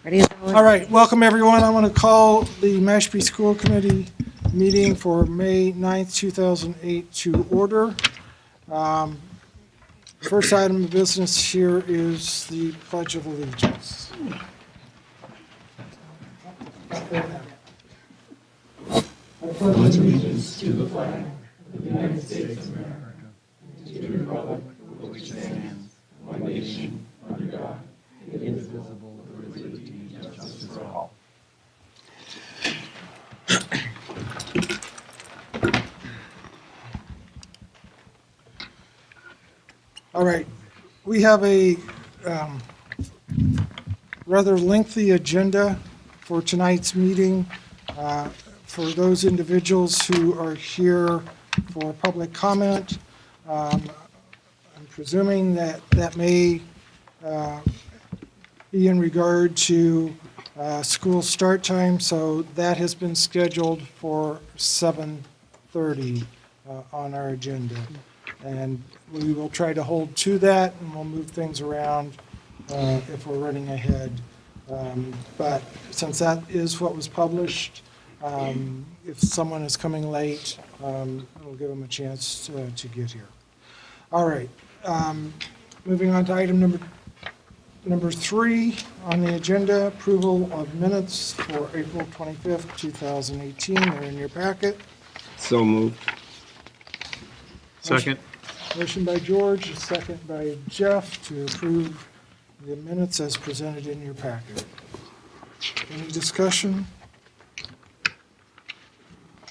Ready as always. All right, welcome everyone. I want to call the Mashpee School Committee meeting for May 9th, 2008 to order. First item of business here is the Pledge of Allegiance. All right, we have a rather lengthy agenda for tonight's meeting. For those individuals who are here for public comment, I'm presuming that that may be in regard to school start time, so that has been scheduled for 7:30 on our agenda. And we will try to hold to that, and we'll move things around if we're running ahead. But since that is what was published, if someone is coming late, we'll give them a chance to get here. All right. Moving on to item number 3 on the agenda, approval of minutes for April 25th, 2018. They're in your packet. So moved. Second. Motion by George, a second by Jeff to approve the minutes as presented in your packet. Any discussion?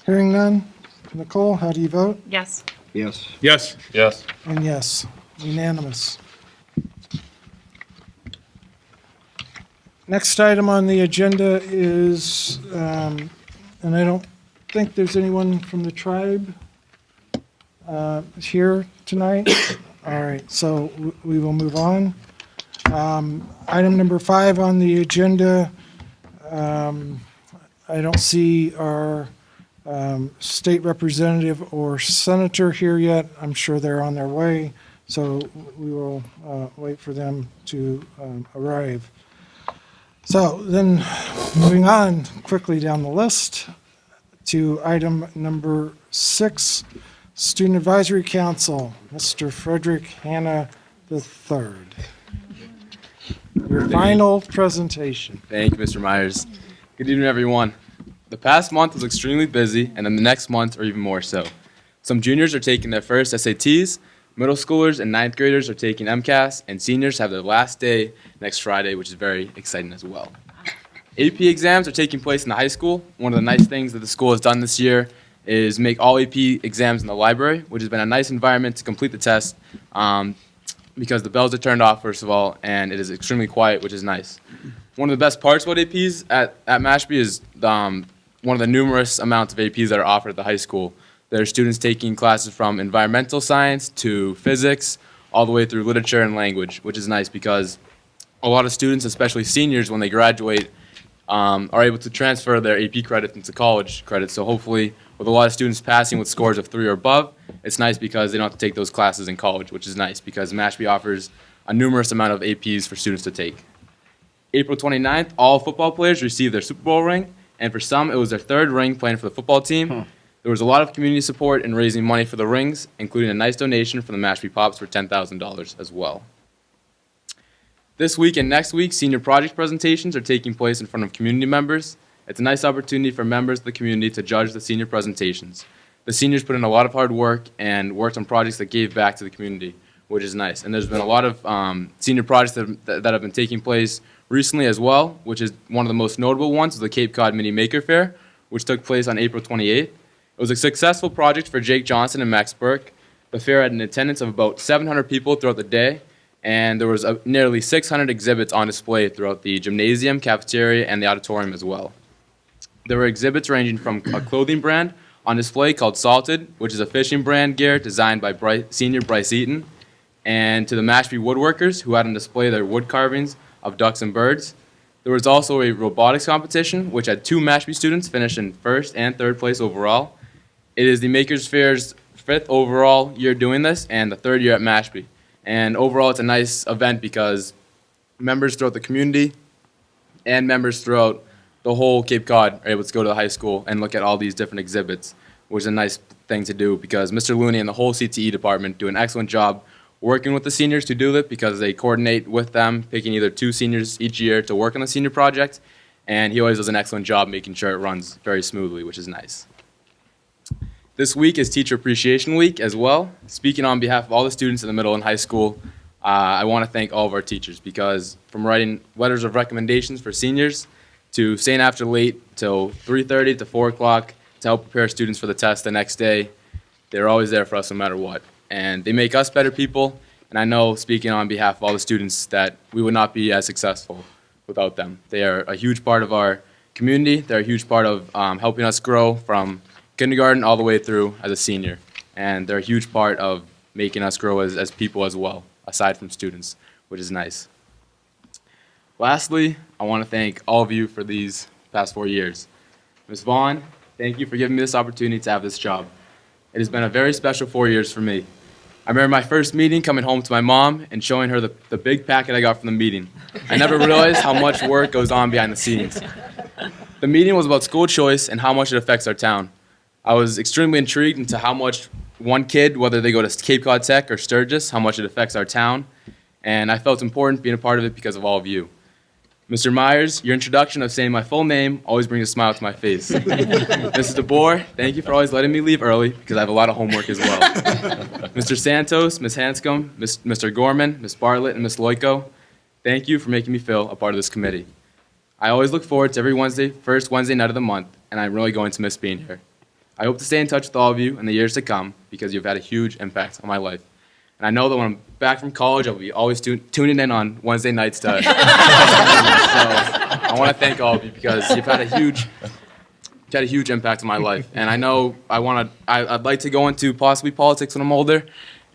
Hearing none. Nicole, how do you vote? Yes. Yes. Yes. Yes. And yes, unanimous. Next item on the agenda is, and I don't think there's anyone from the tribe here tonight. All right, so we will move on. Item number 5 on the agenda, I don't see our state representative or senator here yet. I'm sure they're on their way, so we will wait for them to arrive. So then, moving on quickly down the list to item number 6, Student Advisory Council, Mr. Frederick Hanna III. Your final presentation. Thank you, Mr. Myers. Good evening, everyone. The past month was extremely busy, and then the next month are even more so. Some juniors are taking their first SATs, middle schoolers and ninth graders are taking MCAS, and seniors have their last day next Friday, which is very exciting as well. AP exams are taking place in the high school. One of the nice things that the school has done this year is make all AP exams in the library, which has been a nice environment to complete the test because the bells are turned off, first of all, and it is extremely quiet, which is nice. One of the best parts about APs at Mashpee is one of the numerous amounts of APs that are offered at the high school. There are students taking classes from environmental science to physics, all the way through literature and language, which is nice because a lot of students, especially seniors, when they graduate, are able to transfer their AP credits into college credits. So hopefully, with a lot of students passing with scores of 3 or above, it's nice because they don't have to take those classes in college, which is nice because Mashpee offers a numerous amount of APs for students to take. April 29th, all football players received their Super Bowl ring, and for some, it was their 3rd ring playing for the football team. There was a lot of community support in raising money for the rings, including a nice donation from the Mashpee Pops for $10,000 as well. This week and next week, senior project presentations are taking place in front of community members. It's a nice opportunity for members of the community to judge the senior presentations. The seniors put in a lot of hard work and worked on projects that gave back to the community, which is nice. And there's been a lot of senior projects that have been taking place recently as well, which is one of the most notable ones was the Cape Cod Mini Maker Faire, which took place on April 28th. It was a successful project for Jake Johnson and Max Burke. The fair had an attendance of about 700 people throughout the day, and there was nearly 600 exhibits on display throughout the gymnasium, cafeteria, and the auditorium as well. There were exhibits ranging from a clothing brand on display called Salted, which is a fishing brand gear designed by senior Bryce Eaton, and to the Mashpee woodworkers who had on display their wood carvings of ducks and birds. There was also a robotics competition, which had 2 Mashpee students finish in 1st and 3rd place overall. It is the Makers Faire's 5th overall year doing this and the 3rd year at Mashpee. And overall, it's a nice event because members throughout the community and members throughout the whole Cape Cod are able to go to the high school and look at all these different exhibits, which is a nice thing to do because Mr. Looney and the whole CTE department do an excellent job working with the seniors to do that because they coordinate with them, picking either 2 seniors each year to work on the senior project, and he always does an excellent job making sure it runs very smoothly, which is nice. This week is Teacher Appreciation Week as well. Speaking on behalf of all the students in the middle and high school, I want to thank all of our teachers because from writing letters of recommendations for seniors to staying after late till 3:30 to 4 o'clock to help prepare students for the test the next day, they're always there for us no matter what. And they make us better people, and I know, speaking on behalf of all the students, that we would not be as successful without them. They are a huge part of our community. They're a huge part of helping us grow from kindergarten all the way through as a senior. And they're a huge part of making us grow as people as well, aside from students, which is nice. Lastly, I want to thank all of you for these past 4 years. Ms. Vaughn, thank you for giving me this opportunity to have this job. It has been a very special 4 years for me. I remember my first meeting coming home to my mom and showing her the big packet I got from the meeting. I never realized how much work goes on behind the scenes. The meeting was about school choice and how much it affects our town. I was extremely intrigued into how much one kid, whether they go to Cape Cod Tech or Sturgis, how much it affects our town. And I felt important being a part of it because of all of you. Mr. Myers, your introduction of saying my full name always brings a smile to my face. Mrs. DeBoer, thank you for always letting me leave early because I have a lot of homework as well. Mr. Santos, Ms. Hanscom, Mr. Gorman, Ms. Bartlett, and Ms. Loico, thank you for making me feel a part of this committee. I always look forward to every first Wednesday night of the month, and I'm really going to miss being here. I hope to stay in touch with all of you in the years to come because you've had a huge impact on my life. And I know that when I'm back from college, I'll be always tuning in on Wednesday nights to. So I want to thank all of you because you've had a huge impact on my life. And I know I'd like to go into possibly politics when I'm older.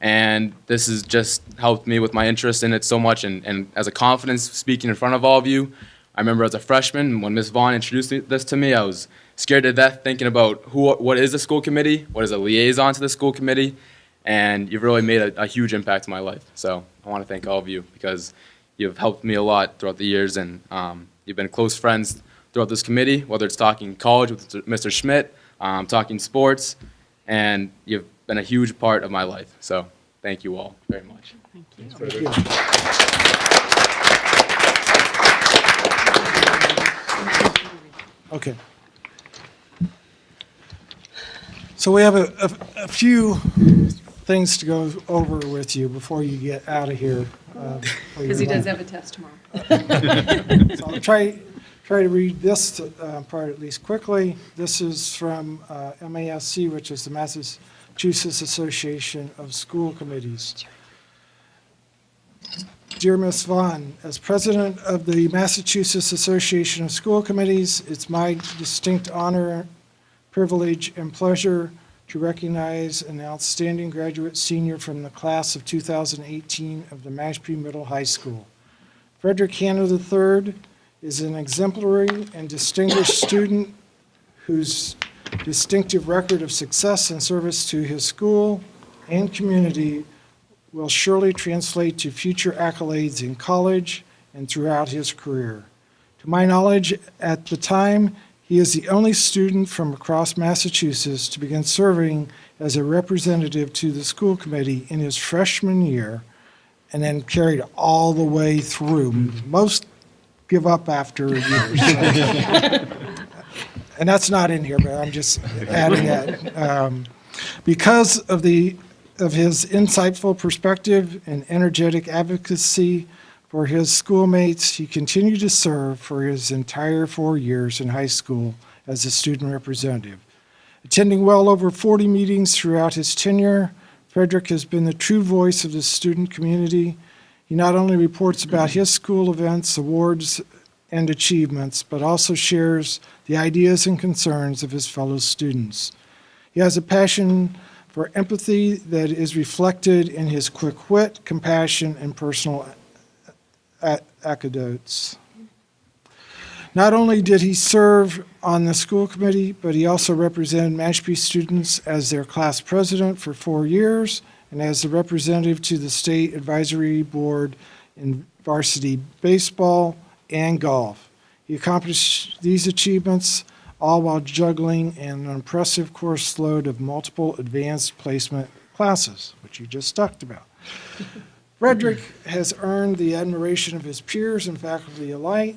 And this has just helped me with my interest in it so much. And as a confidence speaking in front of all of you, I remember as a freshman, when Ms. Vaughn introduced this to me, I was scared to death thinking about what is the school committee, what is a liaison to the school committee. And you've really made a huge impact in my life. So I want to thank all of you because you've helped me a lot throughout the years, and you've been close friends throughout this committee, whether it's talking college with Mr. Schmidt, talking sports, and you've been a huge part of my life. So thank you all very much. Thank you. Thank you. Okay. So we have a few things to go over with you before you get out of here. Because he does have a test tomorrow. So I'll try to read this part at least quickly. This is from MASC, which is the Massachusetts Association of School Committees. Dear Ms. Vaughn, as president of the Massachusetts Association of School Committees, it's my distinct honor, privilege, and pleasure to recognize an outstanding graduate senior from the class of 2018 of the Mashpee Middle High School. Frederick Hanna III is an exemplary and distinguished student whose distinctive record of success and service to his school and community will surely translate to future accolades in college and throughout his career. To my knowledge, at the time, he is the only student from across Massachusetts to begin serving as a representative to the school committee in his freshman year and then carried all the way through. Most give up after a year. So. And that's not in here, but I'm just adding that. Because of his insightful perspective and energetic advocacy for his schoolmates, he continued to serve for his entire 4 years in high school as a student representative. Attending well over 40 meetings throughout his tenure, Frederick has been the true voice of the student community. He not only reports about his school events, awards, and achievements, but also shares the ideas and concerns of his fellow students. He has a passion for empathy that is reflected in his quick wit, compassion, and personal anecdotes. Not only did he serve on the school committee, but he also represented Mashpee students as their class president for 4 years and as the representative to the state advisory board in varsity baseball and golf. He He accomplished these achievements all while juggling an impressive course load of multiple advanced placement classes, which you just talked about. Frederick has earned the admiration of his peers and faculty alike.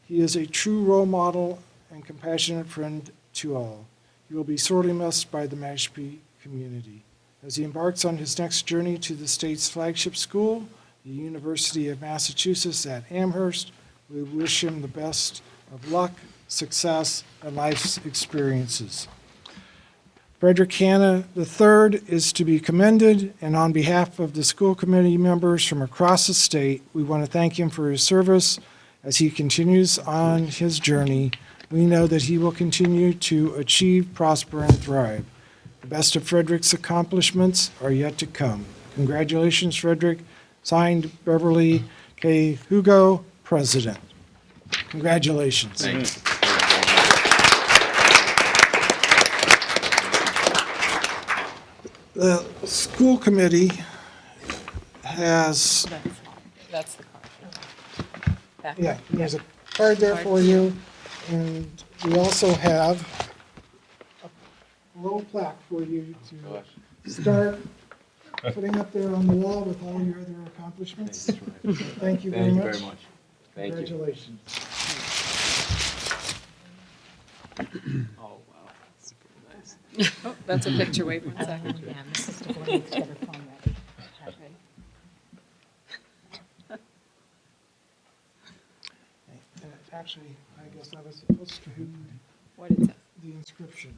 He is a true role model and compassionate friend to all. He will be sorely missed by the Mashpee community. As he embarks on his next journey to the state's flagship school, the University of Massachusetts at Amherst, we wish him the best of luck, success, and life's experiences. Frederick Hanna III is to be commended, and on behalf of the school committee members from across the state, we want to thank him for his service as he continues on his journey. We know that he will continue to achieve, prosper, and thrive. The best of Frederick's accomplishments are yet to come. Congratulations, Frederick. Signed, Beverly K. Hugo, President. Congratulations. Thanks. The school committee has, That's the card. Back. yeah, there's a card there for you, and we also have a little plaque for you to start putting up there on the wall with all your other accomplishments. Thank you very Thank you much. very much. Thank you. Congratulations. Oh, wow. Super nice. Oh, that's a picture. Wait 1 second. Yeah, Mrs. DeBoer needs to get her phone ready. And actually, I guess I was supposed to do What is that? the inscription.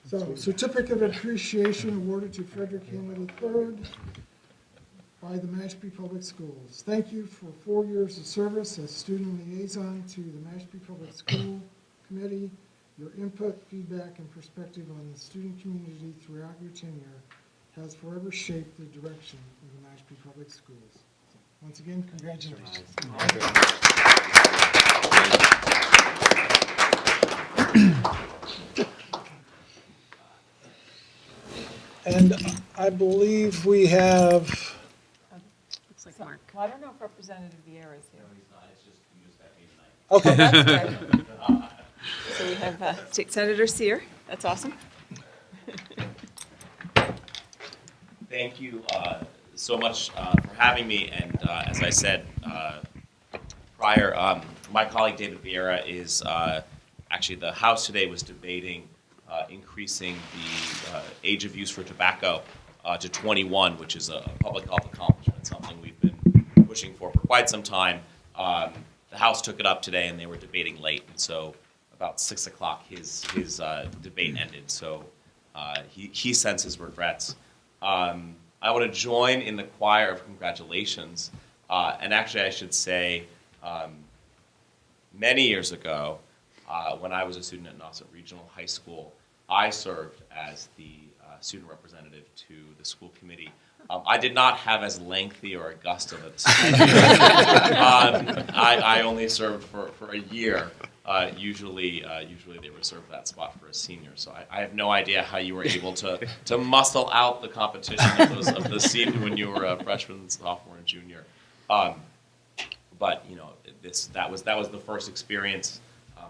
So, certificate of appreciation awarded to Frederick Hanna III by the Mashpee Public Schools. Thank you for 4 years of service as student liaison to the Mashpee Public School Committee. Your input, feedback, and perspective on the student community throughout your tenure has forever shaped the direction of the Mashpee Public Schools. So, once again, congratulations. And I believe we have, Looks like Mark. Well, I don't know if Representative Vieira is here. okay, That's good. So we have State Senator Sear. That's awesome. Thank you so much for having me. And as I said prior, my colleague David Vieira is actually the House today was debating increasing the age of use for tobacco to 21, which is a public health accomplishment, something we've been pushing for quite some time. The House took it up today, and they were debating late, and so about 6 o'clock his debate ended. So he sends his regrets. I want to join in the choir of congratulations, and actually I should say many years ago, when I was a student at Nauset Regional High School, I served as the student representative to the school committee. I did not have as lengthy or august of a tenure. I only served for a year. Usually they reserve that spot for a senior. So I have no idea how you were able to muscle out the competition of the senior when you were a freshman, sophomore, and junior. But you know, that was the first experience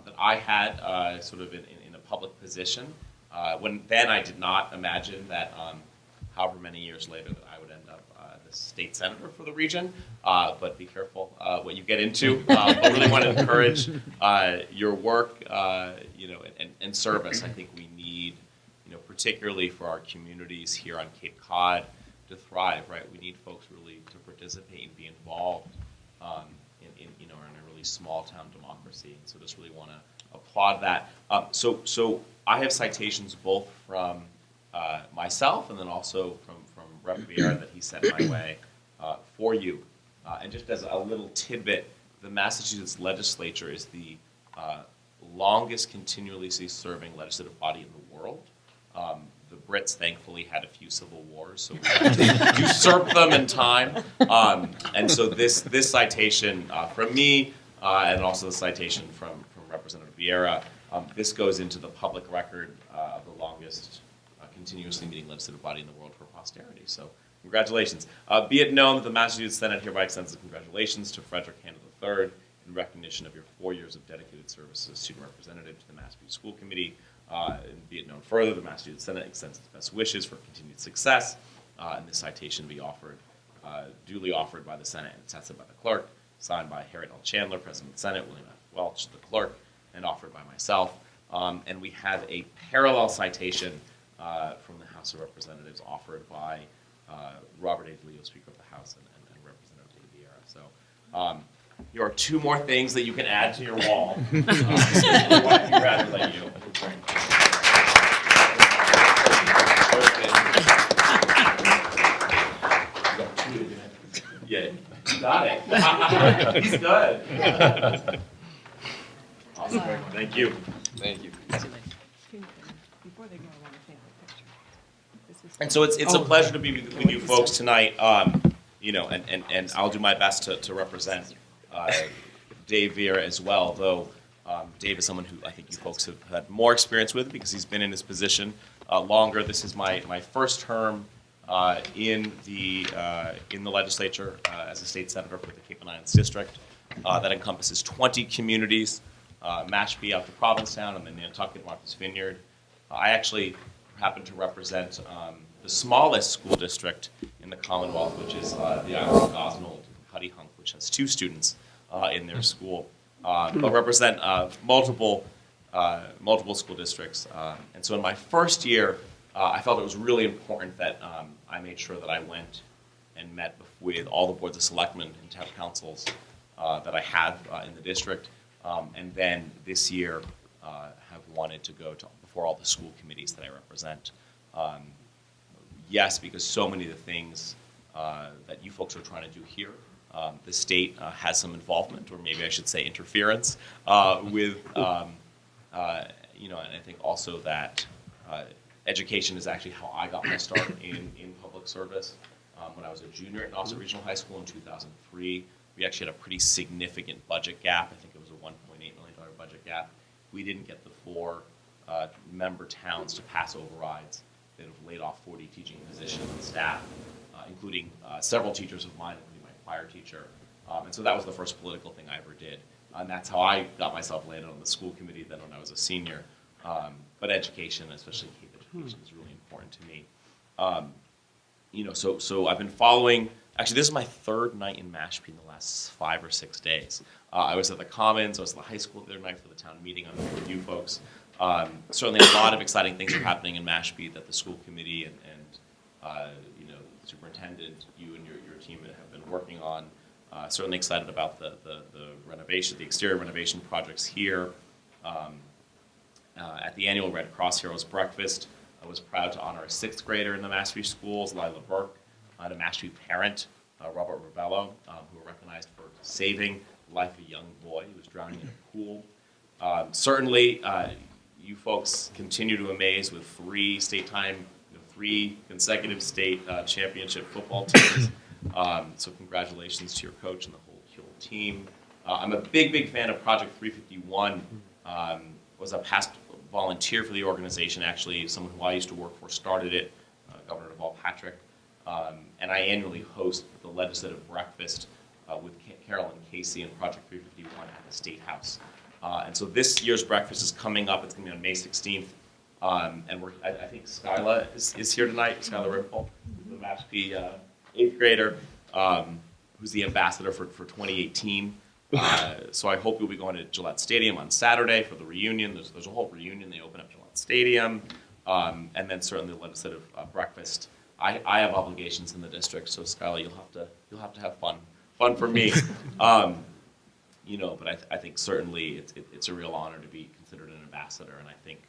that I had sort of in a public position. Then I did not imagine that however many years later that I would end up the state senator for the region. But be careful what you get into. I really want to encourage your work, and service. I think we need, particularly for our communities here on Cape Cod to thrive. Right, we need folks really to participate and be involved in a really small town democracy. And so just really want to applaud that. So I have citations both from myself and then also from Rep. Vieira that he sent my way for you. And just as a little tidbit, the Massachusetts legislature is the longest continually serving legislative body in the world. The Brits thankfully had a few civil wars, so we usurped them in time. And so this citation from me, and also the citation from Representative Vieira, this goes into the public record of the longest continuously meeting legislative body in the world for posterity. So congratulations. Be it known that the Massachusetts Senate hereby extends the congratulations to Frederick Hanna III in recognition of your 4 years of dedicated service as a student representative to the Mashpee School Committee. And be it known further, the Massachusetts Senate extends its best wishes for continued success, and this citation be offered, duly offered by the Senate and accepted by the clerk, signed by Harriet L. Chandler, President of the Senate, William F. Welch, the clerk, and offered by myself. And we have a parallel citation from the House of Representatives offered by Robert A. DeLeo, Speaker of the House, and Representative Dave Vieira. So here are 2 more things that you can add to your wall. I want to congratulate you. Yeah, you got it. He's good. Awesome. Thank you. Thank you. Before they go, I want to take a picture. This is- And so it's a pleasure to be with you folks tonight. And I'll do my best to represent Dave Vieira as well, though Dave is someone who I think you folks have had more experience with because he's been in his position longer. This is my first term in the legislature as a state senator for the Cape and Islands District. That encompasses 20 communities, Mashpee out to Provincetown, and then Nantucket, Martha's Vineyard. I actually happen to represent the smallest school district in the Commonwealth, which is the island of Gosnold, Cuttyhunk, which has 2 students in their school, but represent multiple school districts. And so in my first year, I felt it was really important that I made sure that I went and met with all the boards of selectmen and town councils that I have in the district. And then this year, have wanted to go before all the school committees that I represent. Yes, because so many of the things that you folks are trying to do here, the state has some involvement, or maybe I should say interference, with, and I think also that education is actually how I got my start in public service. When I was a junior at Nauset Regional High School in 2003, we actually had a pretty significant budget gap. I think it was a $1.8 million budget gap. We didn't get the 4 member towns to pass overrides. That have laid off 40 teaching positions and staff, including several teachers of mine, including my choir teacher. And so that was the first political thing I ever did. And that's how I got myself landed on the school committee then when I was a senior. But education, especially Cape education, is really important to me. So I've been following, actually this is my 3rd night in Mashpee in the last 5 or 6 days. I was at the Commons, I was at the high school the other night for the town meeting. I'm here with you folks. Certainly a lot of exciting things are happening in Mashpee that the school committee and the superintendent, you and your team have been working on. Certainly excited about the renovation, the exterior renovation projects here. At the annual Red Cross Heroes Breakfast, I was proud to honor a 6th grader in the Mashpee schools, Lila Burke, and a Mashpee parent, Robert Ravello, who were recognized for saving the life of a young boy who was drowning in a pool. Certainly, you folks continue to amaze with 3 3 consecutive state championship football teams. So congratulations to your coach and the whole team. I'm a big fan of Project 351. Was a past volunteer for the organization, actually. Someone who I used to work for started it, Governor Deval Patrick. And I annually host the legislative breakfast with Carolyn Casey and Project 351 at the State House. And so this year's breakfast is coming up. It's going to be on May 16th. And I think Skyla is here tonight, Skyla Rimple, the Mashpee 8th grader, who's the ambassador for 2018. So I hope you'll be going to Gillette Stadium on Saturday for the reunion. There's a whole reunion. They open up Gillette Stadium. And then certainly the legislative breakfast. I have obligations in the district, so Skyla, you'll have to have fun for me. But I think certainly it's a real honor to be considered an ambassador, and I think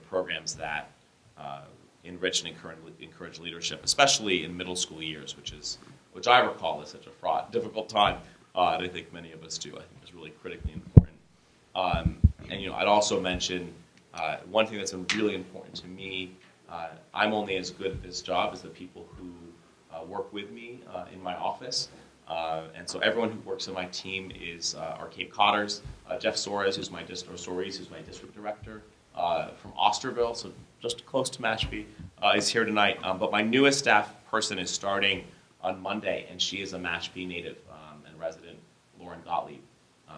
programs that enrich and encourage leadership, especially in middle school years, which I recall is such a fraught, difficult time, and I think many of us do. I think is really critically important. I'd also mention one thing that's been really important to me. I'm only as good at this job as the people who work with me in my office. And so everyone who works on my team is our Cape Codders. Jeff Soares, who's my district director from Osterville, so just close to Mashpee, is here tonight. But my newest staff person is starting on Monday, and she is a Mashpee native and resident, Lauren Gottlieb.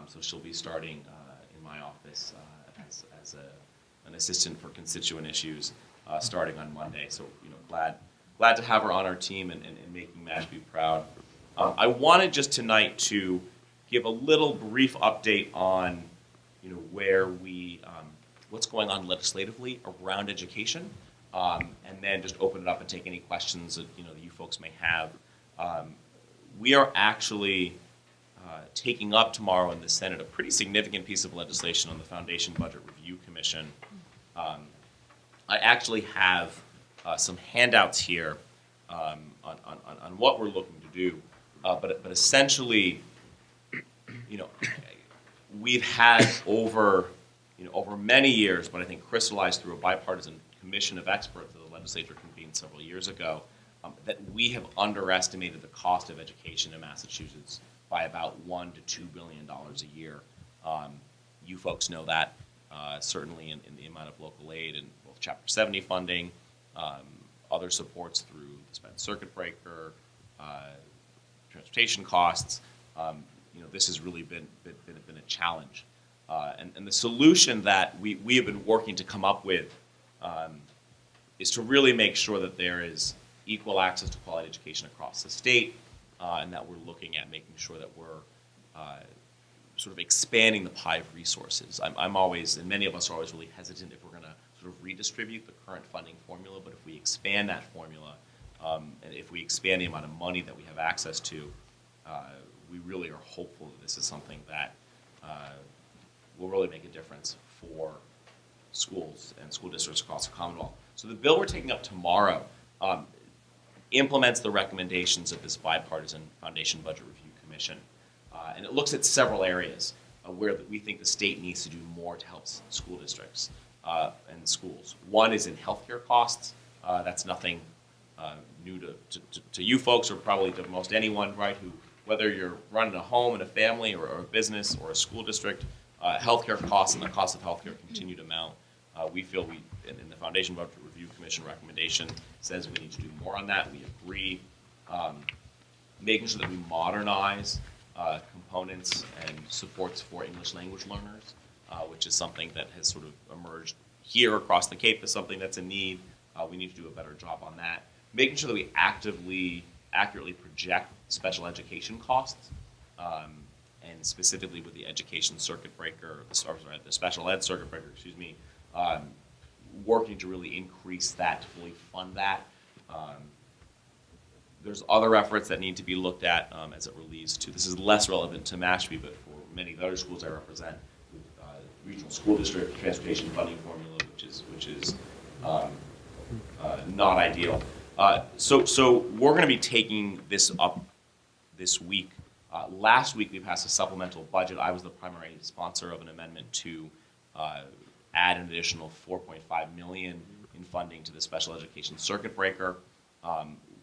So she'll be starting in my office as an assistant for constituent issues starting on Monday. So glad to have her on our team and making Mashpee proud. I wanted just tonight to give a little brief update on where what's going on legislatively around education, and then just open it up and take any questions that that you folks may have. We are actually taking up tomorrow in the Senate a pretty significant piece of legislation on the Foundation Budget Review Commission. I actually have some handouts here on what we're looking to do, but essentially, we've had over many years, but I think crystallized through a bipartisan commission of experts that the legislature convened several years ago, that we have underestimated the cost of education in Massachusetts by about $1 to $2 billion a year. You folks know that, certainly in the amount of local aid and both Chapter 70 funding, other supports through the sped circuit breaker, transportation costs. This has really been a challenge. And the solution that we have been working to come up with is to really make sure that there is equal access to quality education across the state, and that we're looking at making sure that we're sort of expanding the pie of resources. I'm always, and many of us are always really hesitant if we're going to sort of redistribute the current funding formula, but if we expand that formula, and if we expand the amount of money that we have access to, we really are hopeful that this is something that will really make a difference for schools and school districts across the Commonwealth. So the bill we're taking up tomorrow implements the recommendations of this bipartisan Foundation Budget Review Commission. And it looks at several areas where we think the state needs to do more to help school districts and schools. One is in healthcare costs. That's nothing new to you folks, or probably to most anyone, right, who, whether you're running a home and a family or a business or a school district, healthcare costs and the cost of healthcare continue to mount. We feel in the Foundation Budget Review Commission recommendation says we need to do more on that. We agree. Making sure that we modernize components and supports for English language learners, which is something that has sort of emerged here across the Cape as something that's a need. We need to do a better job on that. Making sure that we accurately project special education costs, and specifically with the education circuit breaker, the special ed circuit breaker, working to really increase that, to fully fund that. There's other efforts that need to be looked at as it relates to, this is less relevant to Mashpee, but for many of the other schools I represent, with regional school district transportation funding formula, which is not ideal. So we're going to be taking this up this week. Last week we passed a supplemental budget. I was the primary sponsor of an amendment to add an additional $4.5 million in funding to the special education circuit breaker.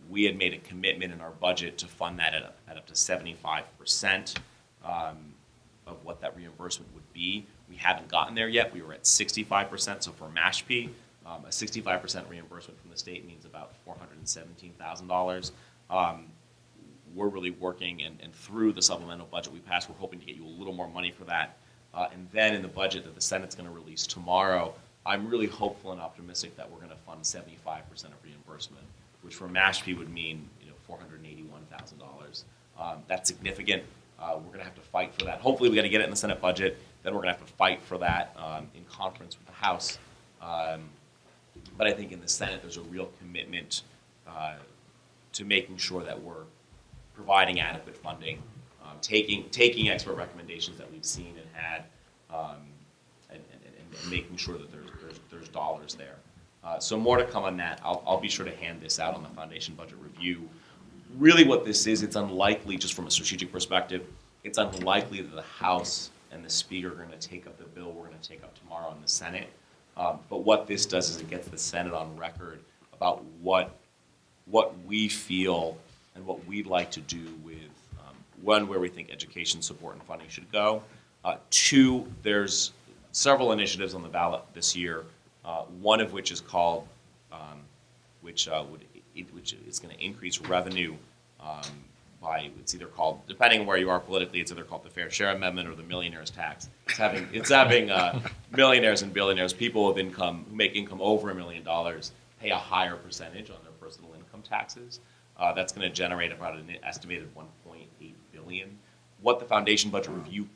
We had made a commitment in our budget to fund that at up to 75% of what that reimbursement would be. We haven't gotten there yet. We were at 65%. So for Mashpee, a 65% reimbursement from the state means about $417,000. We're really working, and through the supplemental budget we passed, we're hoping to get you a little more money for that. And then in the budget that the Senate's going to release tomorrow, I'm really hopeful and optimistic that we're going to fund 75% of reimbursement, which for Mashpee would mean $481,000. That's significant. We're going to have to fight for that. Hopefully, we got to get it in the Senate budget. Then we're going to have to fight for that in conference with the House. But I think in the Senate, there's a real commitment to making sure that we're providing adequate funding, taking expert recommendations that we've seen and had, and making sure that there's dollars there. So more to come on that. I'll be sure to hand this out on the Foundation Budget Review. Really what this is, it's unlikely, just from a strategic perspective, it's unlikely that the House and the Speaker are going to take up the bill we're going to take up tomorrow in the Senate. But what this does is it gets the Senate on record about what we feel and what we'd like to do with, one, where we think education support and funding should go. Two, there's several initiatives on the ballot this year, one of which is called, which is going to increase revenue it's either called, depending on where you are politically, it's either called the Fair Share Amendment or the millionaire's tax. It's having millionaires and billionaires, people with income who make income over $1 million, pay a higher percentage on their personal income taxes. That's going to generate about an estimated $1.8 billion. What the Foundation Budget Review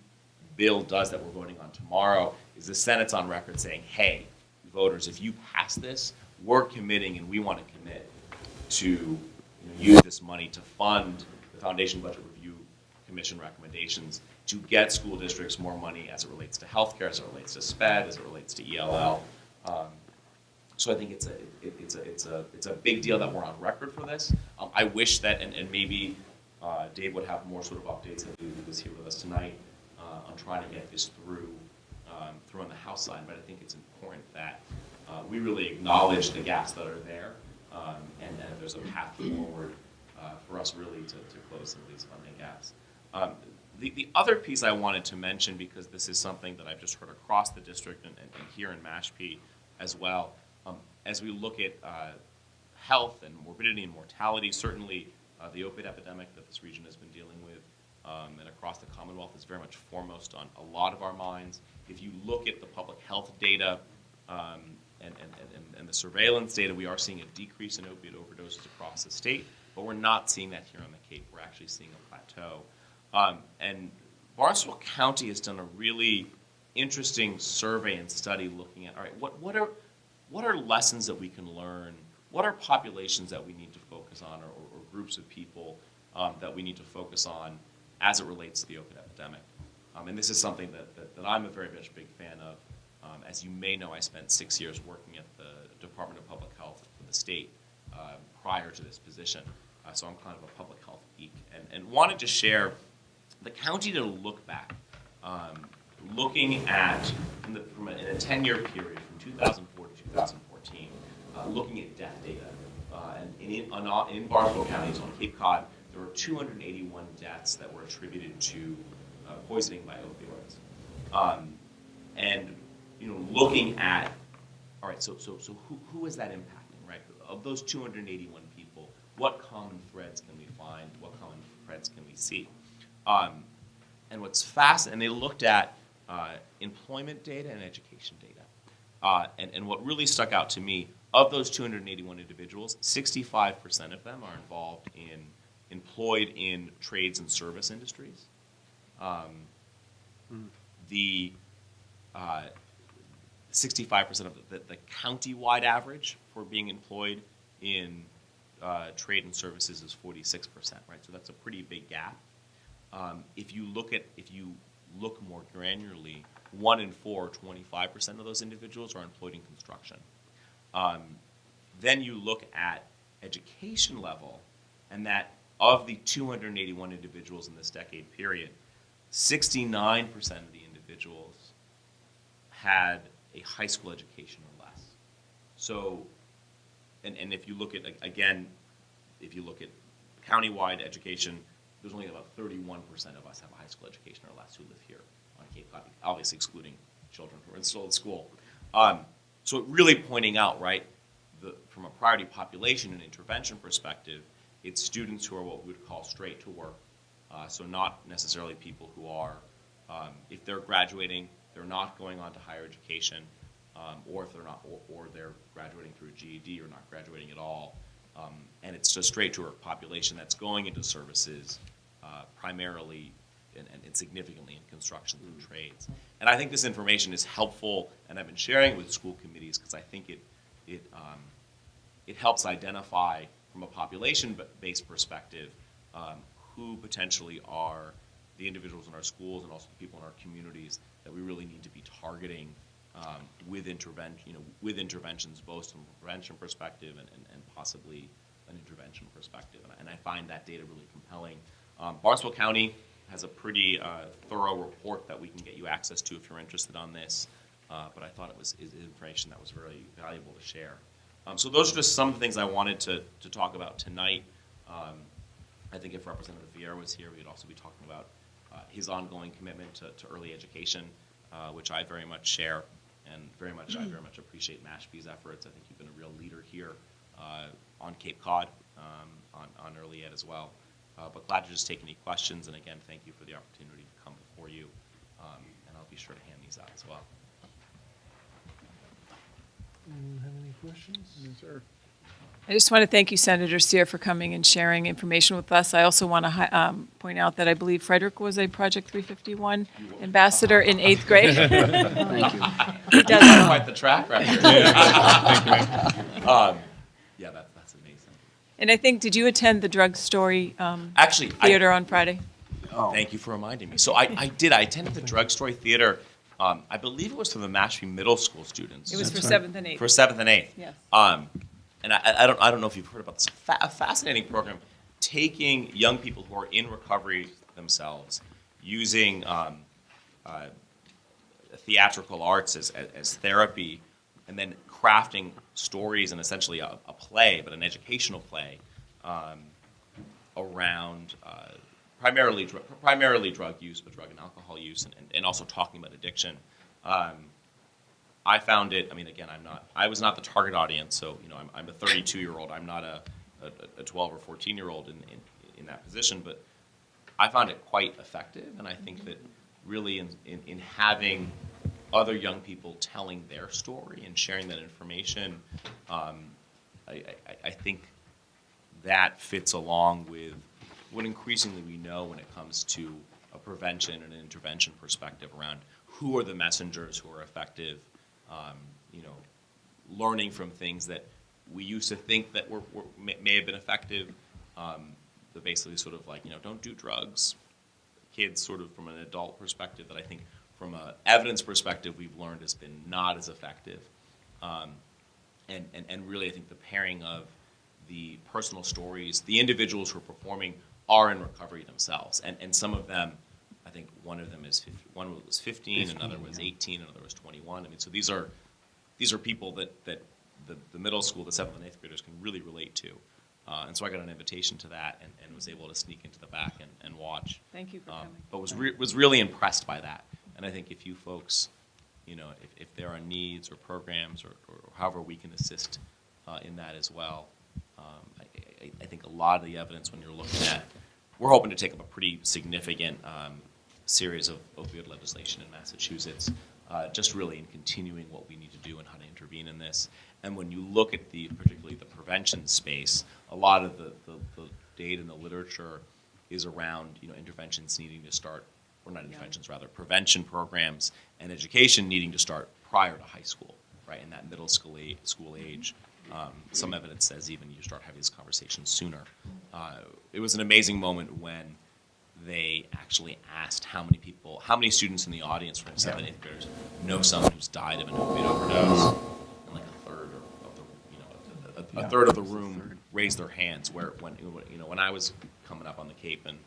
bill does that we're voting on tomorrow is the Senate's on record saying, hey, voters, if you pass this, we're committing and we want to commit to use this money to fund the Foundation Budget Review Commission recommendations to get school districts more money as it relates to healthcare, as it relates to SPED, as it relates to ELL. So I think it's a big deal that we're on record for this. I wish that, and maybe Dave would have more sort of updates if he was here with us tonight on trying to get this through on the House side, but I think it's important that we really acknowledge the gaps that are there, and that there's a path forward for us really to close some of these funding gaps. The other piece I wanted to mention, because this is something that I've just heard across the district and here in Mashpee as well, as we look at health and morbidity and mortality, certainly the opioid epidemic that this region has been dealing with and across the Commonwealth is very much foremost on a lot of our minds. If you look at the public health data and the surveillance data, we are seeing a decrease in opiate overdoses across the state, but we're not seeing that here on the Cape. We're actually seeing a plateau. And Barnstable County has done a really interesting survey and study looking at, all right, what are lessons that we can learn? What are populations that we need to focus on, or groups of people that we need to focus on as it relates to the opioid epidemic? And this is something that I'm a very much big fan of. As you may know, I spent 6 years working at the Department of Public Health for the state prior to this position. So I'm kind of a public health geek, and wanted to share the county to look back, looking at, in a 10-year period from 2004 to 2014, looking at death data. And in Barnstable County, on Cape Cod, there were 281 deaths that were attributed to poisoning by opioids. And looking at, all right, so who is that impacting, right? Of those 281 people, what common threads can we find? What common threads can we see? And what's fascinating, and they looked at employment data and education data. And what really stuck out to me, of those 281 individuals, 65% of them are employed in trades and service industries. The 65% of the county-wide average for being employed in trade and services is 46%, right? So that's a pretty big gap. If you look more granularly, 1 in 4, 25% of those individuals are employed in construction. Then you look at education level, and that of the 281 individuals in this decade period, 69% of the individuals had a high school education or less. So, and if you look at, again, if you look at countywide education, there's only about 31% of us have a high school education or less who live here on Cape Cod, obviously excluding children who are still at school. So it really pointing out, right, from a priority population and intervention perspective, it's students who are what we would call straight to work. So not necessarily people who are, if they're graduating, they're not going on to higher education, or if they're not, or they're graduating through a GED or not graduating at all. And it's a straight to work population that's going into services primarily and significantly in construction and trades. And I think this information is helpful, and I've been sharing it with school committees because I think it helps identify from a population-based perspective who potentially are the individuals in our schools and also the people in our communities that we really need to be targeting with interventions both from a prevention perspective and possibly an intervention perspective. And I find that data really compelling. Barnstable County has a pretty thorough report that we can get you access to if you're interested on this. But I thought it was information that was very valuable to share. So those are just some of the things I wanted to talk about tonight. I think if Representative Faire was here, we'd also be talking about his ongoing commitment to early education, which I very much share, and I very much appreciate Mashpee's efforts. I think you've been a real leader here on Cape Cod on early ed as well. but glad to just take any questions. And again, thank you for the opportunity to come before you. And I'll be sure to hand these out as well. Anyone have any questions? Sir. I just want to thank you, Senator Sear, for coming and sharing information with us. I also want to point out that I believe Frederick was a Project 351 ambassador in 8th grade. Thank you. He does. Quite the track record. Yeah, that's amazing. And I think, did you attend the drug story Actually, theater on Friday? Thank you for reminding me. So I did. I attended the Drug Story Theater. I believe it was for the Mashpee Middle School students. It was for That's right. 7th and 8th. For 7th and 8th. Yes. And I don't know if you've heard about this fascinating program, taking young people who are in recovery themselves, using theatrical arts as therapy, and then crafting stories and essentially a play, but an educational play, around primarily drug use, but drug and alcohol use, and also talking about addiction. I found it. I mean, again, I was not the target audience, so I'm a 32-year-old. I'm not a 12 or 14-year-old in that position, but I found it quite effective, and I think that really in having other young people telling their story and sharing that information, I think that fits along with what increasingly we know when it comes to a prevention and an intervention perspective around who are the messengers who are effective. Learning from things that we used to think that may have been effective, but basically sort of like, don't do drugs. Kids sort of from an adult perspective that I think from an evidence perspective we've learned has been not as effective. And really I think the pairing of the personal stories, the individuals who are performing are in recovery themselves. And some of them, I think one was 15, another was 18, another was 21. I mean, so these are people that the middle school, the 7th and 8th graders can really relate to. And so I got an invitation to that and was able to sneak into the back and watch. Thank you for coming. But was really impressed by that. And I think if you folks, if there are needs or programs or however we can assist in that as well, I think a lot of the evidence when you're looking at, we're hoping to take up a pretty significant series of opioid legislation in Massachusetts, just really in continuing what we need to do and how to intervene in this. And when you look at particularly the prevention space, a lot of the data and the literature is around interventions needing to start, or not interventions, rather prevention programs and education needing to start prior to high school, right, in that middle school age. Some evidence says even you start having these conversations sooner. It was an amazing moment when they actually asked how many students in the audience from 7th and 8th graders know someone who's died of an opioid overdose, and like a third of the room raised their hands. Where when I was coming up on the Cape, and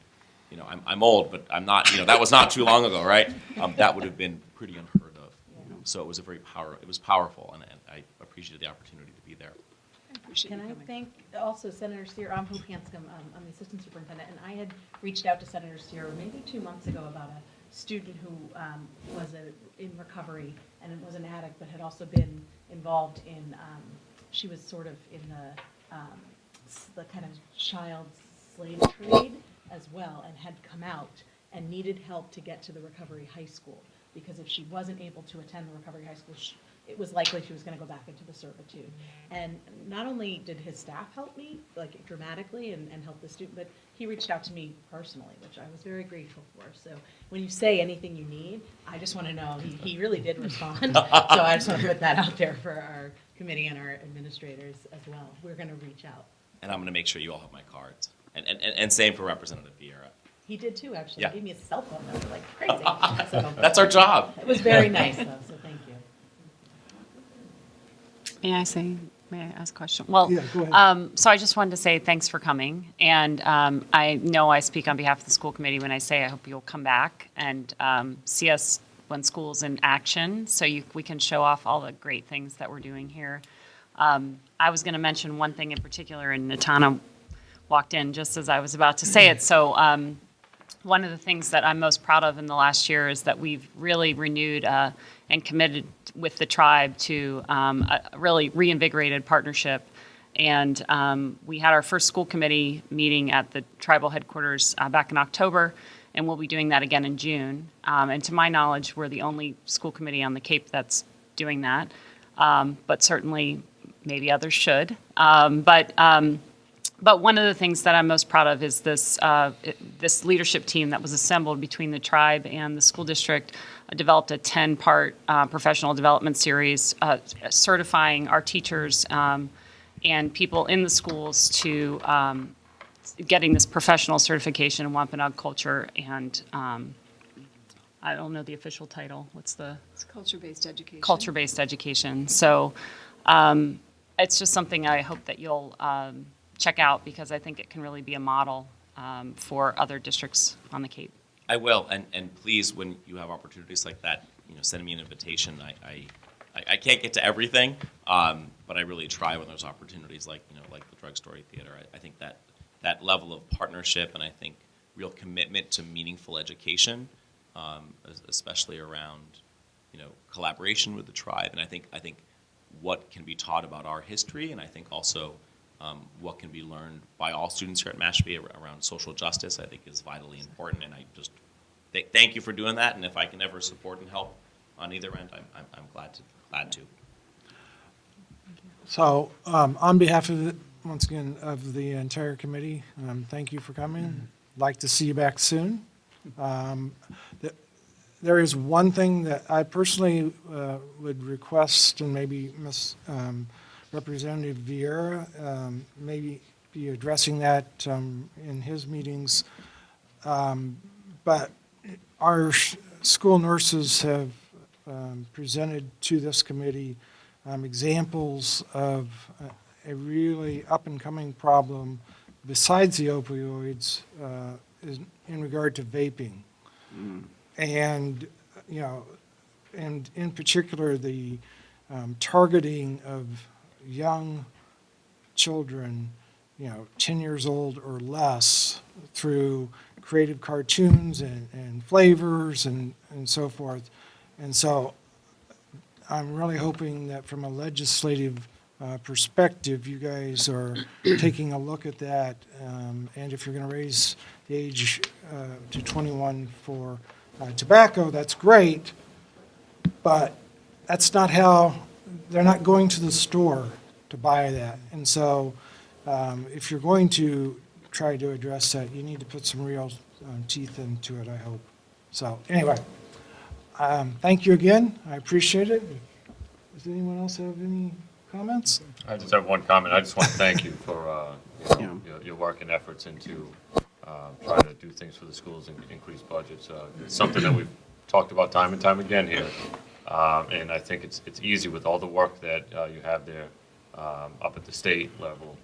I'm old, but I'm not. That was not too long ago, right? That would have been pretty unheard of. So it was it was powerful, and I appreciated the opportunity to be there. Can I thank also Senator Sear? I'm Hope Hanscom. I'm the assistant superintendent, and I had reached out to Senator Sear maybe 2 months ago about a student who was in recovery and was an addict, but had also been involved in. She was sort of in the kind of child slave trade as well, and had come out and needed help to get to the recovery high school, because if she wasn't able to attend the recovery high school, it was likely she was going to go back into the servitude. And not only did his staff help me, like dramatically, and help the student, but he reached out to me personally, which I was very grateful for. So when you say anything you need, I just want to know, he really did respond. So I just want to put that out there for our committee and our administrators as well. We're going to reach out. And I'm going to make sure you all have my cards. And same for Representative Vieira. He did too, actually. Yeah. He gave me a cell phone number like crazy. So That's our job. it was very nice, though, so thank you. May I ask a question? Well, Yeah, go ahead. so I just wanted to say thanks for coming. And I know I speak on behalf of the school committee when I say I hope you'll come back and see us when school's in action, so we can show off all the great things that we're doing here. I was going to mention one thing in particular, and Natana walked in just as I was about to say it. So one of the things that I'm most proud of in the last year is that we've really renewed and committed with the tribe to a really reinvigorated partnership And we had our first school committee meeting at the tribal headquarters back in October, and we'll be doing that again in June. And to my knowledge, we're the only school committee on the Cape that's doing that. But certainly, maybe others should. But one of the things that I'm most proud of is this leadership team that was assembled between the tribe and the school district developed a 10-part professional development series certifying our teachers and people in the schools to getting this professional certification in Wampanoag culture and I don't know the official title. What's the? It's culture-based education. Culture-based education. So it's just something I hope that you'll check out because I think it can really be a model for other districts on the Cape. I will, and please, when you have opportunities like that, send me an invitation. I can't get to everything, but I really try when there's opportunities like the Drug Story Theater. I think that level of partnership and I think real commitment to meaningful education, especially around collaboration with the tribe, and I think what can be taught about our history, and I think also what can be learned by all students here at Mashpee around social justice, I think is vitally important. And I just thank you for doing that. And if I can ever support and help on either end, I'm glad to. So on behalf of, once again, of the entire committee, thank you for coming. Like to see you back soon. There is one thing that I personally would request, and maybe Representative Vieira maybe be addressing that in his meetings. But our school nurses have presented to this committee examples of a really up-and-coming problem besides the opioids in regard to vaping. And, and in particular, the targeting of young children, 10 years old or less, through creative cartoons and flavors and so forth. And so I'm really hoping that from a legislative perspective, you guys are taking a look at that. And if you're going to raise the age to 21 for tobacco, that's great, but that's not how, they're not going to the store to buy that. And so if you're going to try to address that, you need to put some real teeth into it, I hope. So anyway, thank you again. I appreciate it. Does anyone else have any comments? I just have one comment. I just want to thank you for your work and efforts into trying to do things for the schools and increase budgets. It's something that we've talked about time and time again here. And I think it's easy with all the work that you have there up at the state level.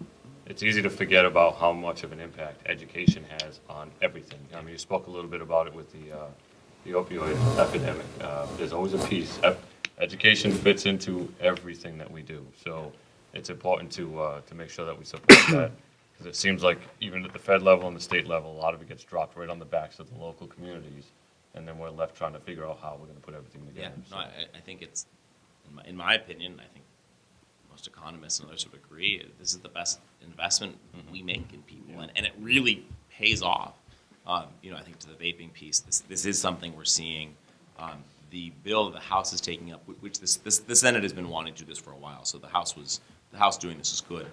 It's easy to forget about how much of an impact education has on everything. I mean, you spoke a little bit about it with the opioid epidemic. There's always a piece. Education fits into everything that we do. So it's important to make sure that we support that. Because it seems like even at the Fed level and the state level, a lot of it gets dropped right on the backs of the local communities. And then we're left trying to figure out how we're going to put everything together. Yeah, no, I think it's, in my opinion, I think most economists and others would agree, this is the best investment we make in people, and it really pays off. I think to the vaping piece, this is something we're seeing. The bill that the House is taking up, which the Senate has been wanting to do this for a while, so the House doing this is good.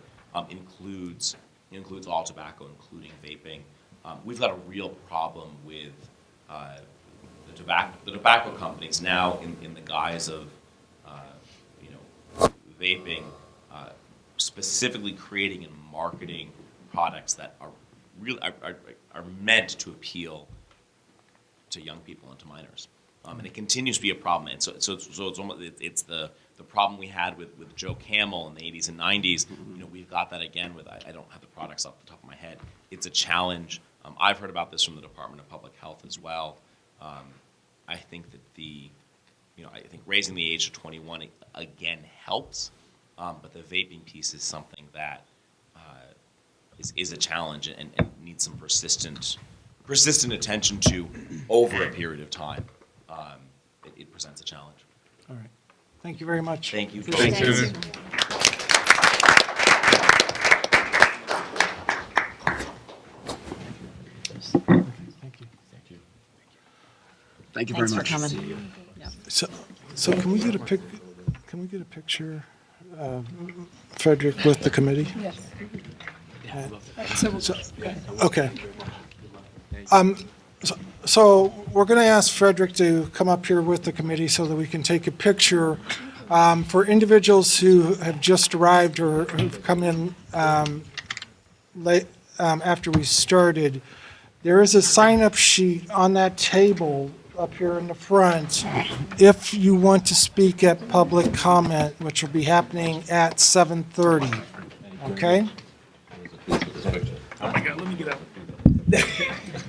Includes all tobacco, including vaping. We've got a real problem with the tobacco companies now in the guise of vaping, specifically creating and marketing products that are really are meant to appeal to young people and to minors, and it continues to be a problem. And so it's the problem we had with Joe Camel in the 80s and 90s. We've got that again with I don't have the products off the top of my head. It's a challenge. I've heard about this from the Department of Public Health as well. I think that I think raising the age to 21 again helps, but the vaping piece is something that is a challenge and needs some persistent attention to over a period of time. It presents a challenge. All right. Thank you very much. Thank you. Appreciate Thank you. it. Thank you. Thank you. Thank you very Thanks for much. coming. So can we get a picture, Frederick, with the committee? Yes. So we'll- Okay. So we're going to ask Frederick to come up here with the committee so that we can take a picture. For individuals who have just arrived or who've come in late after we started, there is a sign-up sheet on that table up here in the front if you want to speak at public comment, which will be happening at 7:30. Okay? Oh my God, let me get out.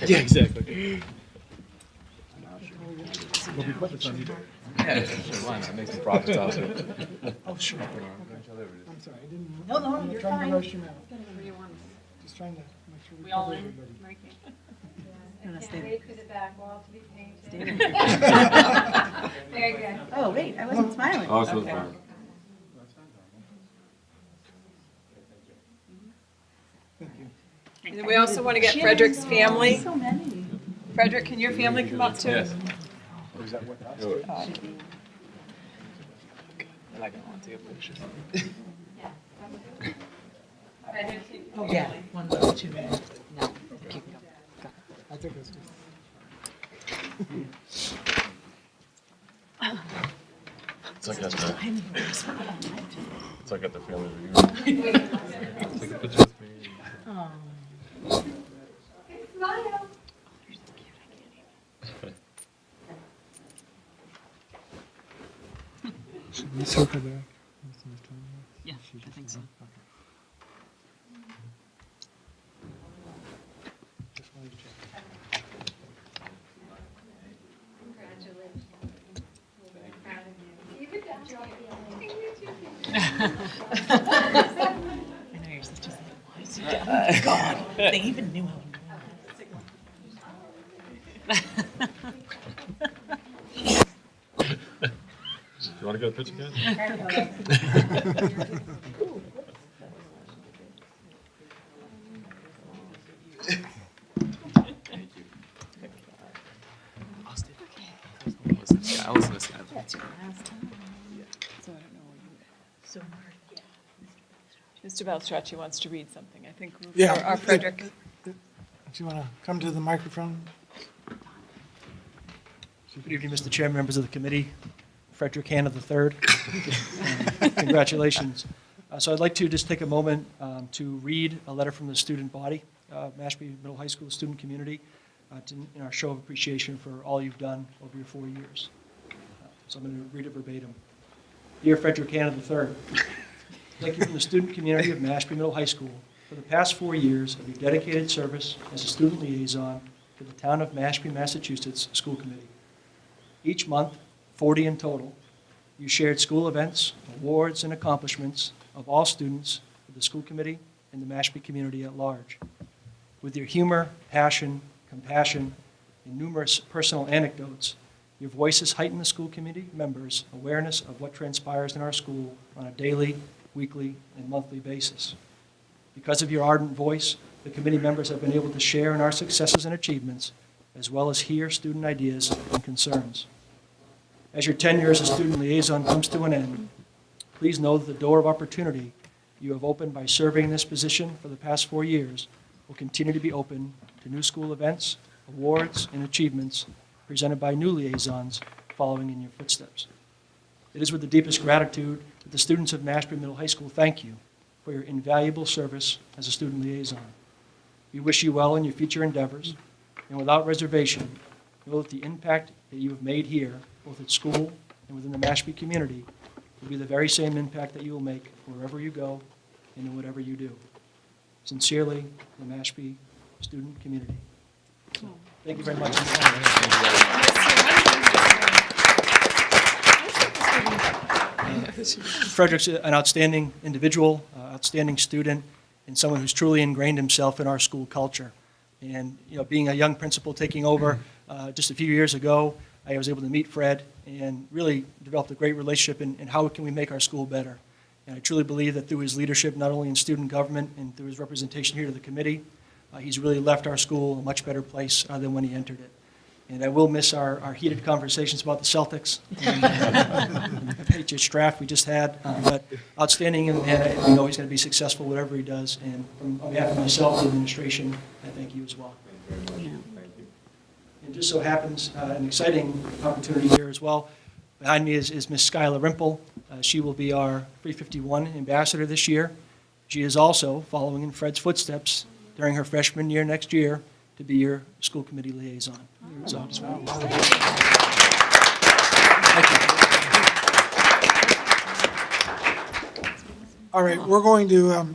Yeah, exactly. Yeah, why not? Make some profits out of it. Oh, sure. I'm sorry, I didn't. No, no, I'm you're trying fine. to rush you out. Just trying to make sure we cover everybody. Can't wait for the back wall to be painted. Very good. Oh, wait, I wasn't smiling. Oh, so Okay. fine. And then we also want to get Frederick's family. So many. Frederick, can your family come up too? Yes. Oh, yeah, 1, 2, 3. I think it's just. It's like at the, it's like at the family reunion. Take a picture with me. Smile. Should we circle back? Yeah, I think so. Just wanted to check. Congratulations. We're very proud of you. Keep it down. I know you're such a wise God, they even knew how to. You want to get a picture, guys? I was listening. So hard. Mr. Belstracci wants to read something, I think, for Yeah. our Frederick. Do you want to come to the microphone? Good evening, Mr. Chair, members of the committee. Frederick Hanna III. Congratulations. So I'd like to just take a moment to read a letter from the student body, Mashpee Middle High School student community, in our show of appreciation for all you've done over your 4 years. So I'm going to read it verbatim. Dear Frederick Hanna III, thank you from the student community of Mashpee Middle High School for the past 4 years of your dedicated service as a student liaison to the town of Mashpee, Massachusetts School Committee. Each month, 40 in total, you shared school events, awards, and accomplishments of all students of the school committee and the Mashpee community at large. With your humor, passion, compassion, and numerous personal anecdotes, your voices heighten the school committee members' awareness of what transpires in our school on a daily, weekly, and monthly basis. Because of your ardent voice, the committee members have been able to share in our successes and achievements, as well as hear student ideas and concerns. As your tenure as a student liaison comes to an end, please know that the door of opportunity you have opened by serving in this position for the past 4 years will continue to be open to new school events, awards, and achievements presented by new liaisons following in your footsteps. It is with the deepest gratitude that the students of Mashpee Middle High School thank you for your invaluable service as a student liaison. We wish you well in your future endeavors, and without reservation, know that the impact that you have made here, both at school and within the Mashpee community, will be the very same impact that you will make wherever you go and in whatever you do. Sincerely, the Mashpee student community. Thank you very much. Frederick's an outstanding individual, outstanding student, and someone who's truly ingrained himself in our school culture. And being a young principal taking over just a few years ago, I was able to meet Fred and really developed a great relationship in how can we make our school better. And I truly believe that through his leadership, not only in student government and through his representation here to the committee, He's really left our school a much better place than when he entered it. And I will miss our heated conversations about the Celtics and the Patriots draft we just had. But outstanding, and I know he's going to be successful whatever he does. And on behalf of myself and the administration, I thank you as well. And just so happens, an exciting opportunity here as well. Behind me is Miss Skylar Rimple. She will be our 351 ambassador this year. She is also following in Fred's footsteps during her freshman year next year to be your school committee liaison. So I just want to thank you. All right, we're going to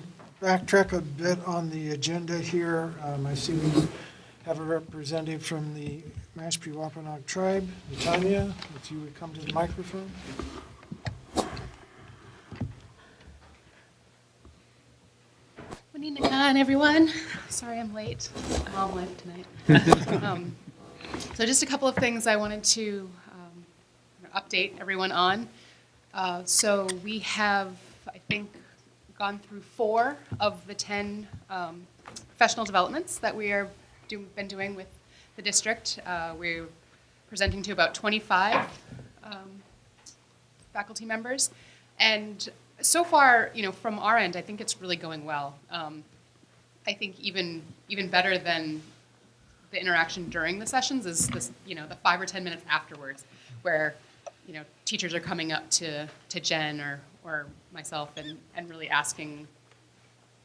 backtrack a bit on the agenda here. I see we have a representative from the Mashpee Wampanoag tribe, Tanya, if you would come to the microphone. Hi, everyone. Sorry I'm late. Mom life tonight. So just a couple of things I wanted to update everyone on. So we have, I think, gone through 4 of the 10 professional developments that we are been doing with the district. We're presenting to about 25 faculty members, and so far, from our end, I think it's really going well. I think even better than the interaction during the sessions is this, the 5 or 10 minutes afterwards, where teachers are coming up to Jen or myself and really asking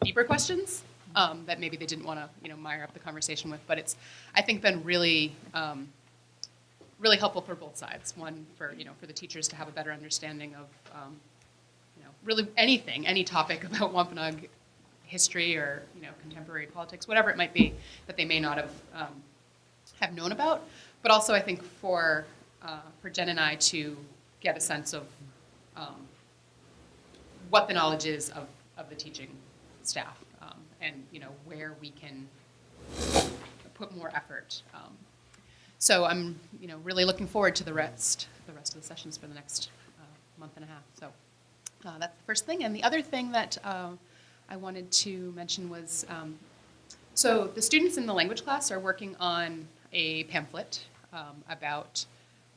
deeper questions that maybe they didn't want to mire up the conversation with. But it's, I think, been really really helpful for both sides. One, for the teachers to have a better understanding of really anything, any topic about Wampanoag history or contemporary politics, whatever it might be that they may not have known about. But also, I think for Jen and I to get a sense of what the knowledge is of the teaching staff, and where we can put more effort. So I'm really looking forward to the rest of the sessions for the next month and a half. So that's the first thing. And the other thing that I wanted to mention was, so the students in the language class are working on a pamphlet about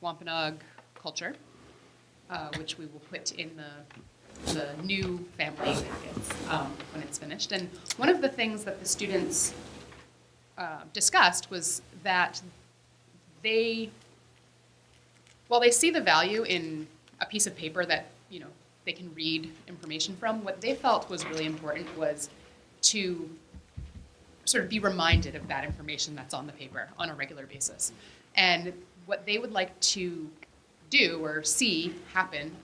Wampanoag culture, which we will put in the new family packets when it's finished. And one of the things that the students discussed was that while they see the value in a piece of paper that they can read information from, what they felt was really important was to sort of be reminded of that information that's on the paper on a regular basis. And what they would like to do or see happen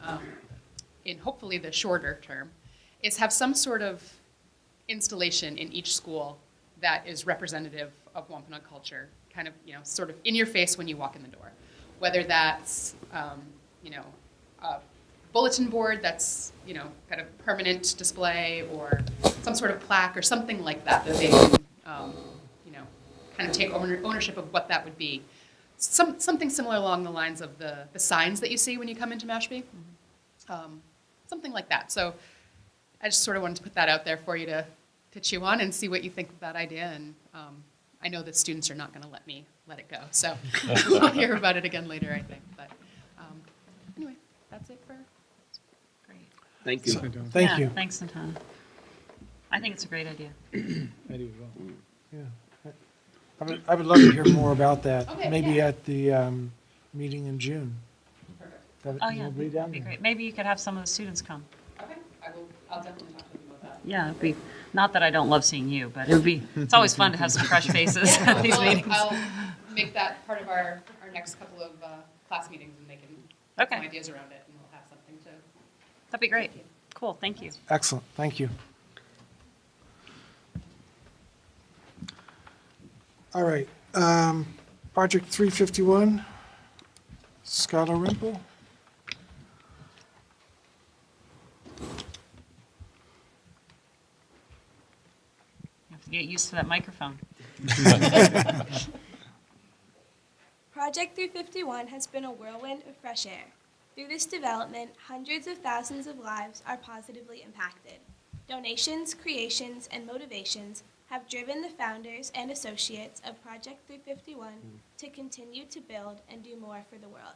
in hopefully the shorter term is have some sort of installation in each school that is representative of Wampanoag culture, kind of, sort of in your face when you walk in the door. Whether that's, a bulletin board that's, kind of permanent display, or some sort of plaque or something like that they can, kind of take ownership of what that would be. Something similar along the lines of the signs that you see when you come into Mashpee. Something like that. So I just sort of wanted to put that out there for you to chew on and see what you think of that idea. And I know that students are not going to let it go. So we'll hear about it again later, I think. But anyway, that's it for great. Thank you. Thank you. Thanks, Natana. I think it's a great idea. I do as well. Yeah. I would love to hear more about that, Okay, maybe yeah. at the meeting in June. Perfect. Oh, yeah, You'll be down that'd be there. great. Maybe you could have some of the students come. Okay, I'll definitely talk to them about that. Yeah, it'd be, not that I don't love seeing you, but it's always fun to have some fresh faces at these meetings. I'll make that part of our next couple of class meetings, and they can put some Okay. ideas around it, and we'll have something to. That'd be great. Cool, thank you. Excellent, thank you. All right, Project 351, Skylar Rimple. You have to get used to that microphone. Project 351 has been a whirlwind of fresh air. Through this development, hundreds of thousands of lives are positively impacted. Donations, creations, and motivations have driven the founders and associates of Project 351 to continue to build and do more for the world.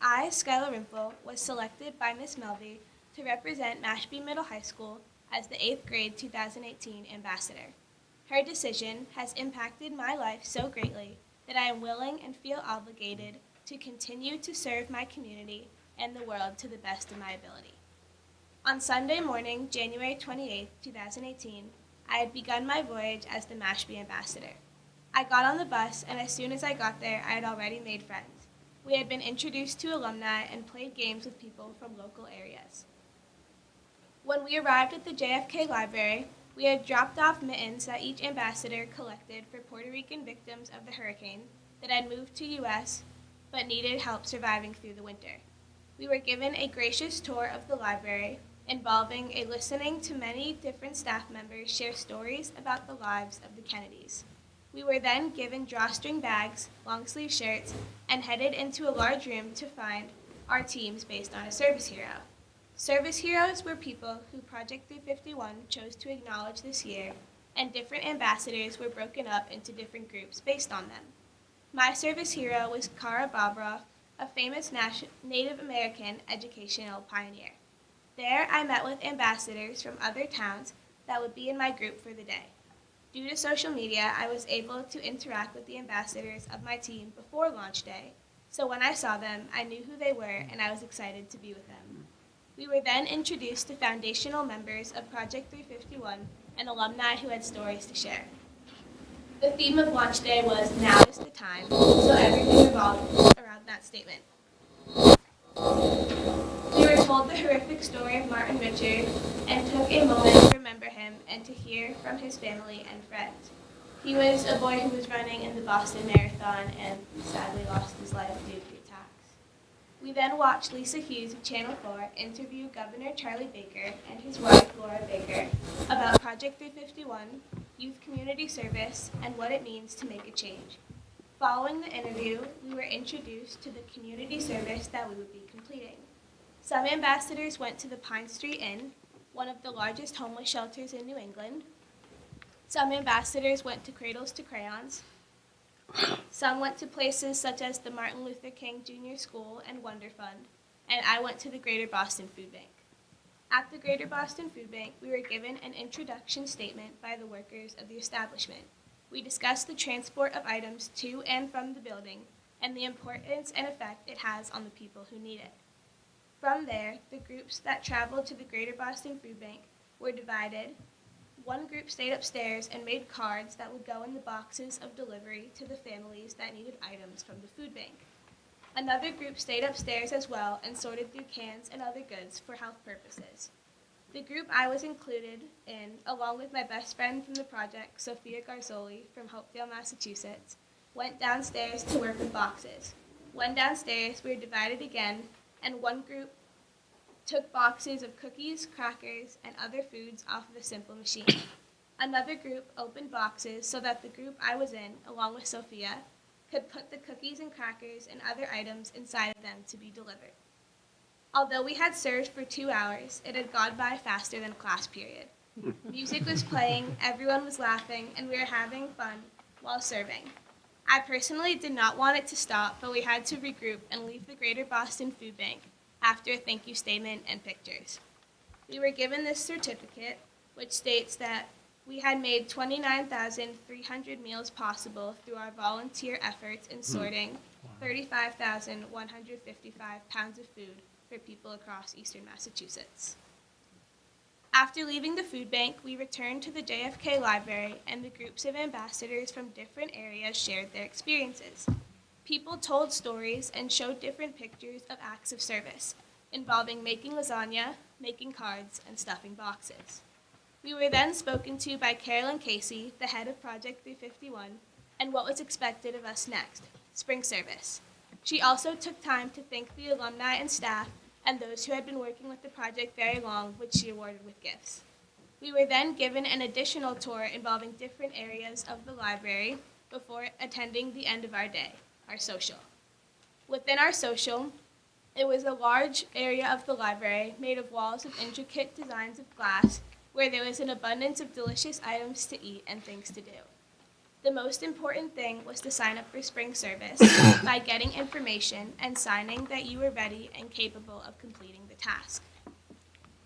I, Skylar Rimple, was selected by Ms. Melby to represent Mashpee Middle High School as the 8th grade 2018 ambassador. Her decision has impacted my life so greatly that I am willing and feel obligated to continue to serve my community and the world to the best of my ability. On Sunday morning, January 28, 2018, I had begun my voyage as the Mashpee ambassador. I got on the bus, and as soon as I got there, I had already made friends. We had been introduced to alumni and played games with people from local areas. When we arrived at the JFK Library, we had dropped off mittens that each ambassador collected for Puerto Rican victims of the hurricane that had moved to U.S. but needed help surviving through the winter. We were given a gracious tour of the library, involving a listening to many different staff members share stories about the lives of the Kennedys. We were then given drawstring bags, long-sleeve shirts, and headed into a large room to find our teams based on a service hero. Service heroes were people who Project 351 chose to acknowledge this year, and different ambassadors were broken up into different groups based on them. My service hero was Kara Bobroff, a famous Native American educational pioneer. There, I met with ambassadors from other towns that would be in my group for the day. Due to social media, I was able to interact with the ambassadors of my team before launch day, so when I saw them, I knew who they were and I was excited to be with them. We were then introduced to foundational members of Project 351 and alumni who had stories to share. The theme of launch day was "Now is the time," so everything revolved around that statement. We were told the horrific story of Martin Richard and took a moment to remember him and to hear from his family and friends. He was a boy who was running in the Boston Marathon and sadly lost his life due to attacks. We then watched Lisa Hughes of Channel 4 interview Governor Charlie Baker and his wife Laura Baker about Project 351, youth community service, and what it means to make a change. Following the interview, we were introduced to the community service that we would be completing. Some ambassadors went to the Pine Street Inn, one of the largest homeless shelters in New England. Some ambassadors went to Cradles to Crayons. Some went to places such as the Martin Luther King Jr. School and Wonder Fund, and I went to the Greater Boston Food Bank. At the Greater Boston Food Bank, we were given an introduction statement by the workers of the establishment. We discussed the transport of items to and from the building and the importance and effect it has on the people who need it. From there, the groups that traveled to the Greater Boston Food Bank were divided. One group stayed upstairs and made cards that would go in the boxes of delivery to the families that needed items from the food bank. Another group stayed upstairs as well and sorted through cans and other goods for health purposes. The group I was included in, along with my best friend from the project, Sophia Garzoli from Hopedale, Massachusetts, went downstairs to work with boxes. When downstairs, we were divided again, and one group took boxes of cookies, crackers, and other foods off of a simple machine. Another group opened boxes so that the group I was in, along with Sophia, could put the cookies and crackers and other items inside of them to be delivered. Although we had served for 2 hours, it had gone by faster than class period. Music was playing, everyone was laughing, and we were having fun while serving. I personally did not want it to stop, but we had to regroup and leave the Greater Boston Food Bank after a thank you statement and pictures. We were given this certificate, which states that we had made 29,300 meals possible through our volunteer efforts in sorting 35,155 pounds of food for people across eastern Massachusetts. After leaving the food bank, we returned to the JFK Library, and the groups of ambassadors from different areas shared their experiences. People told stories and showed different pictures of acts of service, involving making lasagna, making cards, and stuffing boxes. We were then spoken to by Carolyn Casey, the head of Project 351, and what was expected of us next, spring service. She also took time to thank the alumni and staff and those who had been working with the project very long, which she awarded with gifts. We were then given an additional tour involving different areas of the library before attending the end of our day, our social. Within our social, it was a large area of the library made of walls of intricate designs of glass where there was an abundance of delicious items to eat and things to do. The most important thing was to sign up for spring service by getting information and signing that you were ready and capable of completing the task.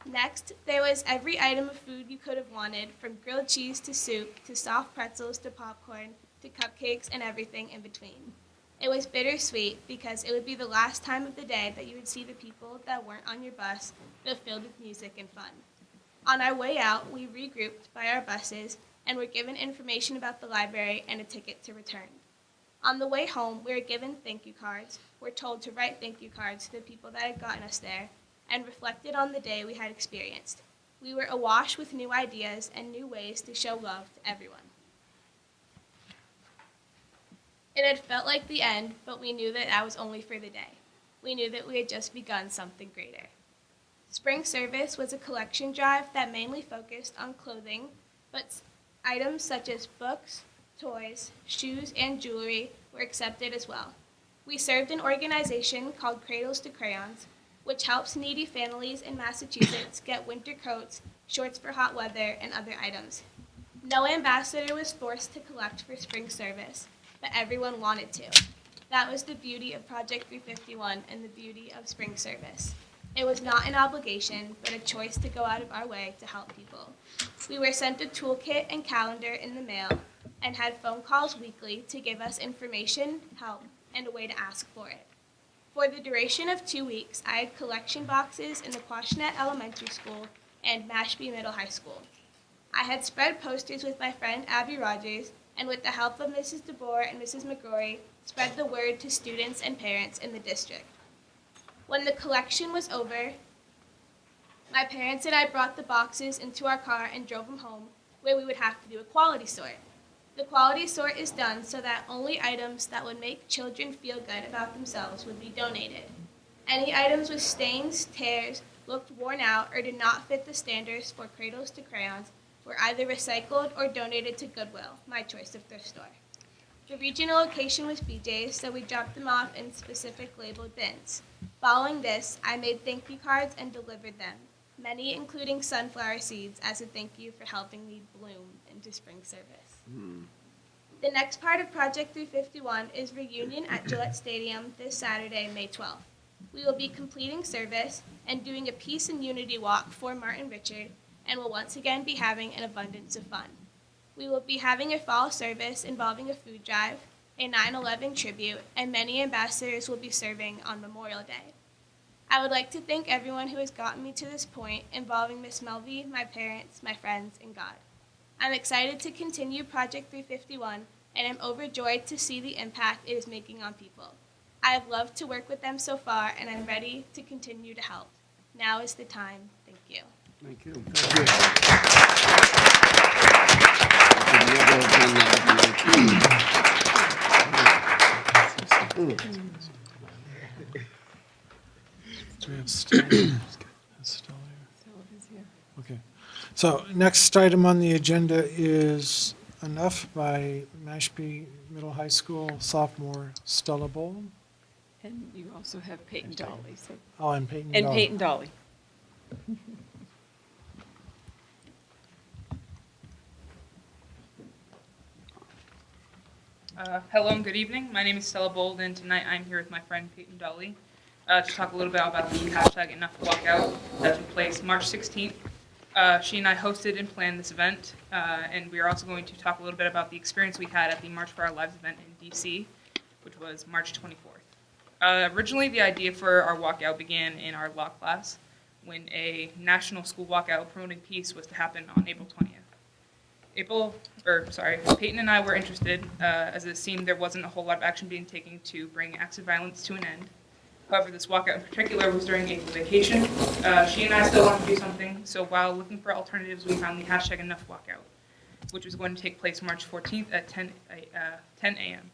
Next, there was every item of food you could have wanted, from grilled cheese to soup, to soft pretzels to popcorn, to cupcakes and everything in between. It was bittersweet because it would be the last time of the day that you would see the people that weren't on your bus, but filled with music and fun. On our way out, we regrouped by our buses and were given information about the library and a ticket to return. On the way home, we were given thank you cards, were told to write thank you cards to the people that had gotten us there, and reflected on the day we had experienced. We were awash with new ideas and new ways to show love to everyone. It had felt like the end, but we knew that was only for the day. We knew that we had just begun something greater. Spring service was a collection drive that mainly focused on clothing, but items such as books, toys, shoes, and jewelry were accepted as well. We served an organization called Cradles to Crayons, which helps needy families in Massachusetts get winter coats, shorts for hot weather, and other items. No ambassador was forced to collect for spring service, but everyone wanted to. That was the beauty of Project 351 and the beauty of spring service. It was not an obligation, but a choice to go out of our way to help people. We were sent a toolkit and calendar in the mail and had phone calls weekly to give us information, help, and a way to ask for it. For the duration of 2 weeks, I had collection boxes in the Quashnet Elementary School and Mashpee Middle High School. I had spread posters with my friend Abby Rogers, and with the help of Mrs. DeBoer and Mrs. McGrory, spread the word to students and parents in the district. When the collection was over, my parents and I brought the boxes into our car and drove them home, where we would have to do a quality sort. The quality sort is done so that only items that would make children feel good about themselves would be donated. Any items with stains, tears, looked worn out, or did not fit the standards for Cradles to Crayons were either recycled or donated to Goodwill, my choice of thrift store. The regional location was BJ's, so we dropped them off in specific labeled bins. Following this, I made thank you cards and delivered them, many including sunflower seeds as a thank you for helping me bloom into spring service. The next part of Project 351 is reunion at Gillette Stadium this Saturday, May 12th. We will be completing service and doing a peace and unity walk for Martin Richard, and will once again be having an abundance of fun. We will be having a fall service involving a food drive, a 9/11 tribute, and many ambassadors will be serving on Memorial Day. I would like to thank everyone who has gotten me to this point, involving Miss Melvie, my parents, my friends, and God. I'm excited to continue Project 351, and am overjoyed to see the impact it is making on people. I have loved to work with them so far, and I'm ready to continue to help. Now is the time. Thank you. Thank you. Do we have still here? Okay. So next item on the agenda is Enough by Mashpee Middle High School sophomore Stella Bolin. And you also have Peyton Dolly. So. Oh, and Peyton And Dolly. Peyton Dolly. Hello and good evening. My name is Stella Bold, and tonight I'm here with my friend Peyton Dolly to talk a little bit about the hashtag Enough Walkout that took place March 16th. She and I hosted and planned this event, and we are also going to talk a little bit about the experience we had at the March for Our Lives event in DC, which was March 24th. Originally, the idea for our walkout began in our law class when a national school walkout promoting peace was to happen on April 20th. Peyton and I were interested, as it seemed there wasn't a whole lot of action being taken to bring acts of violence to an end. However, this walkout in particular was during April vacation. She and I still wanted to do something, so while looking for alternatives, we found the hashtag Enough Walkout, which was going to take place March 14th at 10 a.m.,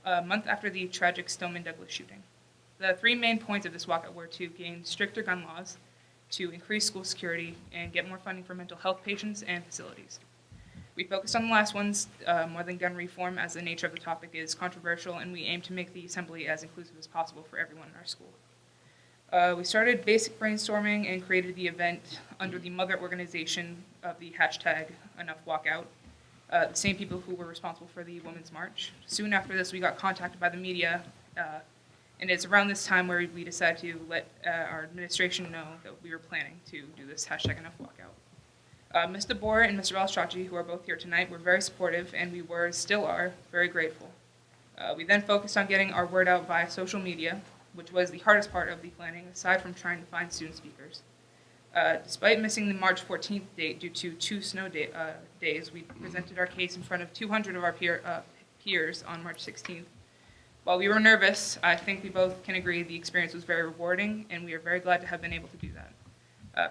a month after the tragic Stoneman Douglas shooting. The three main points of this walkout were to gain stricter gun laws, to increase school security, and get more funding for mental health patients and facilities. We focused on the last ones more than gun reform, as the nature of the topic is controversial, and we aim to make the assembly as inclusive as possible for everyone in our school. We started basic brainstorming and created the event under the mother organization of the hashtag Enough Walkout, the same people who were responsible for the Women's March. Soon after this, we got contacted by the media, and it's around this time where we decided to let our administration know that we were planning to do this hashtag Enough Walkout. Ms. DeBoer and Mr. Valstracci, who are both here tonight, were very supportive, and we were, still are, very grateful. We then focused on getting our word out via social media, which was the hardest part of the planning, aside from trying to find student speakers. Despite missing the March 14th date due to 2 snow days, we presented our case in front of 200 of our peers on March 16th. While we were nervous, I think we both can agree the experience was very rewarding, and we are very glad to have been able to do that.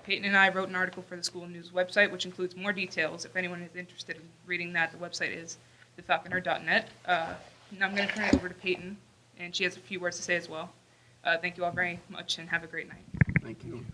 Peyton and I wrote an article for the school news website, which includes more details. If anyone is interested in reading that, the website is thefalconer.net. Now I'm going to turn it over to Peyton, and she has a few words to say as well. Thank you all very much, and have a great night. Thank you.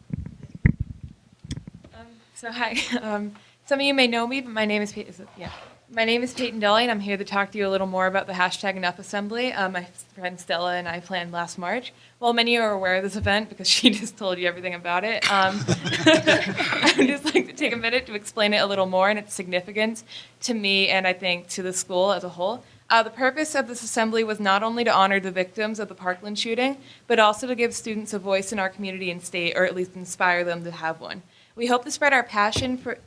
So hi, some of you may know me, but my name is Peyton Dully, and I'm here to talk to you a little more about the hashtag Enough Assembly. My friend Stella and I planned last March. Well, many of you are aware of this event because she just told you everything about it. I would just like to take a minute to explain it a little more and its significance to me and I think to the school as a whole. The purpose of this assembly was not only to honor the victims of the Parkland shooting, but also to give students a voice in our community and state, or at least inspire them to have one. We hope to spread our passion for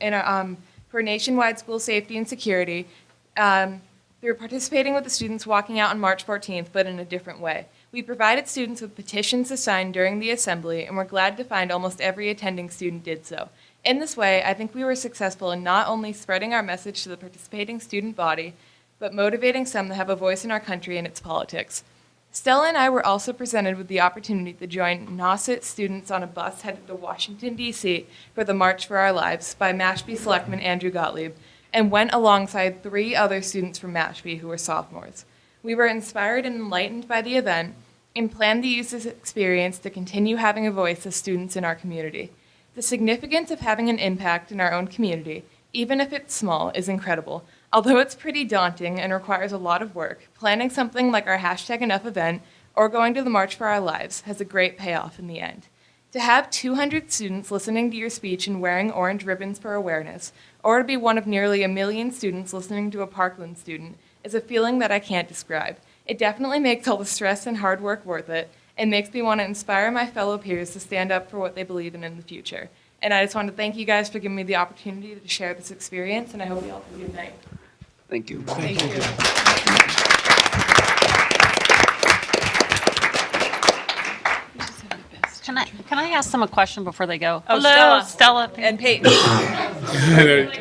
nationwide school safety and security through participating with the students walking out on March 14th, but in a different way. We provided students with petitions to sign during the assembly, and we're glad to find almost every attending student did so. In this way, I think we were successful in not only spreading our message to the participating student body, but motivating some to have a voice in our country and its politics. Stella and I were also presented with the opportunity to join Nauset students on a bus headed to Washington, D.C. for the March for Our Lives by Mashpee Selectman Andrew Gottlieb, and went alongside 3 other students from Mashpee who were sophomores. We were inspired and enlightened by the event and planned to use this experience to continue having a voice as students in our community. The significance of having an impact in our own community, even if it's small, is incredible. Although it's pretty daunting and requires a lot of work, planning something like our hashtag Enough event or going to the March for Our Lives has a great payoff in the end. To have 200 students listening to your speech and wearing orange ribbons for awareness, or to be one of nearly 1 million students listening to a Parkland student, is a feeling that I can't describe. It definitely makes all the stress and hard work worth it, and makes me want to inspire my fellow peers to stand up for what they believe in the future. And I just want to thank you guys for giving me the opportunity to share this experience, and I hope you all have a good night. Thank you. Thank you. Can I ask them a question before they go? Oh, Hello, Stella. Stella. And Peyton.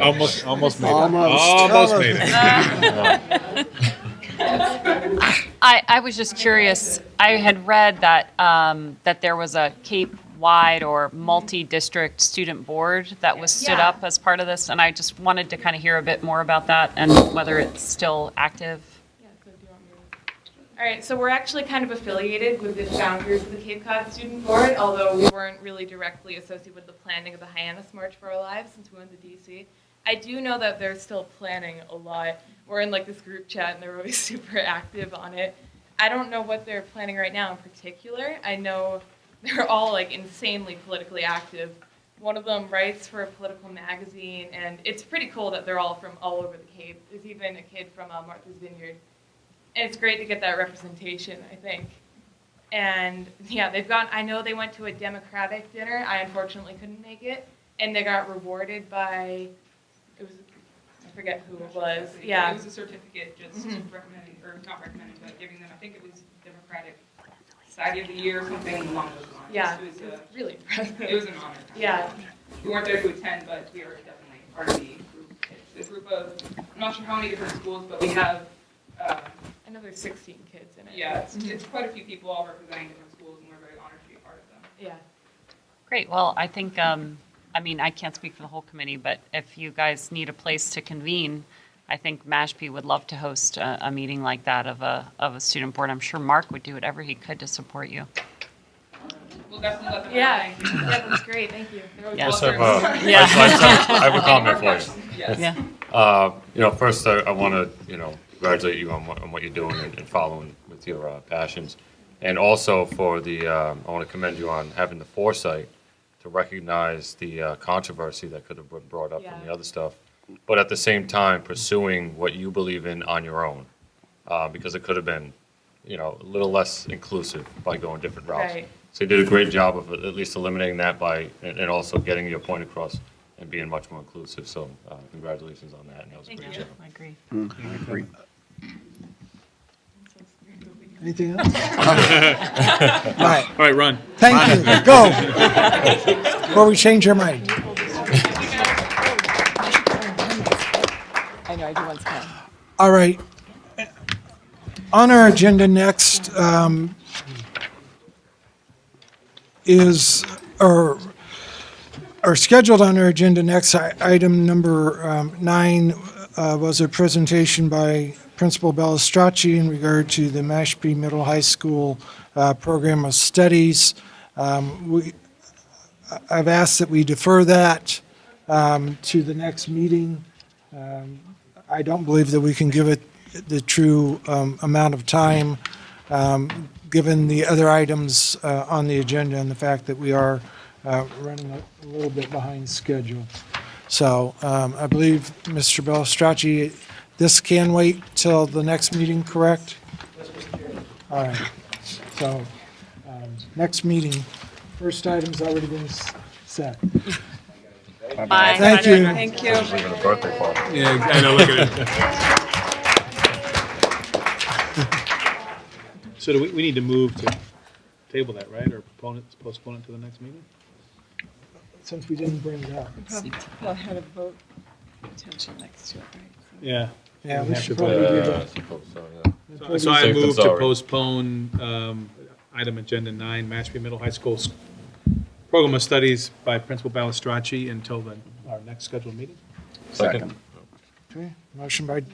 Almost made it. Almost made it. I was just curious. I had read that that there was a Cape-wide or multi-district student board that was stood up as part of this, and I just wanted to kind of hear a bit more about that and whether it's still active. All right, so we're actually kind of affiliated with the founders of the Cape Cod Student Board, although we weren't really directly associated with the planning of the Hyannis March for Our Lives since we went to DC. I do know that they're still planning a lot. We're in like this group chat and they're always super active on it. I don't know what they're planning right now in particular. I know they're all like insanely politically active. One of them writes for a political magazine, and it's pretty cool that they're all from all over the Cape. There's even a kid from Martha's Vineyard. And it's great to get that representation, I think. And yeah, I know they went to a Democratic dinner. I unfortunately couldn't make it. And they got rewarded by, I forget who it was. Yeah. It was a certificate just recommending, or not recommending, but giving them, I think it was Democratic Society of the Year or something along those lines. Yeah, it was really impressive. It was an honor. Yeah. We weren't there to attend, but we are definitely part of the group. It's a group of, I'm not sure how many different schools, but we have I know there's 16 kids in it. yeah, it's quite a few people all representing different schools, and we're very honored to be a part of them. Yeah. Great. Well, I think, I mean, I can't speak for the whole committee, but if you guys need a place to convene, I think Mashpee would love to host a meeting like that of a student board. I'm sure Mark would do whatever he could to support you. We'll definitely let them know. Yeah, that's great. Thank you. Yes, I have a comment for you. Yes. Yeah. First I want to, congratulate you on what you're doing and following with your passions. And also for I want to commend you on having the foresight to to recognize the controversy that could have been brought up from Yeah. the other stuff, but at the same time pursuing what you believe in on your own, because it could have been, you know, a little less inclusive by going different routes. Right. So you did a great job of at least eliminating that by, and also getting your point across and being much more inclusive. So congratulations on that, and that was a Thank great you. job. I agree. Great. Anything else? All right. All right, run. Thank you. Go. Before we change our mind. I know, I do once kind. All right. On our agenda next scheduled on our agenda next, item number 9 was a presentation by Principal Bellistracci in regard to the Mashpee Middle High School Program of Studies. I've asked that we defer that to the next meeting. I don't believe that we can give it the true amount of time, given the other items on the agenda and the fact that we are running a little bit behind schedule. So I believe, Mr. Bellistracci, this can wait till the next meeting, correct? All right. So next meeting, first item's already been set. Bye. Thank you. Thank you. Even a birthday party. Yeah, I know, look at it. So do we need to move to table that, right, or postpone it to the next meeting? Since we didn't bring it up. We'll have a vote potential next to it, right? Yeah. Yeah, we have should to probably vote. do I that. suppose so, yeah. So I Safe than move to sorry. postpone item agenda 9, Mashpee Middle High School Program of Studies by Principal Bellistracci until our next scheduled meeting. Second. Okay, motion by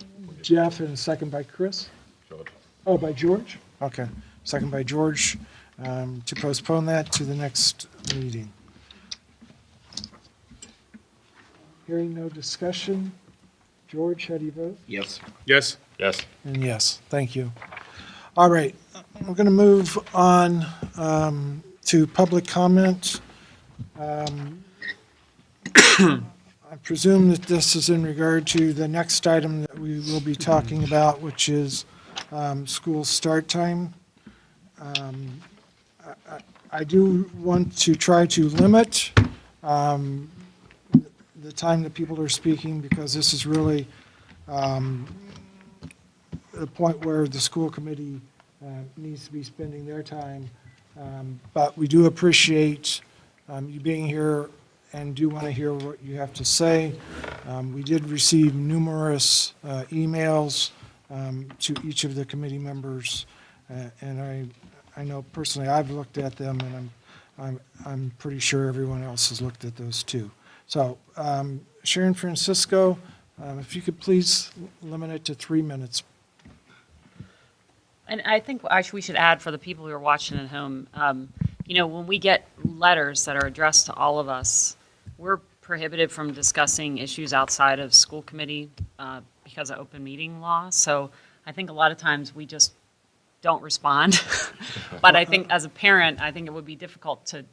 Jeff and second by Chris? George. Oh, by George? Okay, second by George to postpone that to the next meeting. Hearing no discussion. George, how do you vote? Yes. Yes. Yes. And yes, thank you. All right, we're going to move on to public comment. I presume that this is in regard to the next item that we will be talking about, which is school start time. I do want to try to limit the time that people are speaking, because this is really the point where the school committee needs to be spending their time. But we do appreciate you being here and do want to hear what you have to say. We did receive numerous emails to each of the committee members, and I know personally I've looked at them, and I'm pretty sure everyone else has looked at those too. So Sharon Francisco, if you could please limit it to 3 minutes. And I think actually we should add for the people who are watching at home, you know, when we get letters that are addressed to all of us, we're prohibited from discussing issues outside of school committee because of open meeting law. So I think a lot of times we just don't respond. But I think as a parent, I think it would be difficult to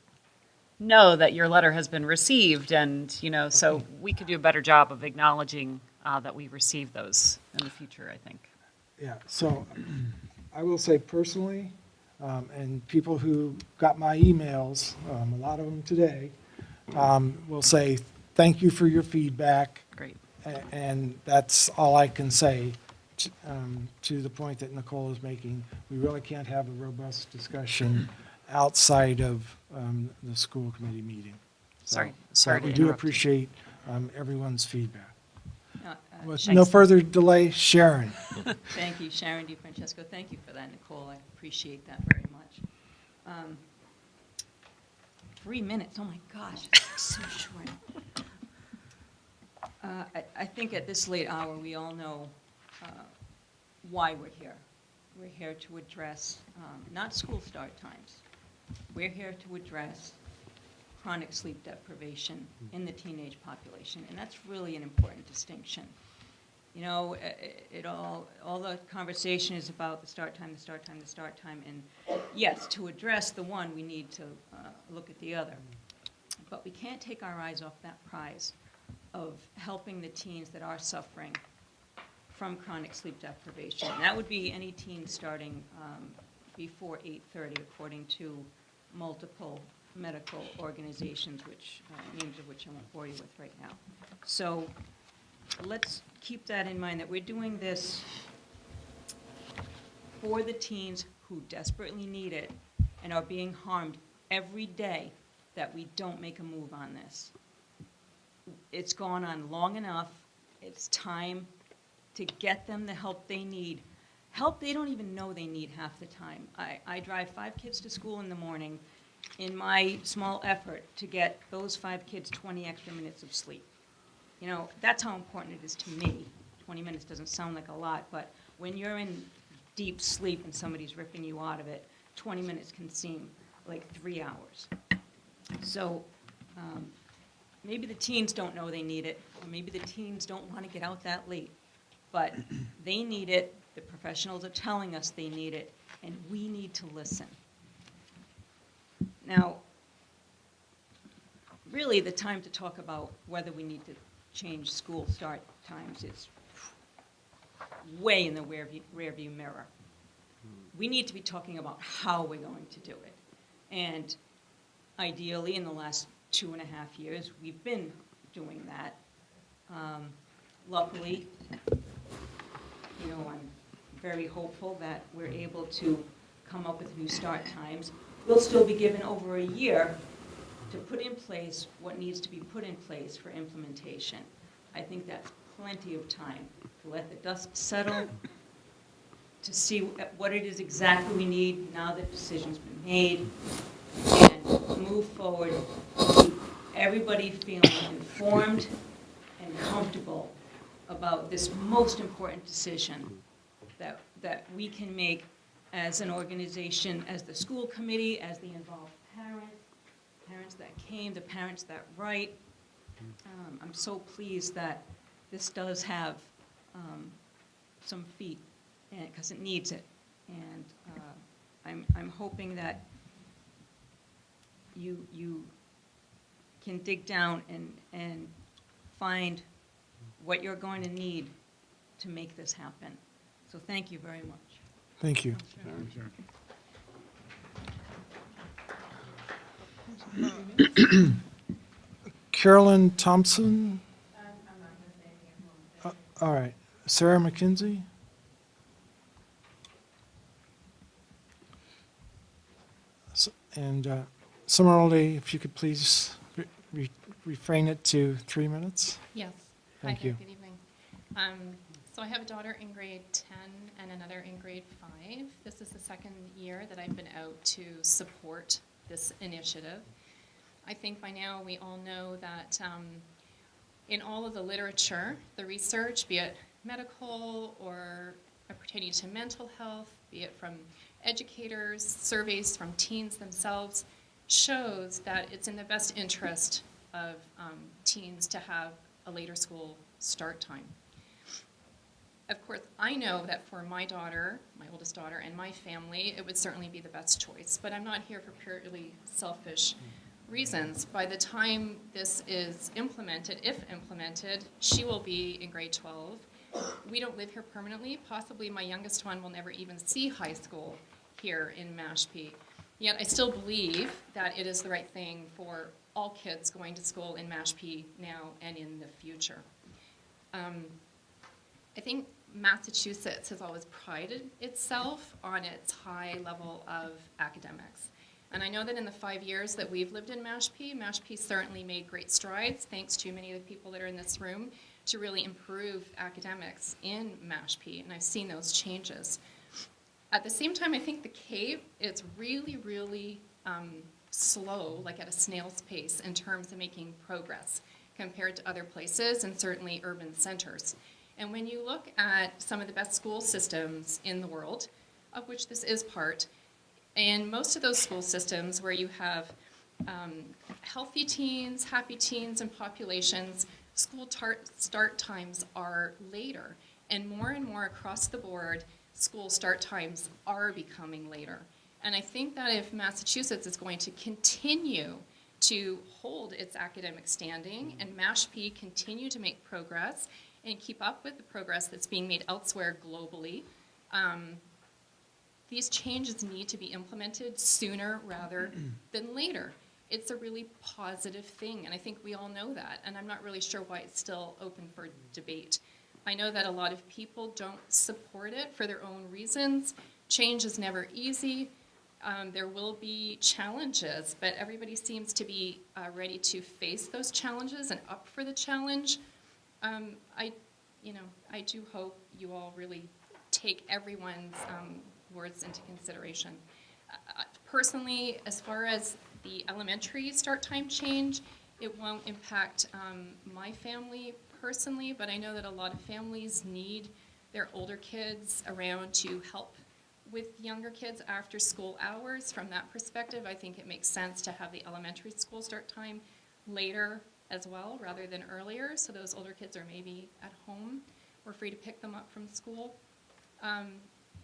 know that your letter has been received, and, you know, so we could do a better job of acknowledging that we receive those in the future, I think. Yeah, so I will say personally, and people who got my emails, a lot of them today, will say, thank you for your feedback. Great. And that's all I can say to the point that Nicole is making. We really can't have a robust discussion outside of the school committee meeting. Sorry But to we do interrupt you. appreciate everyone's feedback. With Thanks. no further delay, Sharon. Thank you, Sharon DiFrancesco. Thank you for that, Nicole. I appreciate that very much. 3 minutes, oh my gosh, so short. I think at this late hour, we all know why we're here. We're here to address not school start times. We're here to address chronic sleep deprivation in the teenage population, and that's really an important distinction. You know, all the conversation is about the start time, and yes, to address the one, we need to look at the other. But we can't take our eyes off that prize of helping the teens that are suffering from chronic sleep deprivation. And that would be any teen starting before 8:30, according to multiple medical organizations, which names of which I won't bore you with right now. So let's keep that in mind, that we're doing this for the teens who desperately need it and are being harmed every day that we don't make a move on this. It's gone on long enough. It's time to get them the help they need. Help they don't even know they need half the time. I drive 5 kids to school in the morning in my small effort to get those 5 kids 20 extra minutes of sleep. You know, that's how important it is to me. 20 minutes doesn't sound like a lot, but when you're in deep sleep and somebody's ripping you out of it, 20 minutes can seem like 3 hours. So maybe the teens don't know they need it, or maybe the teens don't want to get out that late, but they need it, the professionals are telling us they need it, and we need to listen. Now, really the time to talk about whether we need to change school start times is way in the rearview mirror. We need to be talking about how we're going to do it. And ideally, in the last 2.5 years, we've been doing that. Luckily, you know, I'm very hopeful that we're able to come up with new start times. We'll still be given over a year to put in place what needs to be put in place for implementation. I think that's plenty of time to let the dust settle, to see what it is exactly we need now that decision's been made, and move forward, keep everybody feeling informed and comfortable about this most important decision that we can make as an organization, as the school committee, as the involved parents that came, the parents that write. I'm so pleased that this does have some feet, because it needs it. And I'm hoping that you can dig down and find what you're going to need to make this happen. So thank you very much. Thank you. Carolyn Thompson? All right. Sarah McKenzie? And similarly, if you could please refrain it to 3 minutes. Yes. Thank Hi, you. Good evening. So I have a daughter in grade 10 and another in grade 5. This is the second year that I've been out to support this initiative. I think by now we all know that in all of the literature, the research, be it medical or pertaining to mental health, be it from educators, surveys from teens themselves, shows that it's in the best interest of teens to have a later school start time. Of course, I know that for my daughter, my oldest daughter, and my family, it would certainly be the best choice, but I'm not here for purely selfish reasons. By the time this is implemented, if implemented, she will be in grade 12. We don't live here permanently. Possibly my youngest one will never even see high school here in Mashpee. Yet I still believe that it is the right thing for all kids going to school in Mashpee now and in the future. I think Massachusetts has always prided itself on its high level of academics. And I know that in the 5 years that we've lived in Mashpee, Mashpee certainly made great strides, thanks to many of the people that are in this room, to really improve academics in Mashpee, and I've seen those changes. At the same time, I think the Cape is really, really slow, like at a snail's pace, in terms of making progress compared to other places and certainly urban centers. And when you look at some of the best school systems in the world, of which this is part, and most of those school systems where you have healthy teens, happy teens, and populations, school start times are later. And more across the board, school start times are becoming later. And I think that if Massachusetts is going to continue to hold its academic standing, and Mashpee continue to make progress and keep up with the progress that's being made elsewhere globally. These changes need to be implemented sooner rather than later. It's a really positive thing, and I think we all know that, and I'm not really sure why it's still open for debate. I know that a lot of people don't support it for their own reasons. Change is never easy. There will be challenges, but everybody seems to be ready to face those challenges and up for the challenge. I do hope you all really take everyone's words into consideration. Personally, as far as the elementary start time change, it won't impact my family personally, but I know that a lot of families need their older kids around to help with younger kids after school hours. From that perspective, I think it makes sense to have the elementary school start time later as well, rather than earlier, so those older kids are maybe at home. We're free to pick them up from school.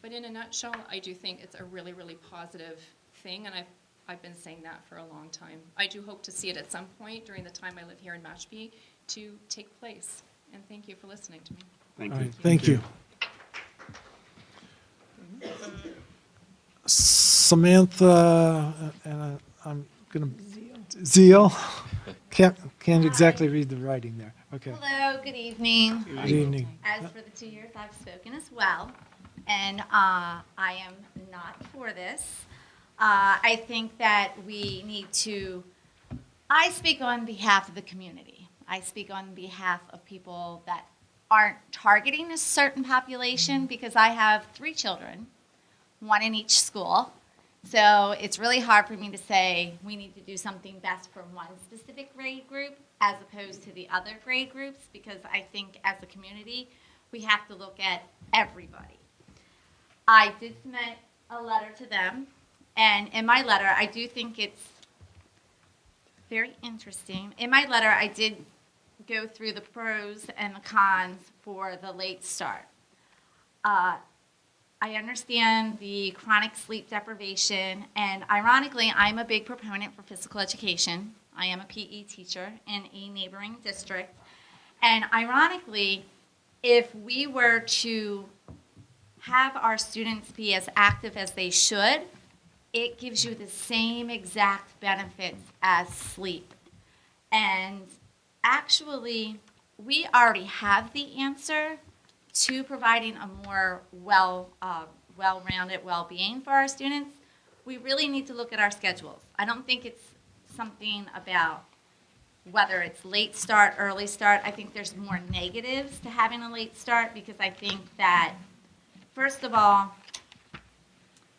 But in a nutshell, I do think it's a really, really positive thing, and I've been saying that for a long time. I do hope to see it at some point during the time I live here in Mashpee to take place. And thank you for listening to me. All right, thank you. Samantha, and I'm going to, Zeal? Can't exactly read the writing there. Okay. Hello, good evening. Good evening. As for the 2 years, I've spoken as well, and I am not for this. I think that we need to, I speak on behalf of the community. I speak on behalf of people that aren't targeting a certain population, because I have 3 children, 1 in each school. So it's really hard for me to say we need to do something best for one specific grade group as opposed to the other grade groups, because I think as a community, we have to look at everybody. I did submit a letter to them, and in my letter, I do think it's very interesting. In my letter, I did go through the pros and the cons for the late start. I understand the chronic sleep deprivation, and ironically, I'm a big proponent for physical education. I am a PE teacher in a neighboring district, and ironically, if we were to have our students be as active as they should, it gives you the same exact benefits as sleep. And actually, we already have the answer to providing a more well-rounded well-being for our students. We really need to look at our schedules. I don't think it's something about whether it's late start, early start. I think there's more negatives to having a late start, because I think that, first of all,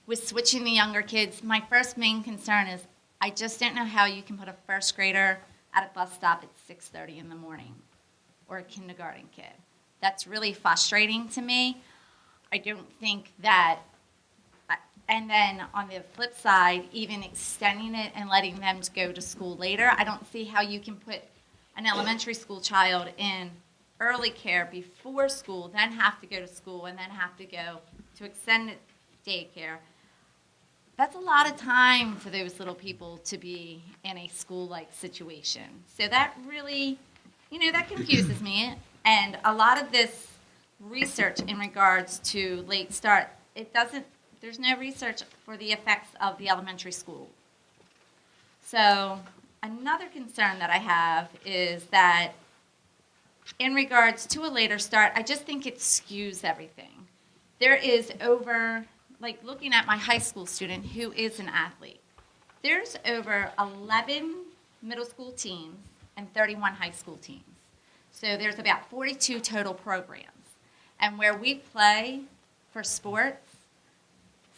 with switching the younger kids, my first main concern is I just don't know how you can put a first grader at a bus stop at 6:30 in the morning, or a kindergarten kid. That's really frustrating to me. I don't think that, and then on the flip side, even extending it and letting them go to school later, I don't see how you can put an elementary school child in early care before school, then have to go to school, and then have to go to extended daycare. That's a lot of time for those little people to be in a school-like situation. So that really, that confuses me. And a lot of this research in regards to late start, there's no research for the effects of the elementary school. So another concern that I have is that in regards to a later start, I just think it skews everything. There is looking at my high school student who is an athlete, there's over 11 middle school teams and 31 high school teams. So there's about 42 total programs. And where we play for sports,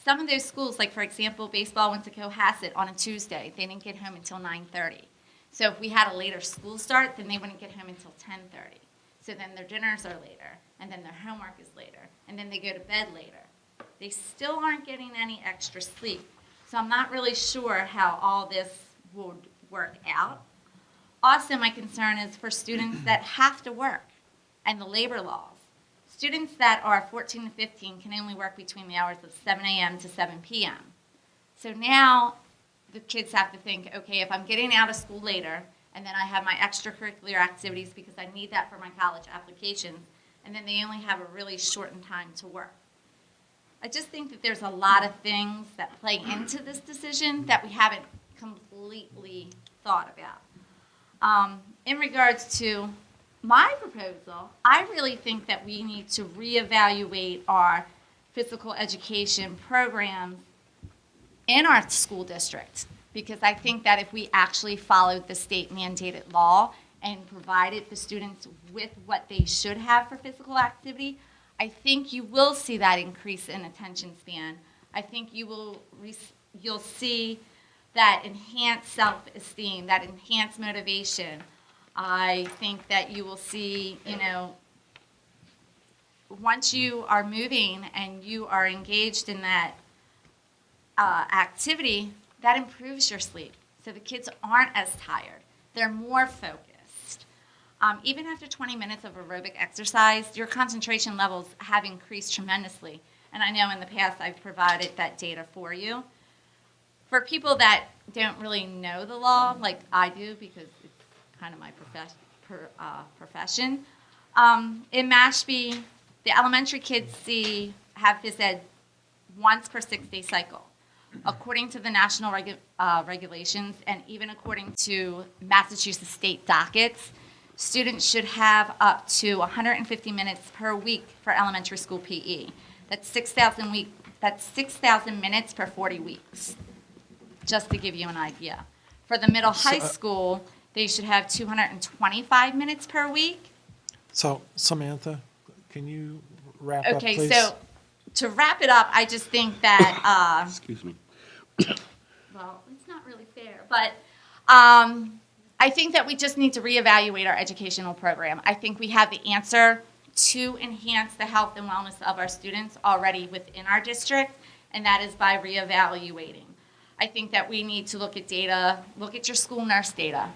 some of those schools, like for example, baseball went to Cohasset on a Tuesday. They didn't get home until 9:30. So if we had a later school start, then they wouldn't get home until 10:30. So then their dinners are later, and then their homework is later, and then they go to bed later. They still aren't getting any extra sleep. So I'm not really sure how all this would work out. Also, my concern is for students that have to work and the labor laws. Students that are 14 to 15 can only work between the hours of 7 a.m. to 7 p.m. So now the kids have to think, okay, if I'm getting out of school later, and then I have my extracurricular activities because I need that for my college applications, and then they only have a really shortened time to work. I just think that there's a lot of things that play into this decision that we haven't completely thought about. In regards to my proposal, I really think that we need to reevaluate our physical education programs in our school district, because I think that if we actually followed the state mandated law and provided the students with what they should have for physical activity, I think you will see that increase in attention span. I think you'll see that enhanced self-esteem, that enhanced motivation. I think that you will see, once you are moving and you are engaged in that activity, that improves your sleep. So the kids aren't as tired. They're more focused. Even after 20 minutes of aerobic exercise, your concentration levels have increased tremendously. And I know in the past I've provided that data for you. For people that don't really know the law, like I do because it's kind of my profession, in Mashpee, the elementary kids have phys ed once per 6-day cycle. According to the national regulations and even according to Massachusetts state dockets, students should have up to 150 minutes per week for elementary school PE. That's 6,000 minutes per 40 weeks, just to give you an idea. For the middle high school, they should have 225 minutes per week. So Samantha, can you wrap up, please? Okay, so to wrap it up, I just think that, Excuse me. well, it's not really fair, but I think that we just need to reevaluate our educational program. I think we have the answer to enhance the health and wellness of our students already within our district, and that is by reevaluating. I think that we need to look at data, look at your school nurse data.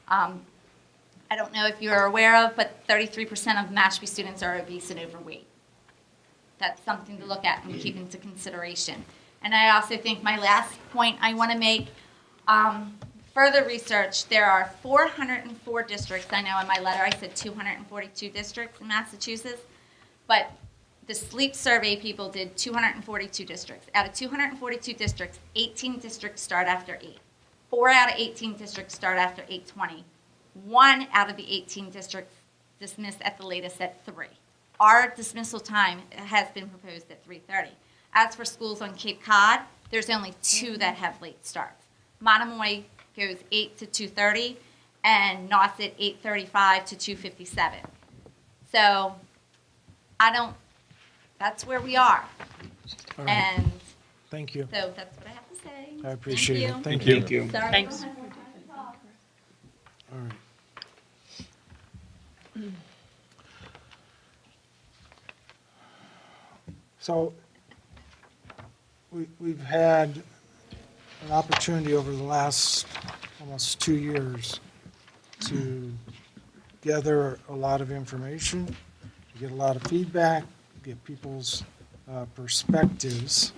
I don't know if you're aware of, but 33% of Mashpee students are obese and overweight. That's something to look at and keep into consideration. And I also think my last point I want to make, further research, there are 404 districts. I know in my letter I said 242 districts in Massachusetts, but the sleep survey people did 242 districts. Out of 242 districts, 18 districts start after 8. 4 out of 18 districts start after 8:20. 1 out of the 18 districts dismissed at the latest at 3. Our dismissal time has been proposed at 3:30. As for schools on Cape Cod, there's only 2 that have late starts. Monomoy goes 8 to 2:30, and Nauset 8:35 to 2:57. So that's where we are. All right. And Thank you. so that's what I have to say. I appreciate it. Thank Thank you. you. Sorry. Thanks. All right. So we've had an opportunity over the last almost 2 years to gather a lot of information, to get a lot of feedback, get people's perspectives.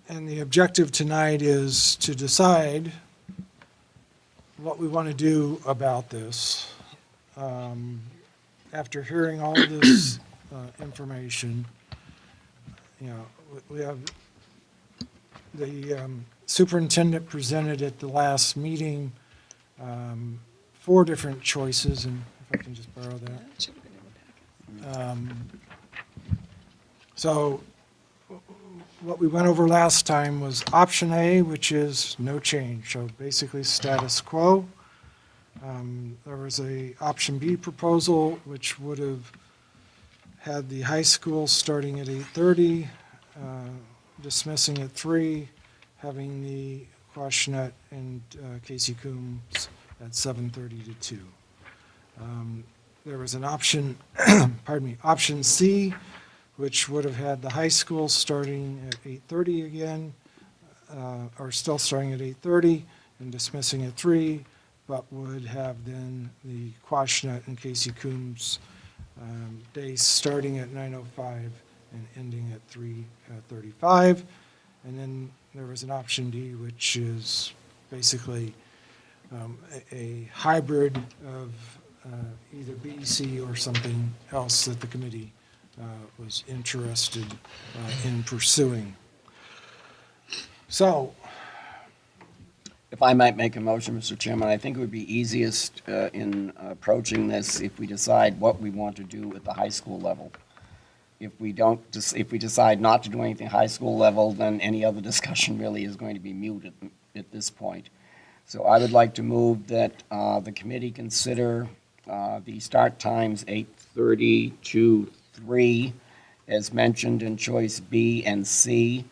And the objective tonight is to decide what we want to do about this. After hearing all of this information, we have the superintendent presented at the last meeting 4 different choices, and if I can just borrow that. So what we went over last time was option A, which is no change, so basically status quo. There was a option B proposal, which would have had the high school starting at 8:30, dismissing at 3, having the Quashnet and Casey Coombs at 7:30 to 2. There was an option, pardon me, option C, which would have had the high school starting at 8:30 again, or still starting at 8:30 and dismissing at 3, but would have then the Quashnet and Casey Coombs days starting at 9:05 and ending at 3:35. And then there was an option D, which is basically a hybrid of either B, C, or something else that the committee was interested in pursuing. So, If I might make a motion, Mr. Chairman, I think it would be easiest in approaching this if we decide what we want to do at the high school level. If we don't, if we decide not to do anything high school level, then any other discussion really is going to be muted at this point. So I would like to move that the committee consider the start times 8:30 to 3, as mentioned in choice B and C,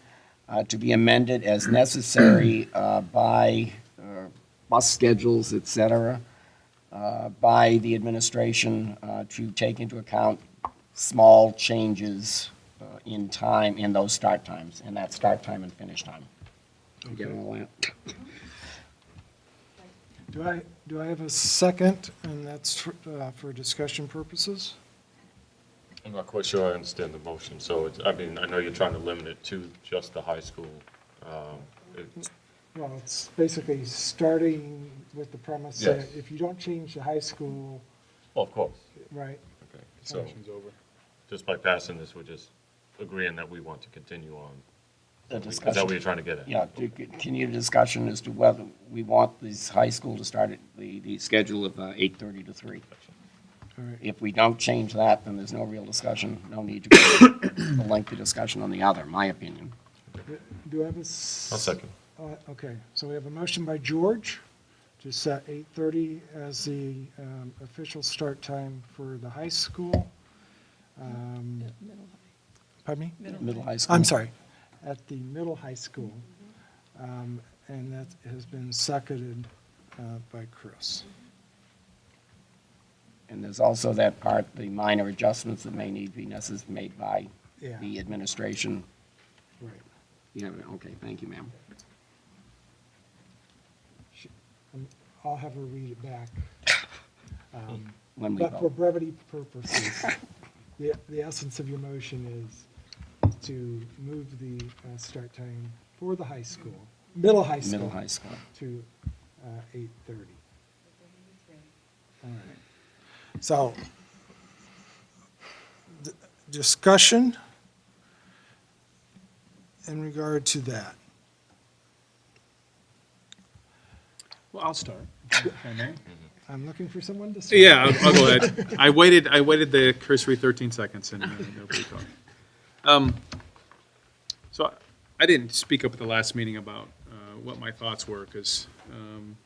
to be amended as necessary by bus schedules, et cetera, by the administration to take into account small changes in time, in those start times, and that start time and finish time. You get all that? do I have a second, and that's for discussion purposes? I'm not quite sure I understand the motion, so it's, I mean, I know you're trying to limit it to just the high school. Well, it's basically starting with the premise Yes. that if you don't change the high school, Well, of course. right? Okay, so, Discussion's over. just by passing this, we're just agreeing that we want to continue on. The Is that discussion. what you're trying to get at? Yeah, to continue the discussion as to whether we want this high school to start at the schedule of 8:30 to 3. All right. If we don't change that, then there's no real discussion, no need to go a lengthy discussion on the other, my opinion. Do I have a? I'll second. Okay, so we have a motion by George to set 8:30 as the official start time for the high school. Pardon me? Middle high school. I'm sorry, at the middle high school. And that has been seconded by Chris. And there's also that part, the minor adjustments that may need to be made by Yeah. the administration. Right. Yeah, okay, thank you, ma'am. I'll have her read it back. When we But for vote. brevity purposes, the essence of your motion is to move the start time for the high school, middle high school. Middle high school. To 8:30. All right. So, discussion in regard to that. Well, I'll start, if I may. I'm looking for someone to start. Yeah, I'll go ahead. I waited the cursory 13 seconds and nobody talked. So I didn't speak up at the last meeting about what my thoughts were, because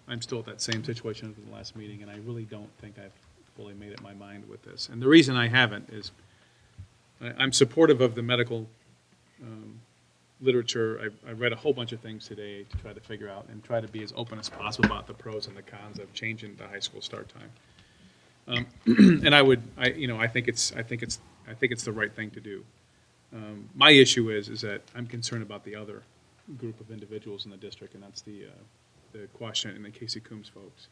I'm still at that same situation as the last meeting, and I really don't think I've fully made up my mind with this. And the reason I haven't is I'm supportive of the medical literature. I read a whole bunch of things today to try to figure out and try to be as open as possible about the pros and the cons of changing the high school start time. And I think it's the right thing to do. My issue is that I'm concerned about the other group of individuals in the district, and that's the Quashnet and the Casey Coombs folks.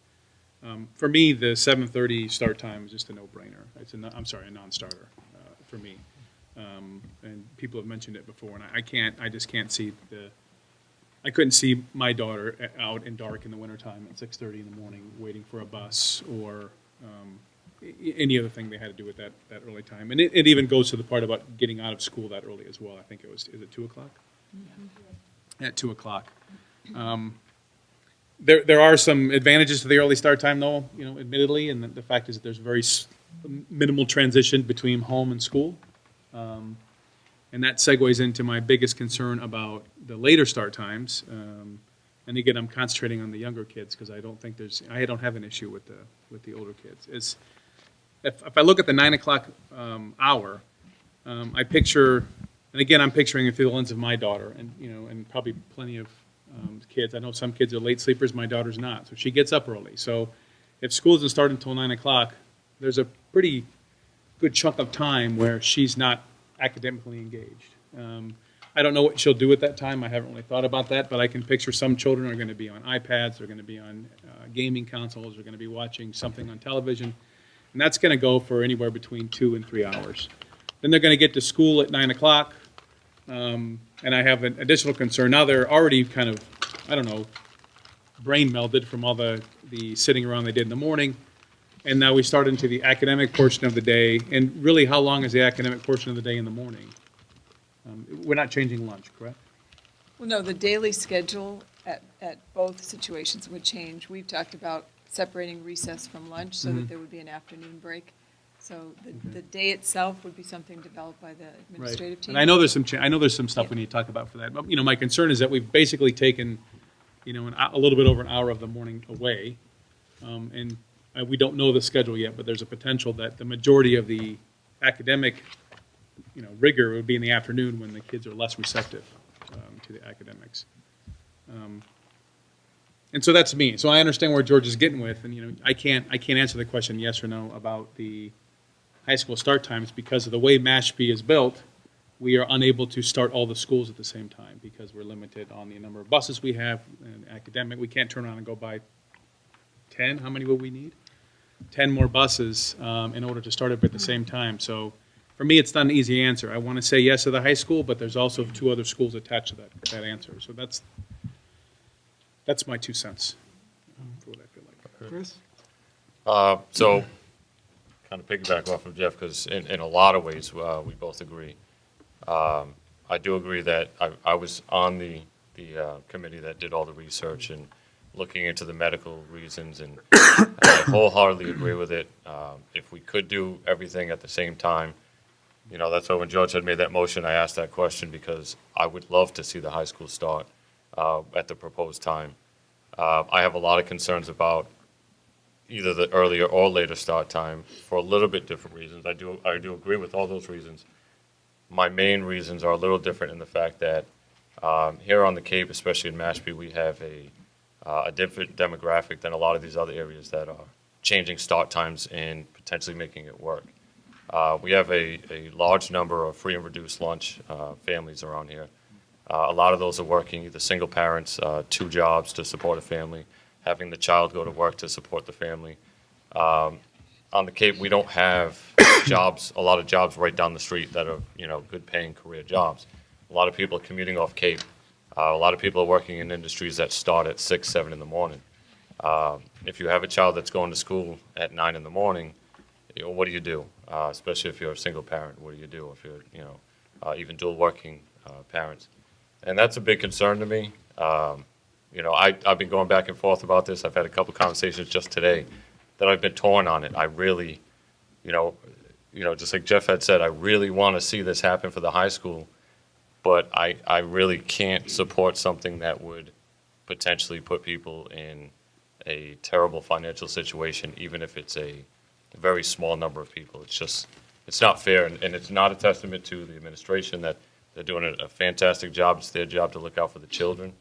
For me, the 7:30 start time is just a no-brainer. It's a non-starter for me. And people have mentioned it before, and I just can't see I couldn't see my daughter out in dark in the wintertime at 6:30 in the morning waiting for a bus or any other thing they had to do with that early time. And it even goes to the part about getting out of school that early as well. I think is it 2 o'clock? Mm-hmm. At 2 o'clock. There are some advantages to the early start time, though, admittedly, and the fact is that there's very minimal transition between home and school. And that segues into my biggest concern about the later start times. And again, I'm concentrating on the younger kids because I don't have an issue with the older kids. If I look at the 9 o'clock hour, I picture, and again, I'm picturing it through the lens of my daughter, and probably plenty of kids. I know some kids are late sleepers. My daughter's not, so she gets up early. So if school doesn't start until 9 o'clock, there's a pretty good chunk of time where she's not academically engaged. I don't know what she'll do at that time. I haven't really thought about that, but I can picture some children are going to be on iPads, they're going to be on gaming consoles, they're going to be watching something on television, and that's going to go for anywhere between 2 and 3 hours. Then they're going to get to school at 9 o'clock. And I have an additional concern. Now they're already kind of, I don't know, brain melded from all the sitting around they did in the morning. And now we start into the academic portion of the day. And really, how long is the academic portion of the day in the morning? We're not changing lunch, correct? Well, no, the daily schedule at both situations would change. We've talked about separating recess from lunch so that there would be an afternoon break. So the day itself would be something developed by the administrative Right. team. And I know there's some stuff we need to talk about for that. But, my concern is that we've basically taken, a little bit over an hour of the morning away. And we don't know the schedule yet, but there's a potential that the majority of the academic, rigor would be in the afternoon when the kids are less receptive to the academics. And so that's me. So I understand where George is getting with, and I can't answer the question yes or no about the high school start times because of the way Mashpee is built. We are unable to start all the schools at the same time because we're limited on the number of buses we have and academic. We can't turn around and go buy 10. How many will we need? 10 more buses in order to start up at the same time. So for me, it's not an easy answer. I want to say yes to the high school, but there's also 2 other schools attached to that answer. So that's my 2 cents for what I feel like. Chris? So, kind of piggyback off of Jeff, because in a lot of ways, we both agree. I do agree that I was on the committee that did all the research and looking into the medical reasons, and I wholeheartedly agree with it. If we could do everything at the same time, that's why when George had made that motion, I asked that question because I would love to see the high school start at the proposed time. I have a lot of concerns about either the earlier or later start time for a little bit different reasons. I do agree with all those reasons. My main reasons are a little different in the fact that here on the Cape, especially in Mashpee, we have a different demographic than a lot of these other areas that are changing start times and potentially making it work. We have a large number of free and reduced lunch families around here. A lot of those are working either single parents, 2 jobs to support a family, having the child go to work to support the family. On the Cape, we don't have a lot of jobs right down the street that are, good paying career jobs. A lot of people are commuting off Cape. A lot of people are working in industries that start at 6, 7 in the morning. If you have a child that's going to school at 9 in the morning, what do you do? Especially if you're a single parent, what do you do? If you're, even dual working parents. And that's a big concern to me. I've been going back and forth about this. I've had a couple conversations just today that I've been torn on it. I really, just like Jeff had said, I really want to see this happen for the high school, but I really can't support something that would potentially put people in a terrible financial situation, even if it's a very small number of people. It's not fair, and it's not a testament to the administration that they're doing a fantastic job. It's their job to look out for the children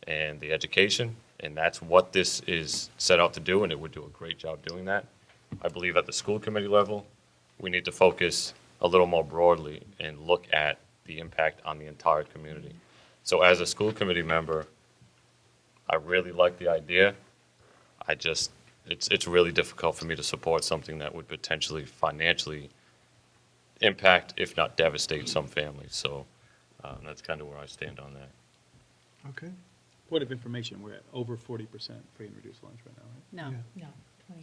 and the education, and that's what this is set out to do, and it would do a great job doing that. I believe at the school committee level, we need to focus a little more broadly and look at the impact on the entire community. So as a school committee member, I really like the idea. It's really difficult for me to support something that would potentially financially impact, if not devastate, some families. So that's kind of where I stand on that. Okay. Point of information, we're at over 40% free and reduced lunch right now, right? No, 28%.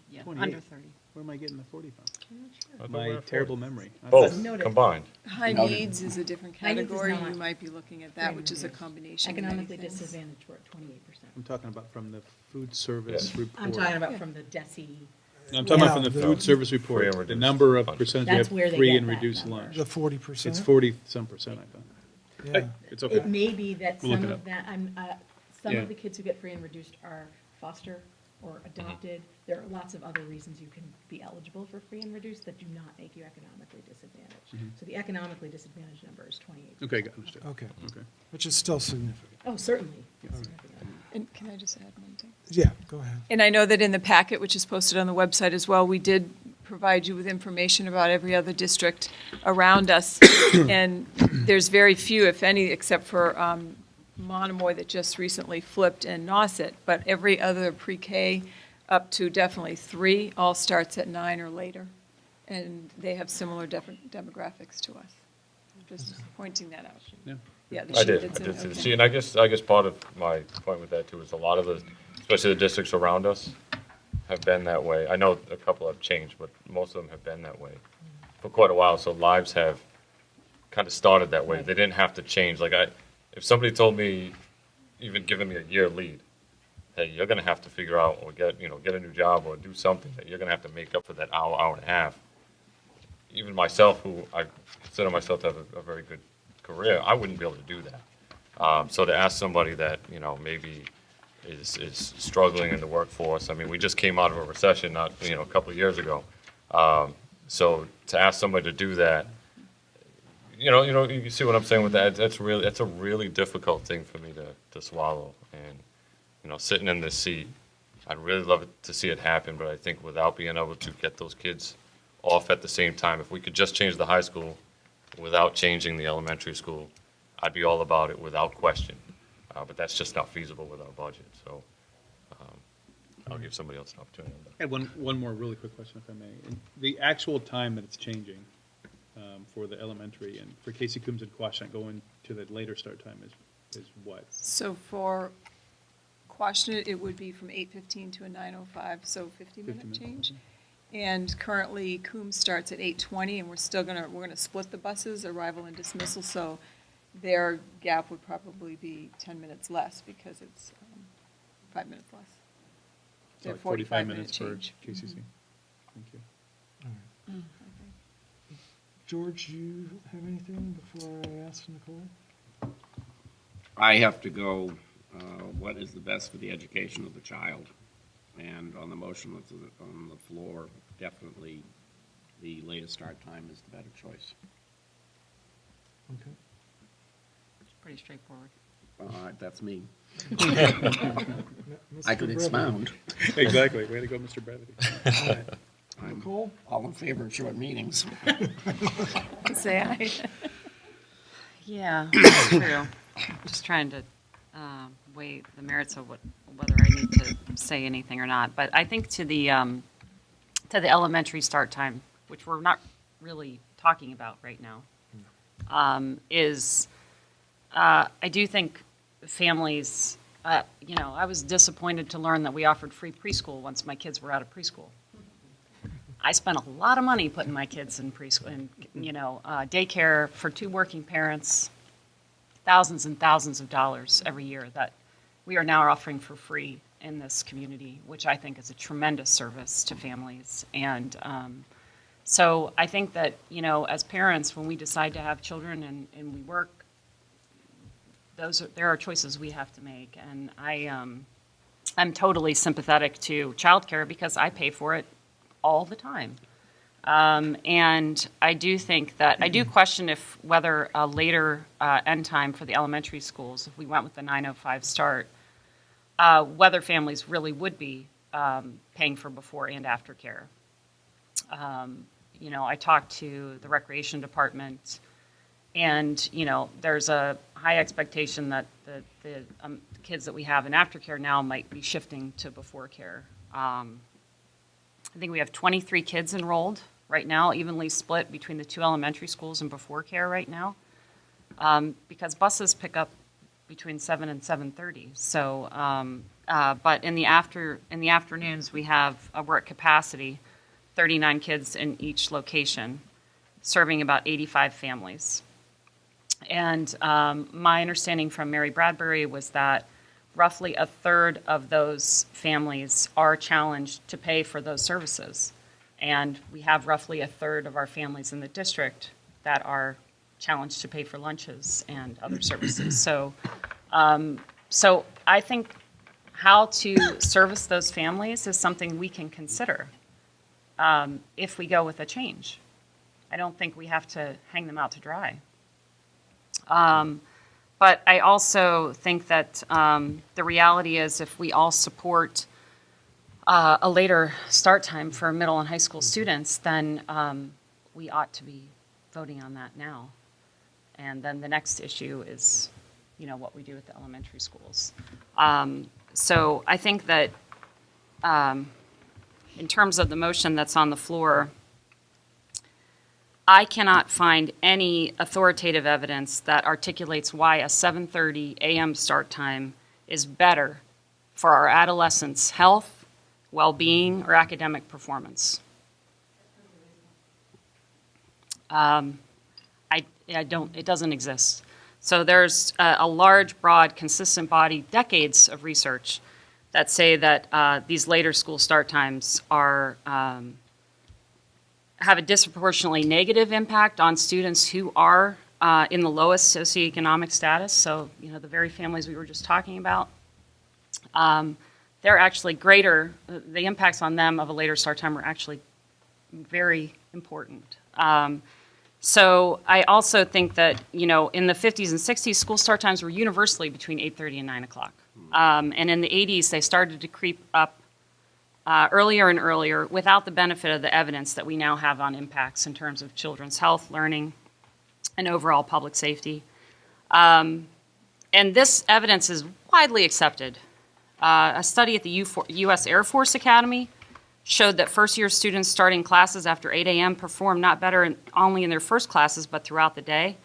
Yeah, 28. under 30. Where am I getting the 40 from? I'm not sure. I thought we were My at terrible 40. memory. Both Noted. combined. High Noted. needs is a different High needs is category. not You might be looking at that, which is a combination of many Economically things. disadvantaged, we're at 28%. I'm talking about from the food service report. I'm talking about from the DESI. No, I'm talking about Yeah, from the the- food service Free and report, the reduced number of lunch. percentage That's we where have they free get and that reduced number. lunch. The 40%? It's 40-some percent, I thought. Yeah. Hey, it's okay. It may be that We'll look some it of up. that, some Yeah. of the kids who get free and reduced are foster or adopted. There are lots of other reasons you can be eligible for free and reduced that do not make you economically disadvantaged. So the economically disadvantaged number is 28%. Okay, understood. Okay, Okay. which is still significant. Oh, certainly. And can I just add one thing? Yeah, go ahead. And I know that in the packet, which is posted on the website as well, we did provide you with information about every other district around us. And there's very few, if any, except for Monomoy that just recently flipped and Nauset. But every other pre-K up to definitely 3 all starts at 9 or later. And they have similar demographics to us. Just pointing that out. Yeah. Yeah, the I sheet did. that's I in- did see the okay. sheet, and I guess part of my point with that too is a lot of the, especially the districts around us, have been that way. I know a couple have changed, but most of them have been that way for quite a while. So lives have kind of started that way. They didn't have to change. Like if somebody told me, even giving me a year lead, hey, you're going to have to figure out or get a new job or do something that you're going to have to make up for that hour and a half. Even myself, who I consider myself to have a very good career, I wouldn't be able to do that. So to ask somebody that, maybe is struggling in the workforce, I mean, we just came out of a recession not, a couple of years ago. So to ask somebody to do that, you see what I'm saying with that? That's a really difficult thing for me to swallow. And, sitting in this seat, I'd really love to see it happen, but I think without being able to get those kids off at the same time, if we could just change the high school without changing the elementary school, I'd be all about it without question. But that's just not feasible with our budget. So I'll give somebody else an opportunity. I had one more really quick question, if I may. And the actual time that it's changing for the elementary and for Casey Coombs and Quashnet going to the later start time is what? So for Quashnet, it would be from 8:15 to a 9:05, so 50-minute change. And currently, Coombs starts at 8:20, and we're gonna split the buses, arrival and dismissal, so their gap would probably be 10 minutes less because it's 5 minutes less. So They're like 45 minutes for change. KCC. Thank you. George, you have anything before I ask Nicole? I have to go, what is the best for the education of the child? And on the motion that's on the floor, definitely the latest start time is the better choice. Okay. Pretty straightforward. That's me. Mr. I could Brevity. expound. Exactly. Way to go, Mr. Brevity. All right. I'm Nicole? all in favor of short meetings. Say aye. Yeah, that's true. Just trying to weigh the merits of whether I need to say anything or not. But I think to the elementary start time, which we're not really talking about right now, I do think families, I was disappointed to learn that we offered free preschool once my kids were out of preschool. I spent a lot of money putting my kids in preschool and, daycare for two working parents, thousands and thousands of dollars every year that we are now offering for free in this community, which I think is a tremendous service to families. And so I think that, as parents, when we decide to have children and we work, there are choices we have to make. And I'm totally sympathetic to childcare because I pay for it all the time. And I do think that, I do question whether a later end time for the elementary schools, if we went with the 9:05 start, whether families really would be paying for before and after care. I talked to the recreation department, and, there's a high expectation that the kids that we have in aftercare now might be shifting to before care. I think we have 23 kids enrolled right now, evenly split between the two elementary schools and before care right now, because buses pick up between 7 and 7:30. So, but in the afternoons we we're at capacity, 39 kids in each location, serving about 85 families. And my understanding from Mary Bradbury was that roughly a third of those families are challenged to pay for those services. And we have roughly a third of our families in the district that are challenged to pay for lunches and other services. So I think how to service those families is something we can consider if we go with a change. I don't think we have to hang them out to dry. But I also think that the reality is if we all support a later start time for middle and high school students, then we ought to be voting on that now. And then the next issue is, what we do with the elementary schools. So I think that in terms of the motion that's on the floor, I cannot find any authoritative evidence that articulates why a 7:30 a.m. start time is better for our adolescents' health, well-being, or academic performance. It doesn't exist. So there's a large, broad, consistent body, decades of research that say that these later school start times are have a disproportionately negative impact on students who are in the lowest socioeconomic status. So, you know, the very families we were just talking about, they're actually greater. The impacts on them of a later start time are actually very important. So I also think that, you know, in the 50s and 60s, school start times were universally between 8:30 and 9 o'clock. And in the 80s, they started to creep up earlier and earlier without the benefit of the evidence that we now have on impacts in terms of children's health, learning, and overall public safety. And this evidence is widely accepted. A study at the U.S. Air Force Academy showed that first-year students starting classes after 8 a.m. perform not better only in their first classes, but throughout the day.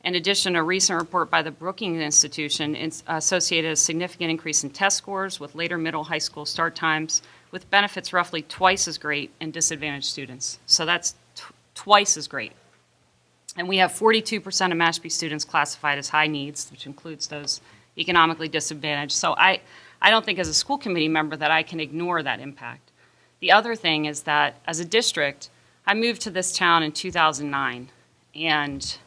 In addition, a recent report by the Brookings Institution associated a significant increase in test scores with later middle high school start times, with benefits roughly twice as great in disadvantaged students. So that's twice as great. And we have 42% of Mashpee students classified as high needs, which includes those economically disadvantaged. So I don't think as a school committee member that I can ignore that impact. The other thing is that as a district, I moved to this town in 2009, and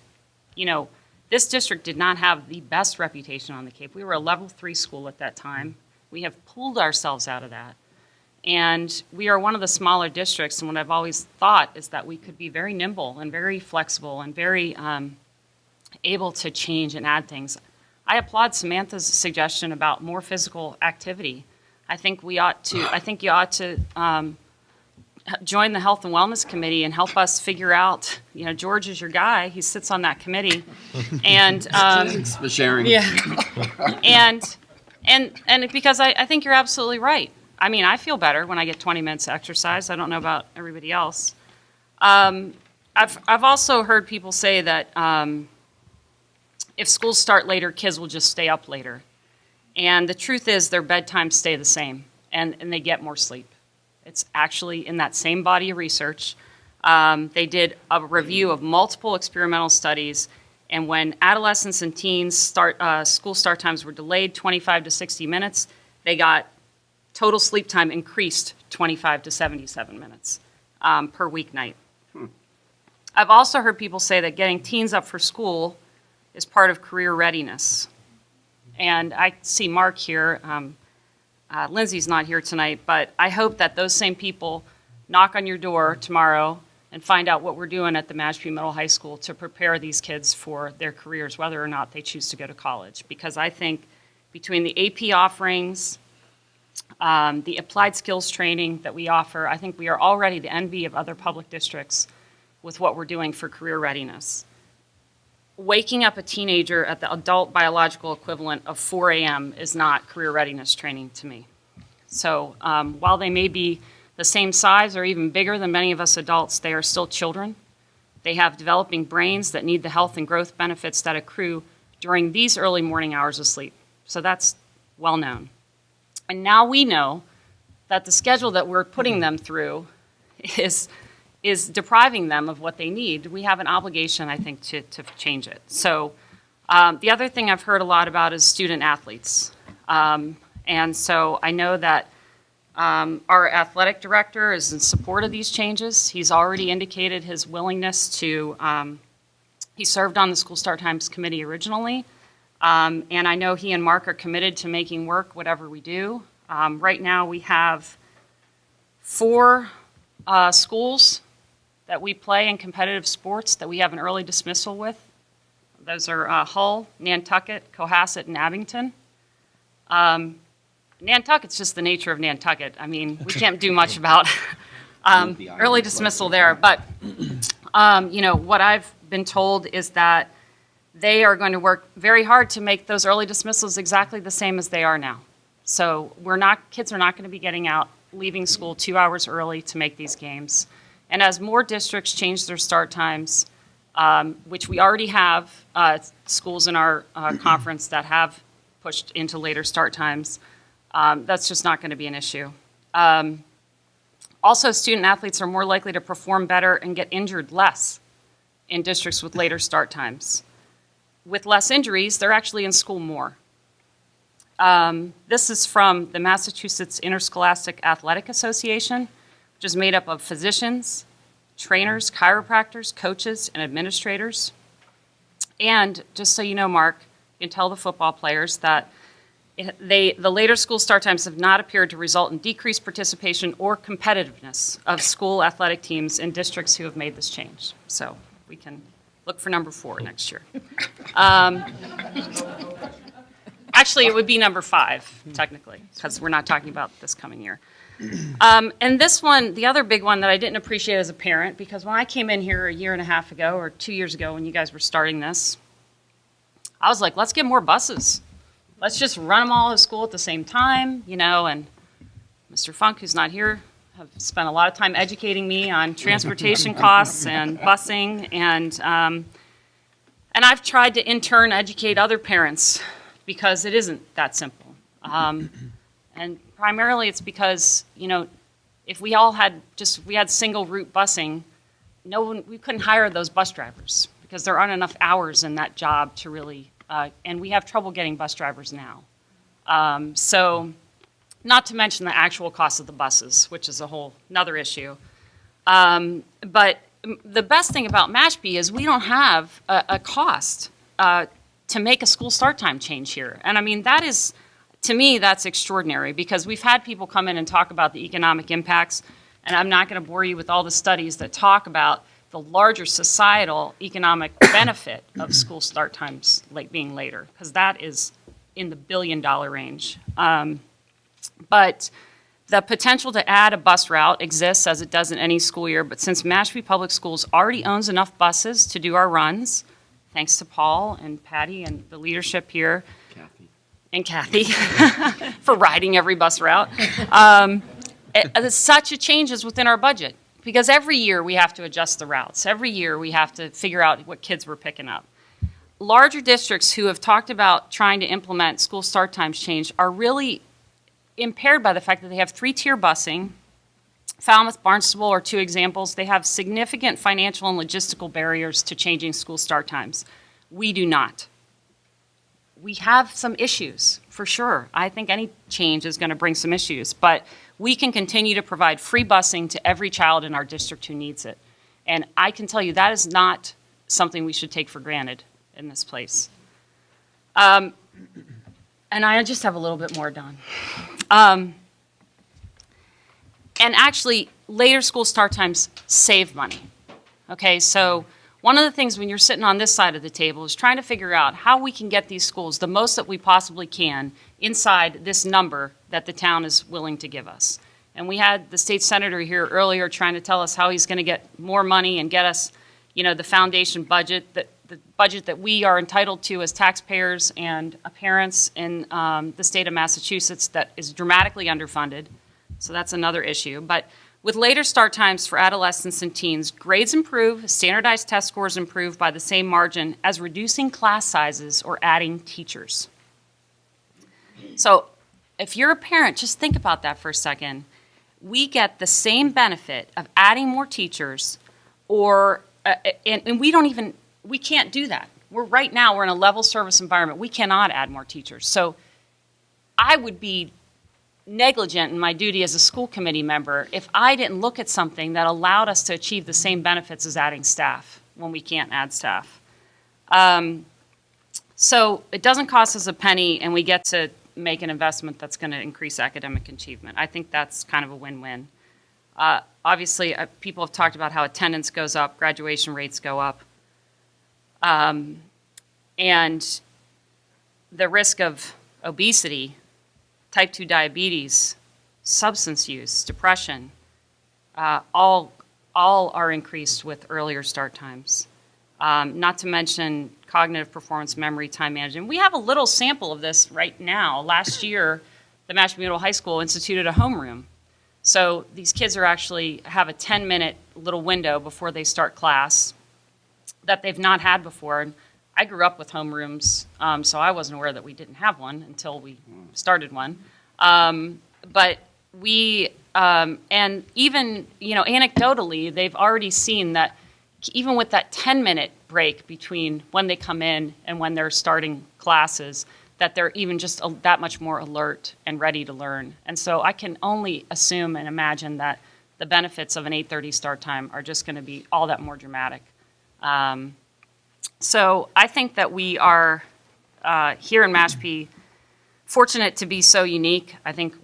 you know, this district did not have the best reputation on the Cape. We were a level 3 school at that time. We have pulled ourselves out of that. And we are one of the smaller districts, and what I've always thought is that we could be very nimble and very flexible and very able to change and add things. I applaud Samantha's suggestion about more physical activity. I think you ought to join the Health and Wellness Committee and help us figure out, you know, George is your guy, he sits on that committee. And Thanks for sharing. Yeah. and because I think you're absolutely right. I mean, I feel better when I get 20 minutes of exercise. I don't know about everybody else. I've also heard people say that if schools start later, kids will just stay up later. And the truth is their bedtimes stay the same, and they get more sleep. It's actually in that same body of research. They did a review of multiple experimental studies, and when adolescents and teens school start times were delayed 25 to 60 minutes, they got total sleep time increased 25 to 77 minutes per weeknight. I've also heard people say that getting teens up for school is part of career readiness. And I see Mark here. Lindsay's not here tonight, but I hope that those same people knock on your door tomorrow and find out what we're doing at the Mashpee Middle High School to prepare these kids for their careers, whether or not they choose to go to college. Because I think between the AP offerings, the applied skills training that we offer, I think we are already the envy of other public districts with what we're doing for career readiness. Waking up a teenager at the adult biological equivalent of 4 a.m. is not career readiness training to me. So while they may be the same size or even bigger than many of us adults, they are still children. They have developing brains that need the health and growth benefits that accrue during these early morning hours of sleep. So that's well known. And now we know that the schedule that we're putting them through is depriving them of what they need. We have an obligation, I think, to change it. So the other thing I've heard a lot about is student athletes. And so I know that our athletic director is in support of these changes. He's already indicated his willingness to, he served on the School Start Times Committee originally. And I know he and Mark are committed to making work whatever we do. Right now we have 4 schools that we play in competitive sports that we have an early dismissal with. Those are Hull, Nantucket, Cohasset, and Abington. Nantucket's just the nature of Nantucket. I mean, we can't do much about early dismissal there. But, you know, what I've been told is that they are going to work very hard to make those early dismissals exactly the same as they are now. So kids are not going to be getting out, leaving school 2 hours early to make these games. And as more districts change their start times, which we already have schools in our conference that have pushed into later start times, that's just not going to be an issue. Also, student athletes are more likely to perform better and get injured less in districts with later start times. With less injuries, they're actually in school more. This is from the Massachusetts Interscholastic Athletic Association, which is made up of physicians, trainers, chiropractors, coaches, and administrators. And just so you know, Mark, you can tell the football players that the later school start times have not appeared to result in decreased participation or competitiveness of school athletic teams in districts who have made this change. So we can look for number 4 next year. Actually, it would be number 5, technically, because we're not talking about this coming year. And this one, the other big one that I didn't appreciate as a parent, because when I came in here a year and a half ago, or 2 years ago when you guys were starting this, I was like, let's get more buses. Let's just run them all to school at the same time, you know, and Mr. Funk, who's not here, have spent a lot of time educating me on transportation costs and busing, and I've tried to in turn educate other parents because it isn't that simple. And primarily it's because, you know, if we all had we had single route busing, we couldn't hire those bus drivers because there aren't enough hours in that job to really, and we have trouble getting bus drivers now. So not to mention the actual cost of the buses, which is a whole another issue. But the best thing about Mashpee is we don't have a cost to make a school start time change here. And I mean, that is, to me, that's extraordinary because we've had people come in and talk about the economic impacts, and I'm not going to bore you with all the studies that talk about the larger societal economic benefit of school start times being later, because that is in the billion-dollar range. But the potential to add a bus route exists as it does in any school year, but since Mashpee Public Schools already owns enough buses to do our runs, thanks to Paul and Patty and the leadership here, and Kathy for riding every bus route, such a change is within our budget. Because every year we have to adjust the routes. Every year we have to figure out what kids we're picking up. Larger districts who have talked about trying to implement school start times change are really impaired by the fact that they have 3-tier busing. Falmouth, Barnstable are 2 examples. They have significant financial and logistical barriers to changing school start times. We do not. We have some issues, for sure. I think any change is going to bring some issues, but we can continue to provide free busing to every child in our district who needs it. And I can tell you that is not something we should take for granted in this place. And I just have a little bit more done. And actually, later school start times save money. Okay, so one of the things when you're sitting on this side of the table is trying to figure out how we can get these schools the most that we possibly can inside this number that the town is willing to give us. And we had the state senator here earlier trying to tell us how he's going to get more money and get us, you know, the foundation budget, the budget that we are entitled to as taxpayers and parents in the state of Massachusetts that is dramatically underfunded. So that's another issue. But with later start times for adolescents and teens, grades improve, standardized test scores improve by the same margin as reducing class sizes or adding teachers. So if you're a parent, just think about that for a second. We get the same benefit of adding more teachers, and we can't do that. Right now, we're in a level service environment. We cannot add more teachers. So I would be negligent in my duty as a school committee member if I didn't look at something that allowed us to achieve the same benefits as adding staff when we can't add staff. So it doesn't cost us a penny, and we get to make an investment that's going to increase academic achievement. I think that's kind of a win-win. Obviously, people have talked about how attendance goes up, graduation rates go up, and the risk of obesity, type 2 diabetes, substance use, depression, all are increased with earlier start times. Not to mention cognitive performance, memory, time management. We have a little sample of this right now. Last year, the Mashpee Middle High School instituted a homeroom So these kids are actually have a 10-minute little window before they start class that they've not had before. And I grew up with homerooms, so I wasn't aware that we didn't have one until we started one. But we, and even, anecdotally, they've already seen that even with that 10-minute break between when they come in and when they're starting classes, that they're even just that much more alert and ready to learn. And so I can only assume and imagine that the benefits of an 8:30 start time are just going to be all that more dramatic. So I think that we are here in Mashpee fortunate to be so unique. I think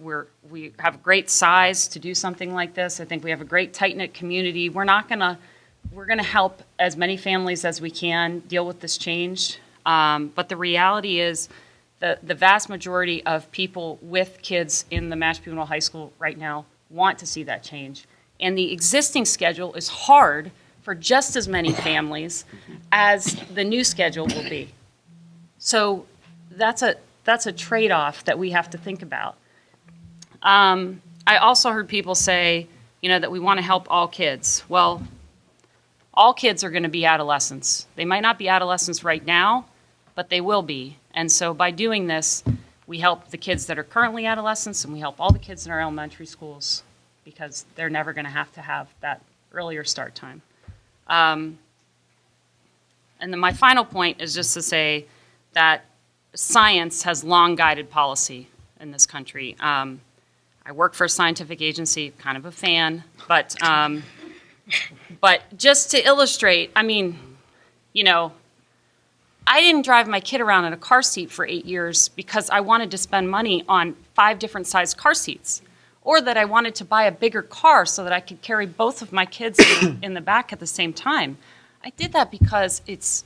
we have great size to do something like this. I think we have a great tight-knit community. We're going to help as many families as we can deal with this change. But the reality is the vast majority of people with kids in the Mashpee Middle High School right now want to see that change. And the existing schedule is hard for just as many families as the new schedule will be. So that's a trade-off that we have to think about. I also heard people say, that we want to help all kids. Well, all kids are going to be adolescents. They might not be adolescents right now, but they will be. And so by doing this, we help the kids that are currently adolescents, and we help all the kids in our elementary schools because they're never going to have that earlier start time. And then my final point is just to say that science has long guided policy in this country. I work for a scientific agency, kind of a fan, but just to illustrate, I didn't drive my kid around in a car seat for 8 years because I wanted to spend money on 5 different size car seats, or that I wanted to buy a bigger car so that I could carry both of my kids in the back at the same time. I did that because it's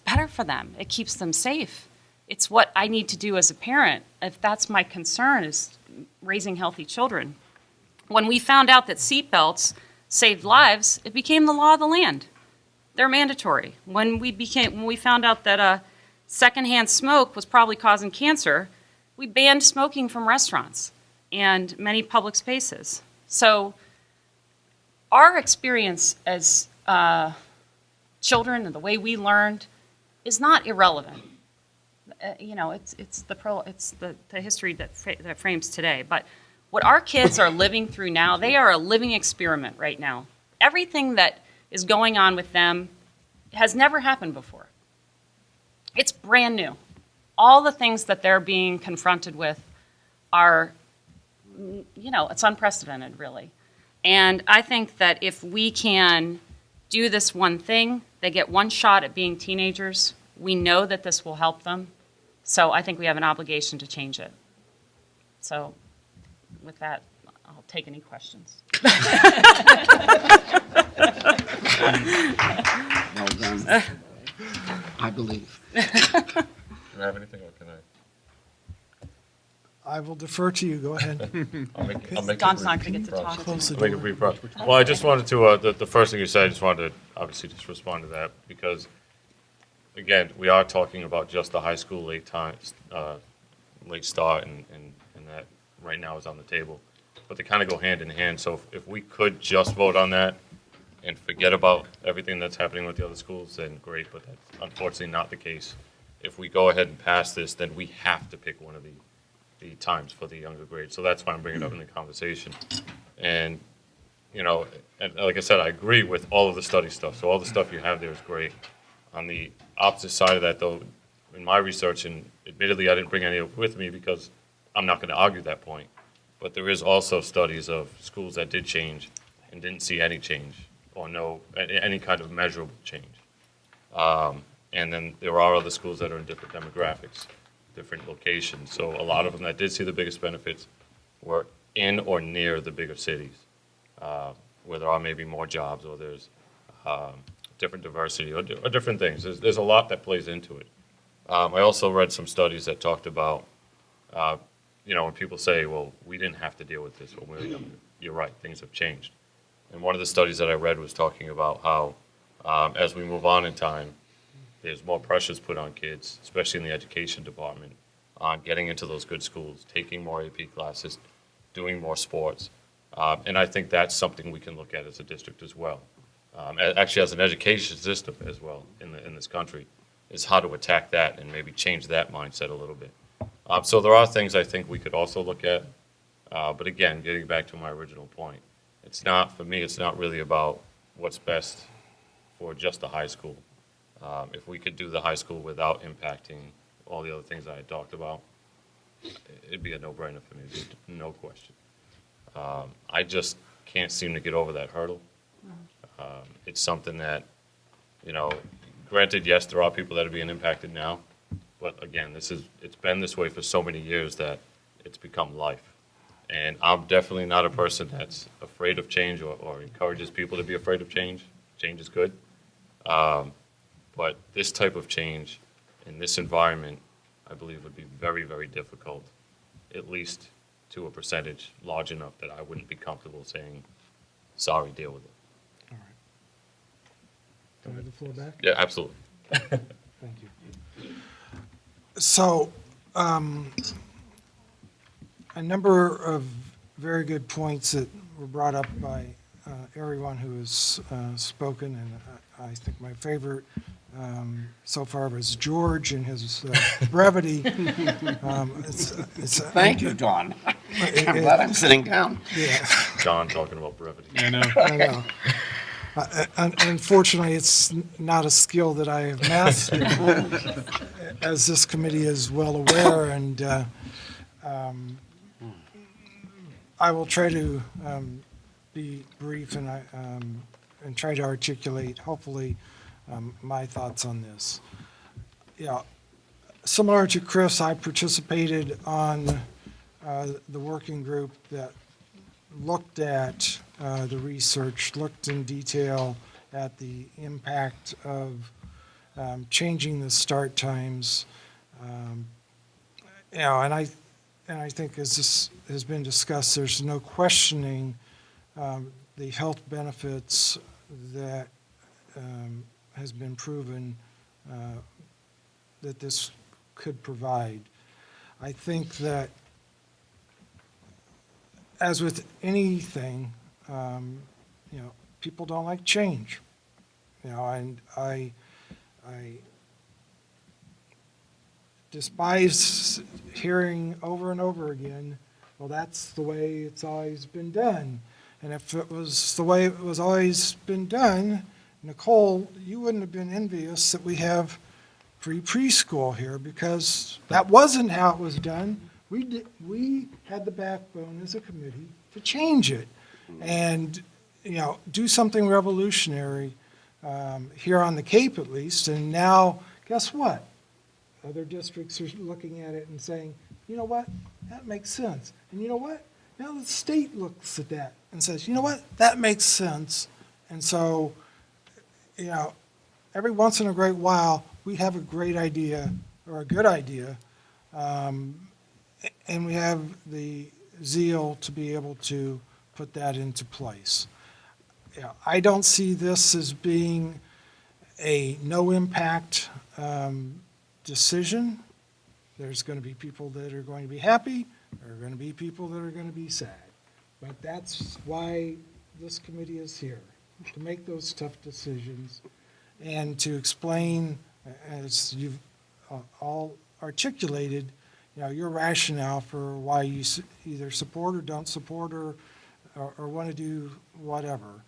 better for them. It keeps them safe. It's what I need to do as a parent, if that's my concern, is raising healthy children. When we found out that seatbelts saved lives, it became the law of the land. They're mandatory. When we found out that secondhand smoke was probably causing cancer, we banned smoking from restaurants and many public spaces. So our experience as children and the way we learned is not irrelevant. It's the history that frames today. But what our kids are living through now, they are a living experiment right now. Everything that is going on with them has never happened before. It's brand new. All the things that they're being confronted with are, it's unprecedented, really. And I think that if we can do this one thing, they get one shot at being teenagers. We know that this will help them. So I think we have an obligation to change it. So with that, I'll take any questions. Well done. I believe. Do you have anything, or can I? I will defer to you. Go ahead. I'll make Don's not going to get to talk. Close the I'll make door. a brief rush. Well, I just wanted to, the first thing you said, I just wanted to obviously just respond to that, because, again, we are talking about just the high school late start, and that right now is on the table. But they kind of go hand in hand, so if we could just vote on that and forget about everything that's happening with the other schools, then great, but that's unfortunately not the case. If we go ahead and pass this, then we have to pick one of the times for the younger grades. So that's why I'm bringing it up in the conversation. And, and like I said, I agree with all of the study stuff. So all the stuff you have there is great. On the opposite side of that, though, in my research, and admittedly I didn't bring any with me because I'm not going to argue that point, but there is also studies of schools that did change and didn't see any change or any kind of measurable change. And then there are other schools that are in different demographics, different locations. So a lot of them that did see the biggest benefits were in or near the bigger cities, where there are maybe more jobs, or there's different diversity, or different things. There's a lot that plays into it. I also read some studies that talked about, when people say, well, we didn't have to deal with this when we were younger. You're right, things have changed. And one of the studies that I read was talking about how, as we move on in time, there's more pressures put on kids, especially in the education department, on getting into those good schools, taking more AP classes, doing more sports. And I think that's something we can look at as a district as well. Actually, as an education system as well in this country, is how to attack that and maybe change that mindset a little bit. So there are things I think we could also look at. But again, getting back to my original point, it's not, for me, it's not really about what's best for just the high school. If we could do the high school without impacting all the other things I had talked about, it'd be a no-brainer for me, no question. I just can't seem to get over that hurdle. It's something that, you know, granted, yes, there are people that are being impacted now, but again, it's been this way for so many years that it's become life. And I'm definitely not a person that's afraid of change or encourages people to be afraid of change. Change is good. But this type of change in this environment, I believe would be very, very difficult, at least to a percentage large enough that I wouldn't be comfortable saying, sorry, deal with it. All right. Do I have the floor back? Yeah, absolutely. Thank you. So, a number of very good points that were brought up by everyone who has spoken, and I think my favorite so far was George and his brevity. Thank you, Don. I'm glad I'm sitting down. Yeah. John talking about brevity. I know. I know. Unfortunately, it's not a skill that I have mastered, as this committee is well aware, and I will try to be brief and try to articulate, hopefully, my thoughts on this. Yeah, similar to Chris, I participated on the working group that looked at the research, looked in detail at the impact of changing the start times. You know, and I think as this has been discussed, there's no questioning the health benefits that has been proven that this could provide. I think that, as with anything, you know, people don't like change. You know, and I despise hearing over and over again, well, that's the way it's always been done. And if it was the way it was always been done, Nicole, you wouldn't have been envious that we have free preschool here, because that wasn't how it was done. We had the backbone as a committee to change it and, you know, do something revolutionary here on the Cape at least. And now, guess what? Other districts are looking at it and saying, you know what, that makes sense. And you know what? Now the state looks at that and says, you know what, that makes sense. And so, you know, every once in a great while, we have a great idea or a good idea, and we have the zeal to be able to put that into place. You know, I don't see this as being a no-impact decision. There's going to be people that are going to be happy. There are going to be people that are going to be sad. But that's why this committee is here, to make those tough decisions and to explain, as you've all articulated, you know, your rationale for why you either support or don't support or want to do whatever.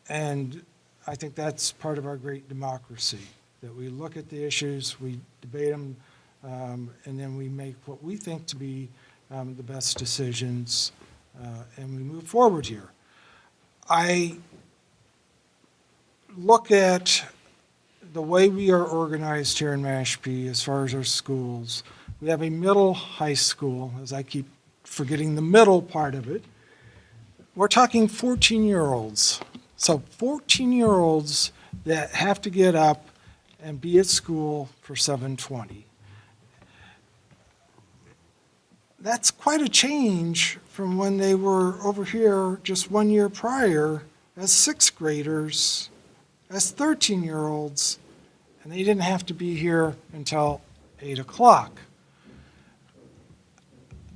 And I think that's part of our great democracy, that we look at the issues, we debate them, and then we make what we think to be the best decisions, and we move forward here. I look at the way we are organized here in Mashpee as far as our schools. We have a middle high school, as I keep forgetting the middle part of it. We're talking 14-year-olds. So 14-year-olds that have to get up and be at school for 7:20. That's quite a change from when they were over here just 1 year prior as sixth graders, as 13-year-olds, and they didn't have to be here until 8 o'clock.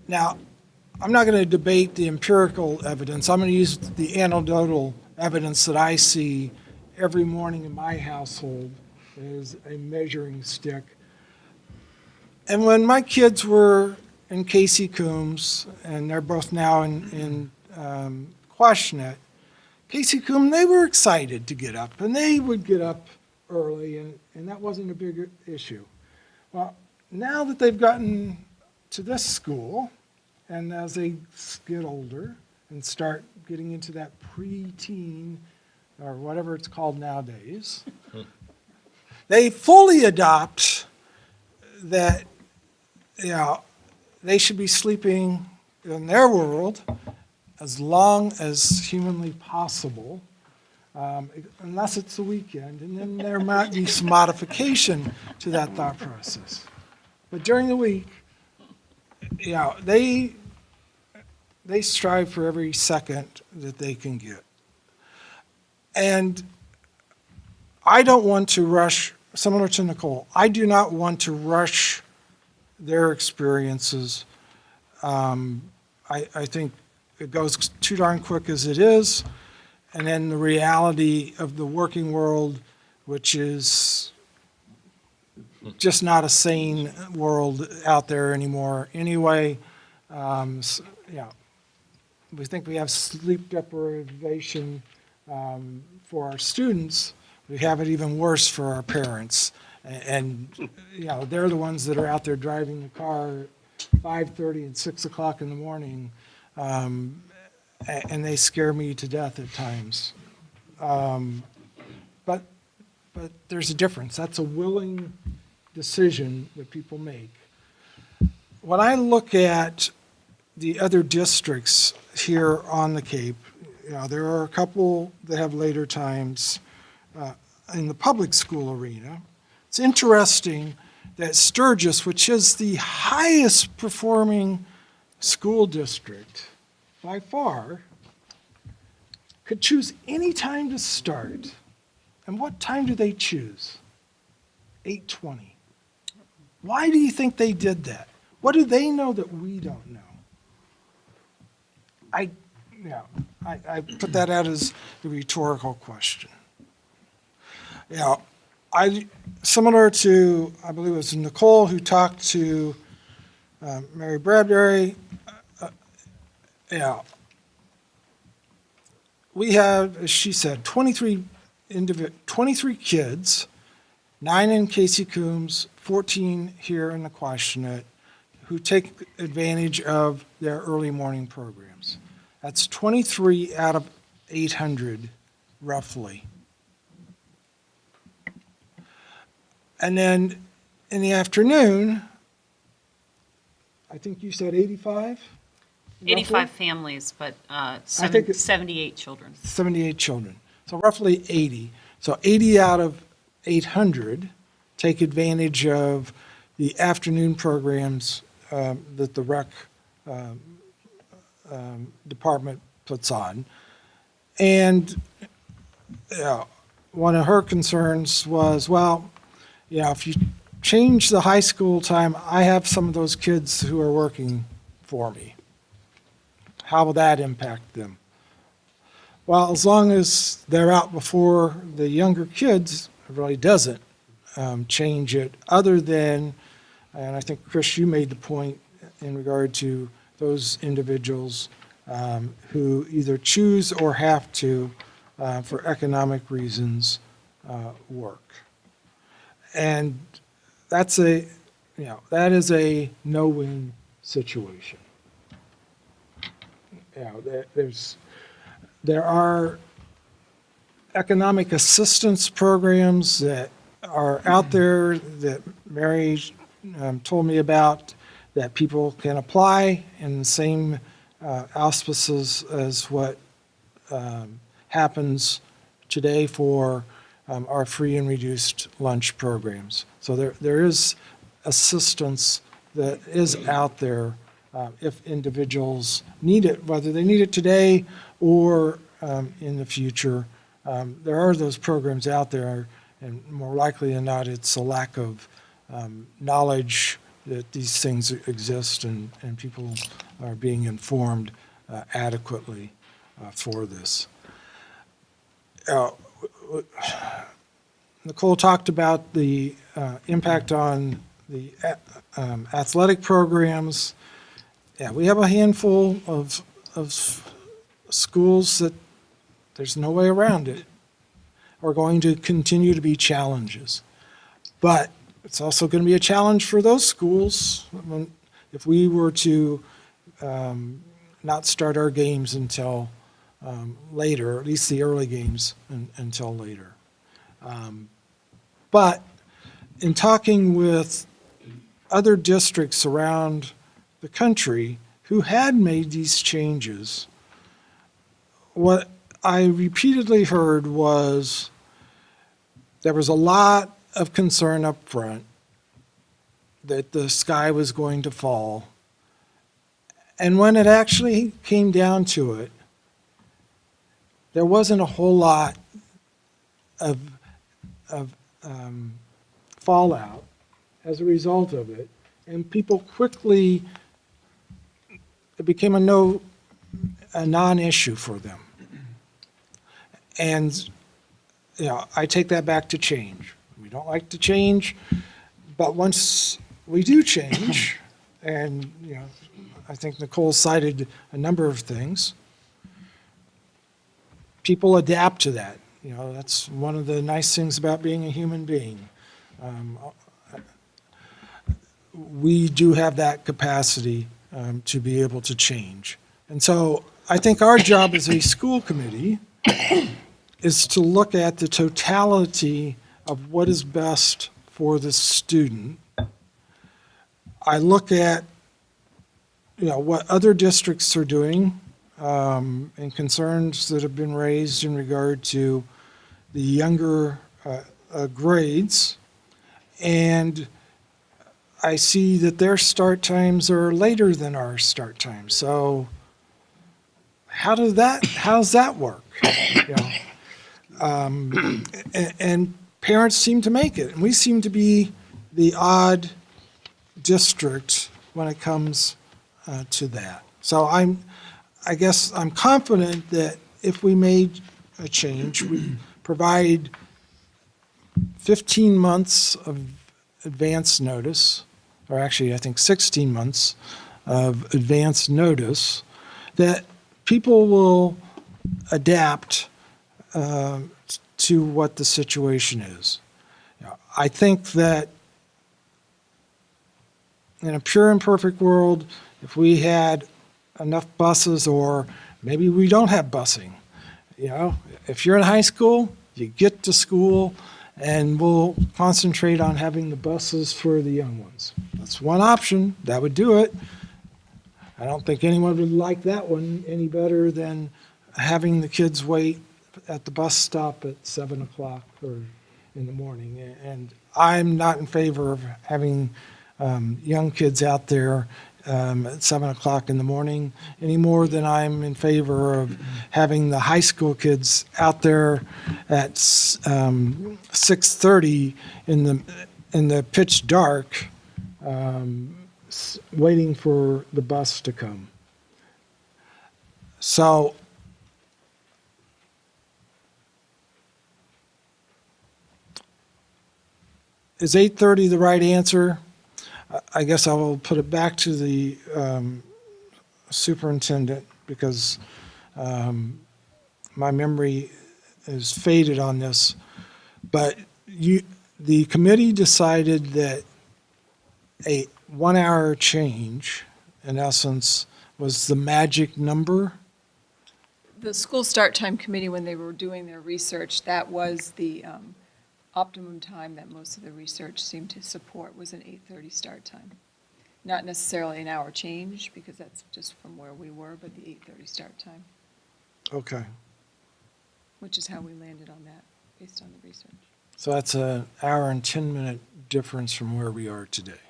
Now, I'm not going to debate the empirical evidence. I'm going to use the anecdotal evidence that I see every morning in my household as a measuring stick. And when my kids were in Casey Coombs, and they're both now in Quashnet, Casey Coombs, they were excited to get up, and they would get up early, and that wasn't a big issue. Well, now that they've gotten to this school, and as they get older and start getting into that preteen, or whatever it's called nowadays, they fully adopt that, they should be sleeping in their world as long as humanly possible, unless it's the weekend, and then there might be some modification to that thought process. But during the week, they strive for every second that they can get. And I don't want to rush, similar to Nicole, I do not want to rush their experiences. I think it goes too darn quick as it is. And then the reality of the working world, which is just not a sane world out there anymore anyway. We think we have sleep deprivation for our students. We have it even worse for our parents. And they're the ones that are out there driving the car at 5:30 and 6 o'clock in the morning, and they scare me to death at times. But there's a difference. That's a willing decision that people make. When I look at the other districts here on the Cape, there are a couple that have later times in the public school arena. It's interesting that Sturgis, which is the highest performing school district by far, could choose any time to start. And what time do they choose? 8:20. Why do you think they did that? What do they know that we don't know? I put that out as a rhetorical question. Similar to, I believe it was Nicole who talked to Mary Bradbury, we have, as she said, 23 kids, 9 in Casey Coombs, 14 here in the Quashnet, who take advantage of their early morning programs. That's 23 out of 800, roughly. And then in the afternoon, I think you said 85? 85 families, but I think 78 children. 78 children. So roughly 80. So 80 out of 800 take advantage of the afternoon programs that the rec department puts on. And one of her concerns was, if you change the high school time, I have some of those kids who are working for me. How will that impact them? Well, as long as they're out before the younger kids, it really doesn't change it, other than, and I think, Chris, you made the point in regard to those individuals who either choose or have to, for economic reasons, work. And that is a no-win situation. There are economic assistance programs that are out there that Mary told me about, that people can apply in the same auspices as what happens today for our free and reduced lunch programs. So there is assistance that is out there if individuals need it, whether they need it today or in the future. There are those programs out there, and more likely than not, it's a lack of knowledge that these things exist and people are being informed adequately for this. Nicole talked about the impact on the athletic programs. Yeah, we have a handful of schools that there's no way around it, are going to continue to be challenges. But it's also going to be a challenge for those schools if we were to not start our games until later, at least the early games until later. But in talking with other districts around the country who had made these changes, what I repeatedly heard was there was a lot of concern up front that the sky was going to fall. And when it actually came down to it, there wasn't a whole lot of fallout as a result of it. And people quickly, it became a non-issue for them. And I take that back to change. We don't like to change, but once we do change, and I think Nicole cited a number of things, people adapt to that. That's one of the nice things about being a human being. We do have that capacity to be able to change. And so I think our job as a school committee is to look at the totality of what is best for the student. I look at what other districts are doing and concerns that have been raised in regard to the younger grades, and I see that their start times are later than our start times. So how does that work? And parents seem to make it, and we seem to be the odd district when it comes to that. So I guess I'm confident that if we made a change, we provide 15 months of advance notice, or actually I think 16 months of advance notice, that people will adapt to what the situation is. I think that in a pure and perfect world, if we had enough buses, or maybe we don't have busing, if you're in high school, you get to school, and we'll concentrate on having the buses for the young ones. That's one option. That would do it. I don't think anyone would like that one any better than having the kids wait at the bus stop at 7 o'clock or in the morning. And I'm not in favor of having young kids out there at 7 o'clock in the morning any more than I'm in favor of having the high school kids out there at 6:30 in the pitch dark waiting for the bus to come. So is 8:30 the right answer? I guess I will put it back to the superintendent, because my memory is faded on this. But the committee decided that a 1 hour change, in essence, was the magic number. The school start time committee, when they were doing their research, that was the optimum time that most of the research seemed to support, was an 8:30 start time. Not necessarily an hour change, because that's just from where we were, but the 8:30 start time, Okay. which is how we landed on that, based on the research. So that's an hour and 10-minute difference from where we are today.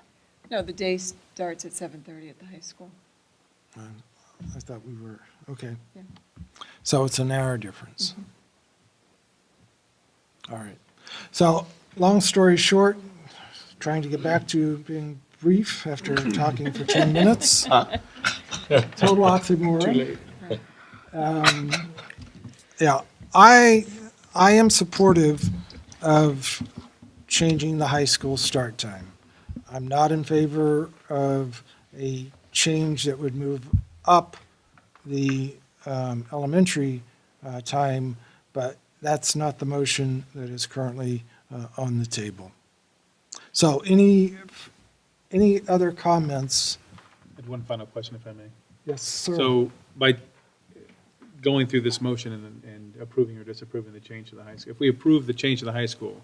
No, the day starts at 7:30 at the high school. I thought we were, okay. Yeah. So it's an hour difference. All right. So long story short, trying to get back to being brief after talking for 10 minutes. Total oxymoron. Yeah, I am supportive of changing the high school start time. I'm not in favor of a change that would move up the elementary time, but that's not the motion that is currently on the table. So any other comments? I had one final question, if I may. Yes, sir. So by going through this motion and approving or disapproving the change to the high school, if we approve the change to the high school,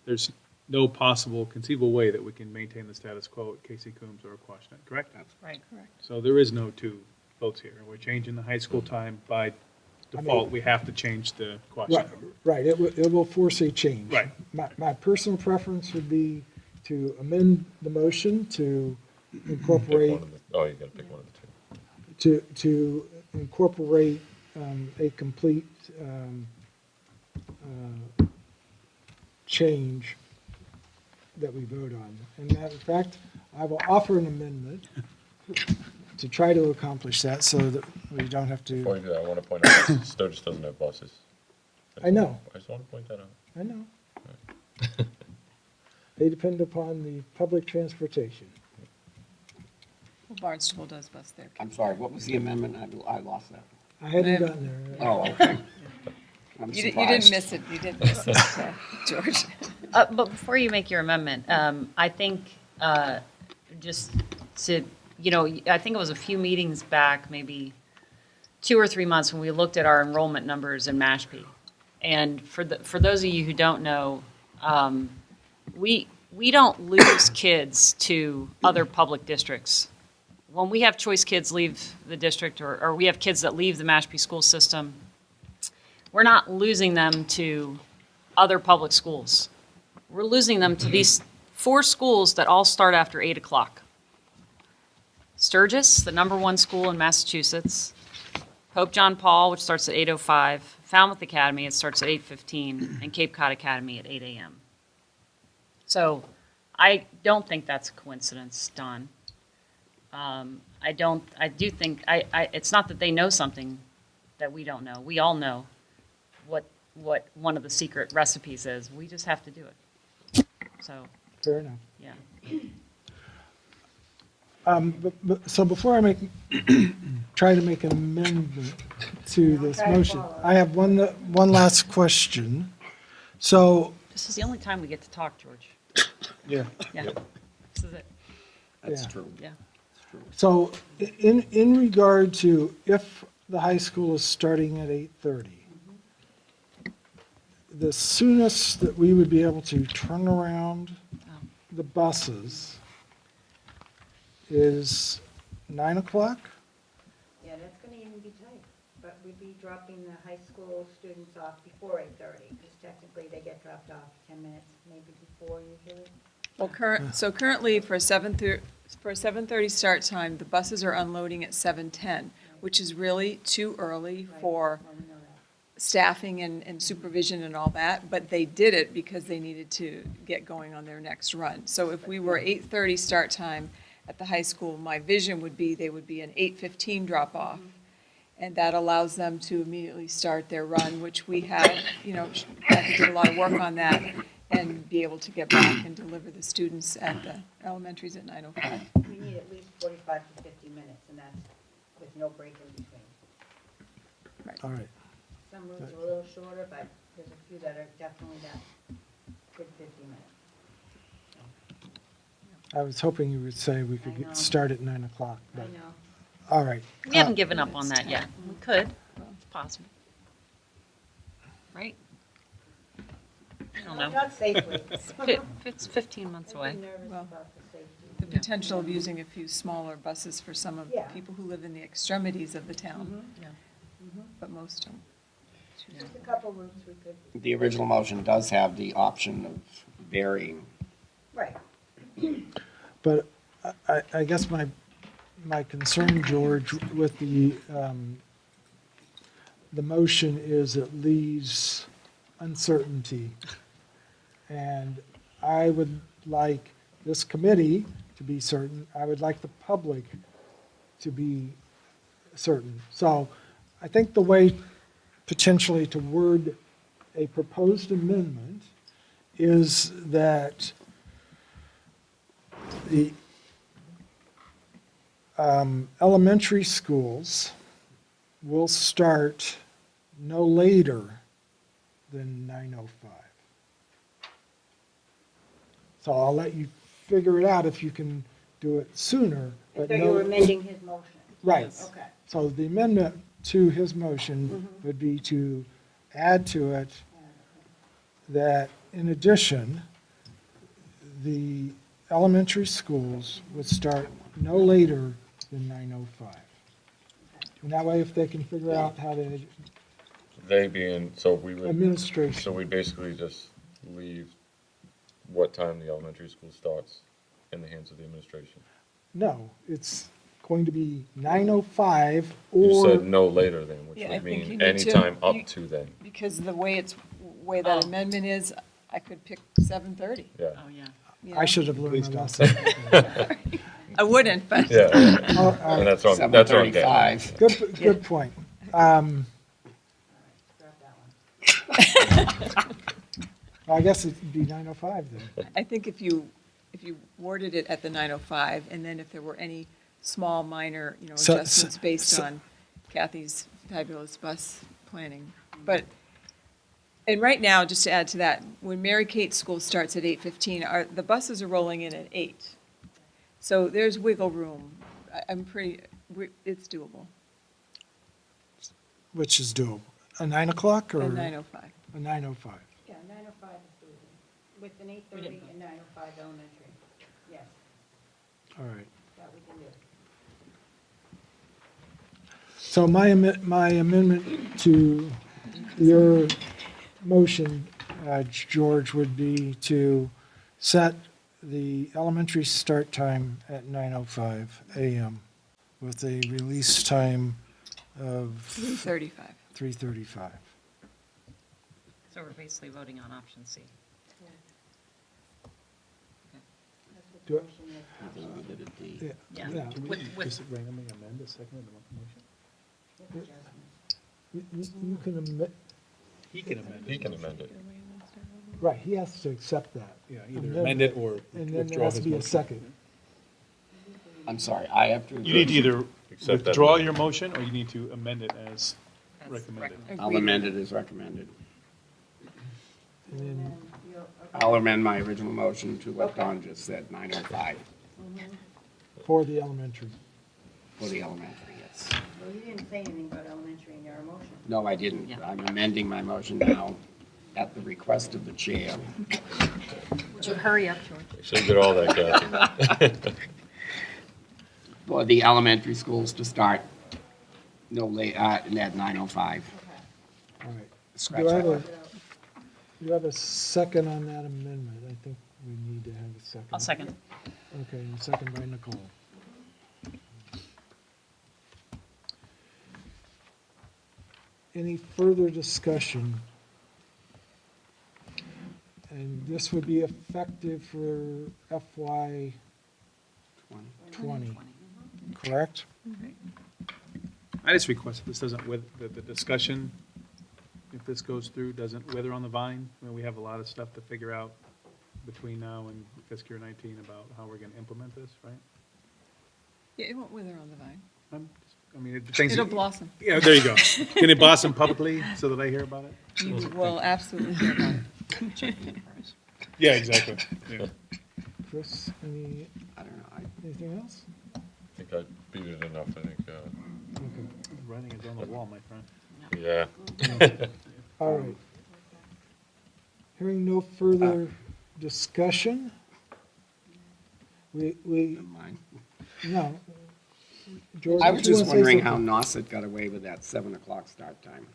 there's no possible conceivable way that we can maintain the status quo at Casey Coombs or Quashnet, correct? Right. Correct. So there is no two votes here. We're changing the high school time by default. We have to change the Quashnet. Right, it will force a change. Right. My personal preference would be to amend the motion to incorporate, Oh, you gotta pick one of the two. to incorporate a complete change that we vote on. And that, in fact, I will offer an amendment to try to accomplish that so that we don't have to. Before you do that, I want to point out that Sturgis doesn't have buses. I know. I just want to point that out. I know. They depend upon the public transportation. Well, Barnstable does bus there. I'm sorry, what was the amendment? I lost that. I hadn't gotten there. Oh, okay. I'm You didn't surprised. miss it, you didn't miss it, George. But before you make your amendment, I think just to, I think it was a few meetings back, maybe 2 or 3 months, when we looked at our enrollment numbers in Mashpee. And for those of you who don't know, we don't lose kids to other public districts. When we have choice kids leave the district, or we have kids that leave the Mashpee school system, we're not losing them to other public schools. We're losing them to these 4 schools that all start after 8 o'clock. Sturgis, the #1 school in Massachusetts. Pope John Paul, which starts at 8:05. Falmouth Academy, it starts at 8:15. And Cape Cod Academy at 8 a.m. So I don't think that's a coincidence, Don. I do think, it's not that they know something that we don't know. We all know what one of the secret recipes is. We just have to do it. So. Fair enough. Yeah. So before I try to make an amendment to this motion, I have one last question. So. This is the only time we get to talk, George. Yeah. Yeah. This is it. That's true. Yeah. So in regard to if the high school is starting at 8:30, the soonest that we would be able to turn around the buses is 9 o'clock? Yeah, that's going to even be tight, but we'd be dropping the high school students off before 8:30, because technically they get dropped off 10 minutes, maybe before usually. Well, currently for a 7:30 start time, the buses are unloading at 7:10, which is really too early for staffing and supervision and all that, but they did it because they needed to get going on their next run. So if we were 8:30 start time at the high school, my vision would be they would be an 8:15 drop off. And that allows them to immediately start their run, which we have, Kathy did a lot of work on that, and be able to get back and deliver the students at the elementaries at 9:05. We need at least 45 to 50 minutes, and that's with no break in between. All right. Some routes are a little shorter, but there's a few that are definitely that good 50 minutes. I was hoping you would say we could start at 9 o'clock. I but- know. All right. We haven't given up on that yet. We could. It's possible. Right? I don't know. Not safely. It's 15 months away. I'm nervous Well, about the safety. The potential of using a few smaller buses for some of the Yeah. people who live in the extremities of the town. Yeah. But most don't. Just a couple routes we could. The original motion does have the option of varying. Right. But I guess my concern, George, with the motion is it leaves uncertainty. And I would like this committee to be certain. I would like the public to be certain. So I think the way potentially to word a proposed amendment is that the elementary schools will start no later than 9:05. So I'll let you figure it out if you can do it sooner, but So no. you're amending his motion? Right. Okay. So the amendment to his motion would be to add to it that in addition, the elementary schools would start no later than 9:05. And that way, if they can figure out how to, They being, so we would. Administration. So we basically just leave what time the elementary school starts in the hands of the administration. no, it's going to be 9:05 You or. said no later than, which Yeah, I would think you mean need to- anytime up you- to then. Because the way that amendment is, I could pick 7:30. Yeah. Oh, yeah. I should have learned my lesson. I wouldn't, but. Yeah, Oh, and that's what I'm getting at. 7:35. Good point. I guess it'd be 9:05 then. I think if you worded it at the 9:05, and then if there were any small, minor, So- adjustments based so- on Kathy's fabulous bus planning. But, and right now, just to add to that, when Mary Kate's school starts at 8:15, the buses are rolling in at 8. So there's wiggle room. It's doable. Which is doable. A 9 o'clock or? At 9:05. A 9:05. Yeah, 9:05 is doable, with an 8:30 and 9:05 elementary, yes, All right. that we can do. So my amendment to your motion, George, would be to set the elementary start time at 9:05 a.m. with a release time of 3:35. 3:35. So we're basically voting on option C. Do D. Yeah. Yeah. Just randomly amend the second of the motion? You can amend, He can amend it. He can amend it. right, he has to accept that. Yeah, either amend it or And then there withdraw has to his be a motion. second. I'm sorry, I have to. You need to either Accept that withdraw motion. your motion, or you need to amend it as recommended. I'll amend it as recommended. And then I'll amend my original motion to what Don just said, 9:05 for the elementary. for the elementary, yes. Well, you didn't say anything about elementary in your motion. No, I didn't. I'm amending my motion now at the request of the chair. Would you hurry up, George? Should get all that, Kathy. For the elementary schools to start no late, at 9:05. All right. Scratch Do I that. have do you have a second on that amendment? I think we need to have a second. I'll second. Okay, and second by Nicole. Any further discussion? And this would be effective for FY 20, correct? I just request that this doesn't, the discussion, if this goes through, doesn't wither on the vine. I mean, we have a lot of stuff to figure out between now and fiscal year 19 about how we're going to implement this, right? Yeah, it won't wither on the vine. I mean, things. It'll blossom. Yeah, there you go. Can it blossom publicly so that I hear about it? You will absolutely hear about it. Yeah, exactly. Yeah. Chris, I don't know. anything else? I think I beat it enough, I think, Writing is on the wall, my friend. yeah. All right. Hearing no further discussion, we, Mine. no. George, I was did you just wanna say wondering how something? Nauset got away with that 7 o'clock start time.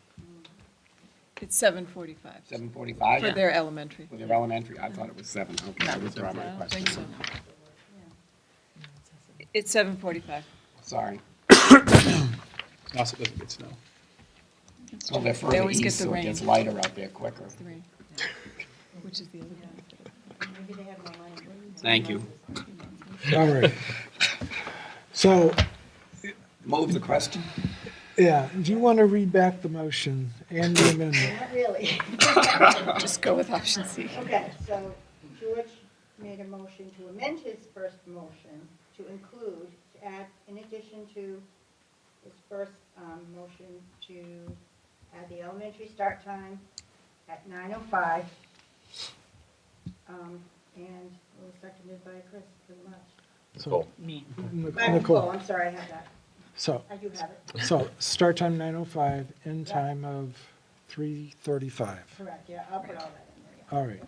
It's 7:45. 7:45? For their elementary. For their elementary, I thought it was 7. Okay, I withdraw my I don't question. think so. It's 7:45. Sorry. Nauset doesn't get snow. Well, they're They further always get east, the so it rain. gets lighter out there quicker. The rain, yeah. Which is the other one. Maybe they have more money. Thank you. All right. So, Move the question. yeah, do you want to read back the motion and the amendment? Not really. Just go with option C. Okay, so George made a motion to amend his first motion to include, to add, in addition to his first motion, to add the elementary start time at 9:05. And it was seconded by Chris, pretty much. So, Me. Nicole. I'm sorry, I have that. So, I do have it. so start time 9:05, end time of 3:35. Correct, yeah, I'll put all that in there. All right.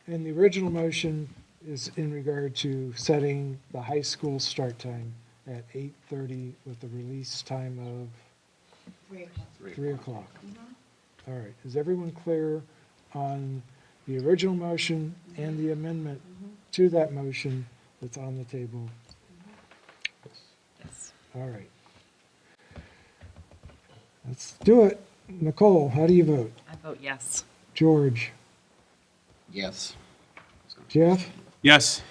And the original motion is in regard to setting the high school start time at 8:30 with the release time of 3 o'clock. All right, is everyone clear on the original motion and the amendment to that motion that's on the table? Yes. All right. Let's do it. Nicole, how do you vote? I vote yes. George? Yes. Jeff? Yes.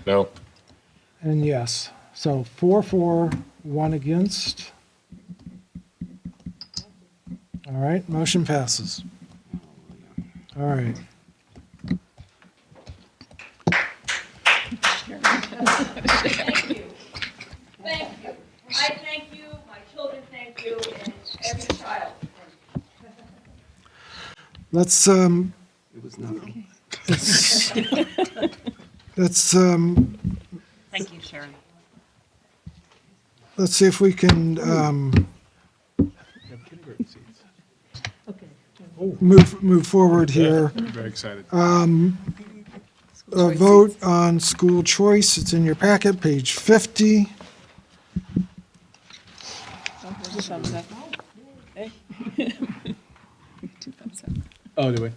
No. And yes. So 4-4, 1 against. All right, motion passes. All right. Thank you. Thank you. I thank you, my children thank you, and every child. Let's, It was nothing. let's, Thank you, Sharon. let's see if we can, move forward here. I'm very excited. A vote on school choice, it's in your packet, page 50. Thumbs up. Hey. Two thumbs up. Oh, do we?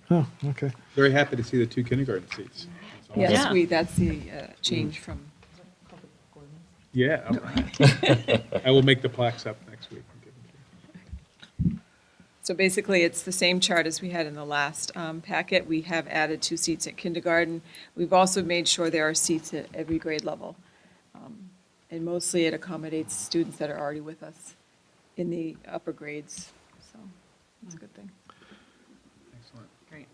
Oh, okay. Very happy to see the 2 kindergarten seats. Yes, that's the change from, Yeah. I will make the plaques up next week. so basically, it's the same chart as we had in the last packet. We have added 2 seats at kindergarten. We've also made sure there are seats at every grade level. And mostly it accommodates students that are already with us in the upper grades, so it's a good thing. Excellent. Great.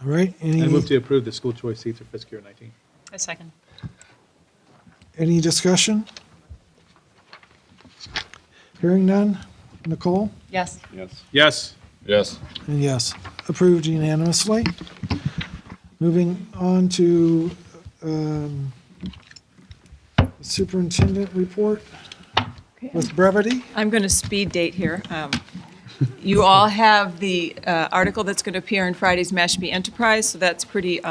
All right, I move to approve the school choice seats for fiscal year 19. A second. any discussion? Hearing none. Nicole? Yes. Yes. Yes. Yes. And yes, approved unanimously. Moving on to superintendent report with brevity. I'm going to speed date here. You all have the article that's going to appear in Friday's Mashpee Enterprise, so that's pretty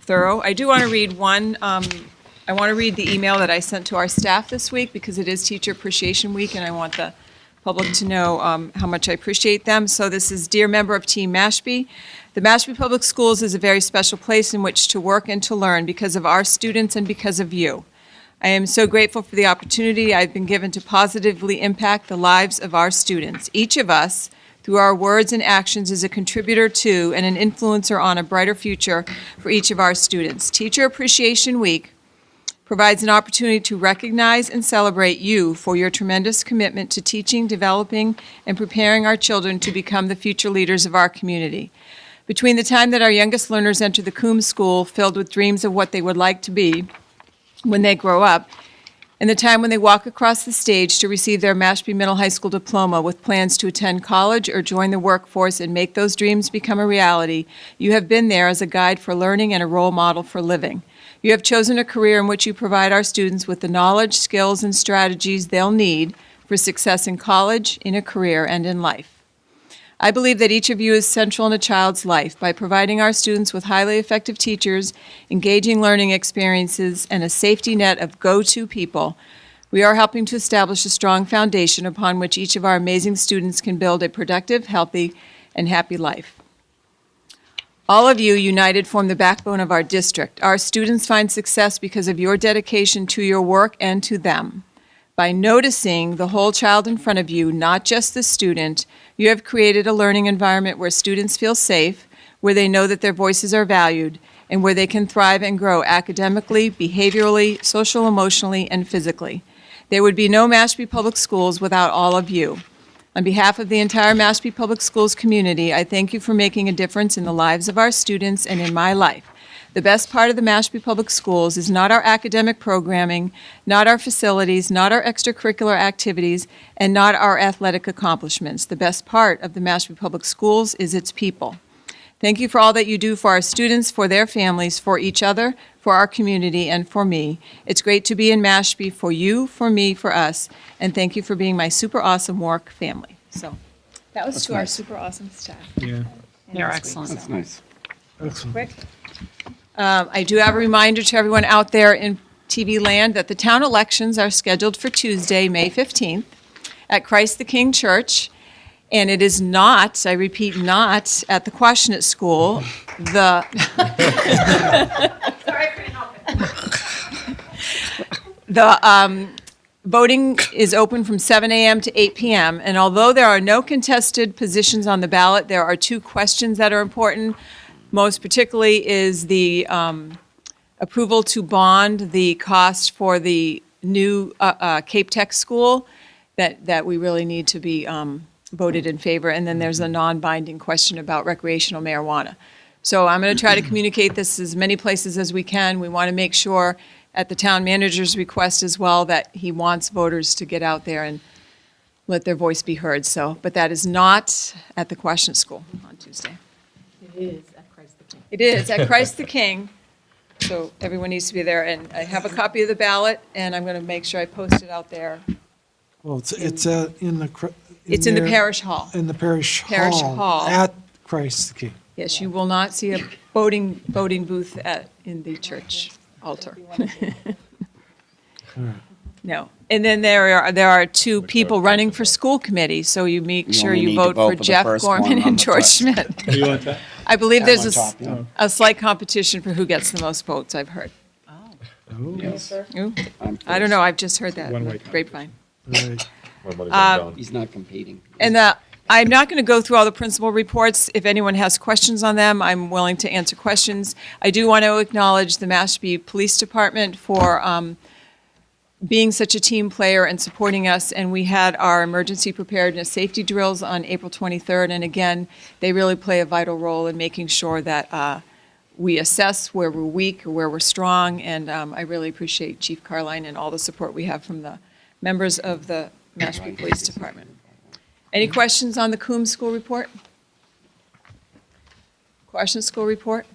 thorough. I do want to read one. I want to read the email that I sent to our staff this week because it is Teacher Appreciation Week, and I want the public to know how much I appreciate them. So this is, Dear Member of Team Mashpee. The Mashpee Public Schools is a very special place in which to work and to learn because of our students and because of you. I am so grateful for the opportunity I've been given to positively impact the lives of our students. Each of us, through our words and actions, is a contributor to and an influencer on a brighter future for each of our students. Teacher Appreciation Week provides an opportunity to recognize and celebrate you for your tremendous commitment to teaching, developing, and preparing our children to become the future leaders of our community. Between the time that our youngest learners enter the Coombs School filled with dreams of what they would like to be when they grow up, and the time when they walk across the stage to receive their Mashpee Middle High School diploma with plans to attend college or join the workforce and make those dreams become a reality, you have been there as a guide for learning and a role model for living. You have chosen a career in which you provide our students with the knowledge, skills, and strategies they'll need for success in college, in a career, and in life. I believe that each of you is central in a child's life by providing our students with highly effective teachers, engaging learning experiences, and a safety net of go-to people. We are helping to establish a strong foundation upon which each of our amazing students can build a productive, healthy, and happy life. All of you united form the backbone of our district. Our students find success because of your dedication to your work and to them. By noticing the whole child in front of you, not just the student, you have created a learning environment where students feel safe, where they know that their voices are valued, and where they can thrive and grow academically, behaviorally, social, emotionally, and physically. There would be no Mashpee Public Schools without all of you. On behalf of the entire Mashpee Public Schools community, I thank you for making a difference in the lives of our students and in my life. The best part of the Mashpee Public Schools is not our academic programming, not our facilities, not our extracurricular activities, and not our athletic accomplishments. The best part of the Mashpee Public Schools is its people. Thank you for all that you do for our students, for their families, for each other, for our community, and for me. It's great to be in Mashpee for you, for me, for us, and thank you for being my super awesome work family. So that was to our super awesome staff. Yeah. You're excellent. That's nice. Excellent. Quick. I do have a reminder to everyone out there in TV land that the town elections are scheduled for Tuesday, May 15th, at Christ the King Church. And it is not, I repeat, not at the Quashnet School. The Sorry, I couldn't help it. The voting is open from 7 a.m. to 8 p.m. And although there are no contested positions on the ballot, there are 2 questions that are important. Most particularly is the approval to bond the cost for the new Cape Tech School that we really need to be voted in favor. And then there's a non-binding question about recreational marijuana. So I'm going to try to communicate this as many places as we can. We want to make sure at the town manager's request as well that he wants voters to get out there and let their voice be heard. So, but that is not at the Quashnet School on Tuesday. It is at Christ the King. It is at Christ the King. So everyone needs to be there. And I have a copy of the ballot, and I'm going to make sure I post it out there. Well, it's in the. It's in the there- parish hall. In the parish Parish hall. hall. At Christ the King. Yes, you will not see a voting booth in the church altar. All right. No. And then there are 2 people running for school committee, so you make You sure only you need to vote vote for for the Jeff first one Gorman on and the George top. Schmidt. Are you on top? I believe there's on top, yeah. a slight competition for who gets the most votes, I've heard. Yes. Ooh. I'm I don't know, I've just heard that. One way. Grapevine. Right. He's not competing. And I'm not going to go through all the principal reports. If anyone has questions on them, I'm willing to answer questions. I do want to acknowledge the Mashpee Police Department for being such a team player and supporting us. And we had our emergency preparedness safety drills on April 23rd. And again, they really play a vital role in making sure that we assess where we're weak or where we're strong. And I really appreciate Chief Carline and all the support we have from the members of the Mashpee Police Department. Any questions on the Coombs School Report? Quashnet School Report?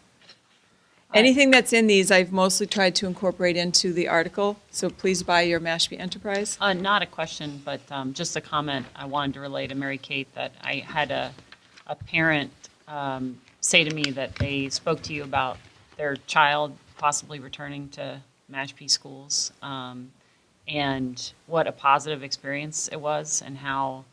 Anything that's in these, I've mostly tried to incorporate into the article, so please buy your Mashpee Enterprise. Not a question, but just a comment I wanted to relay to Mary Kate that I had a parent say to me that they spoke to you about their child possibly returning to Mashpee schools and what a positive experience it was and how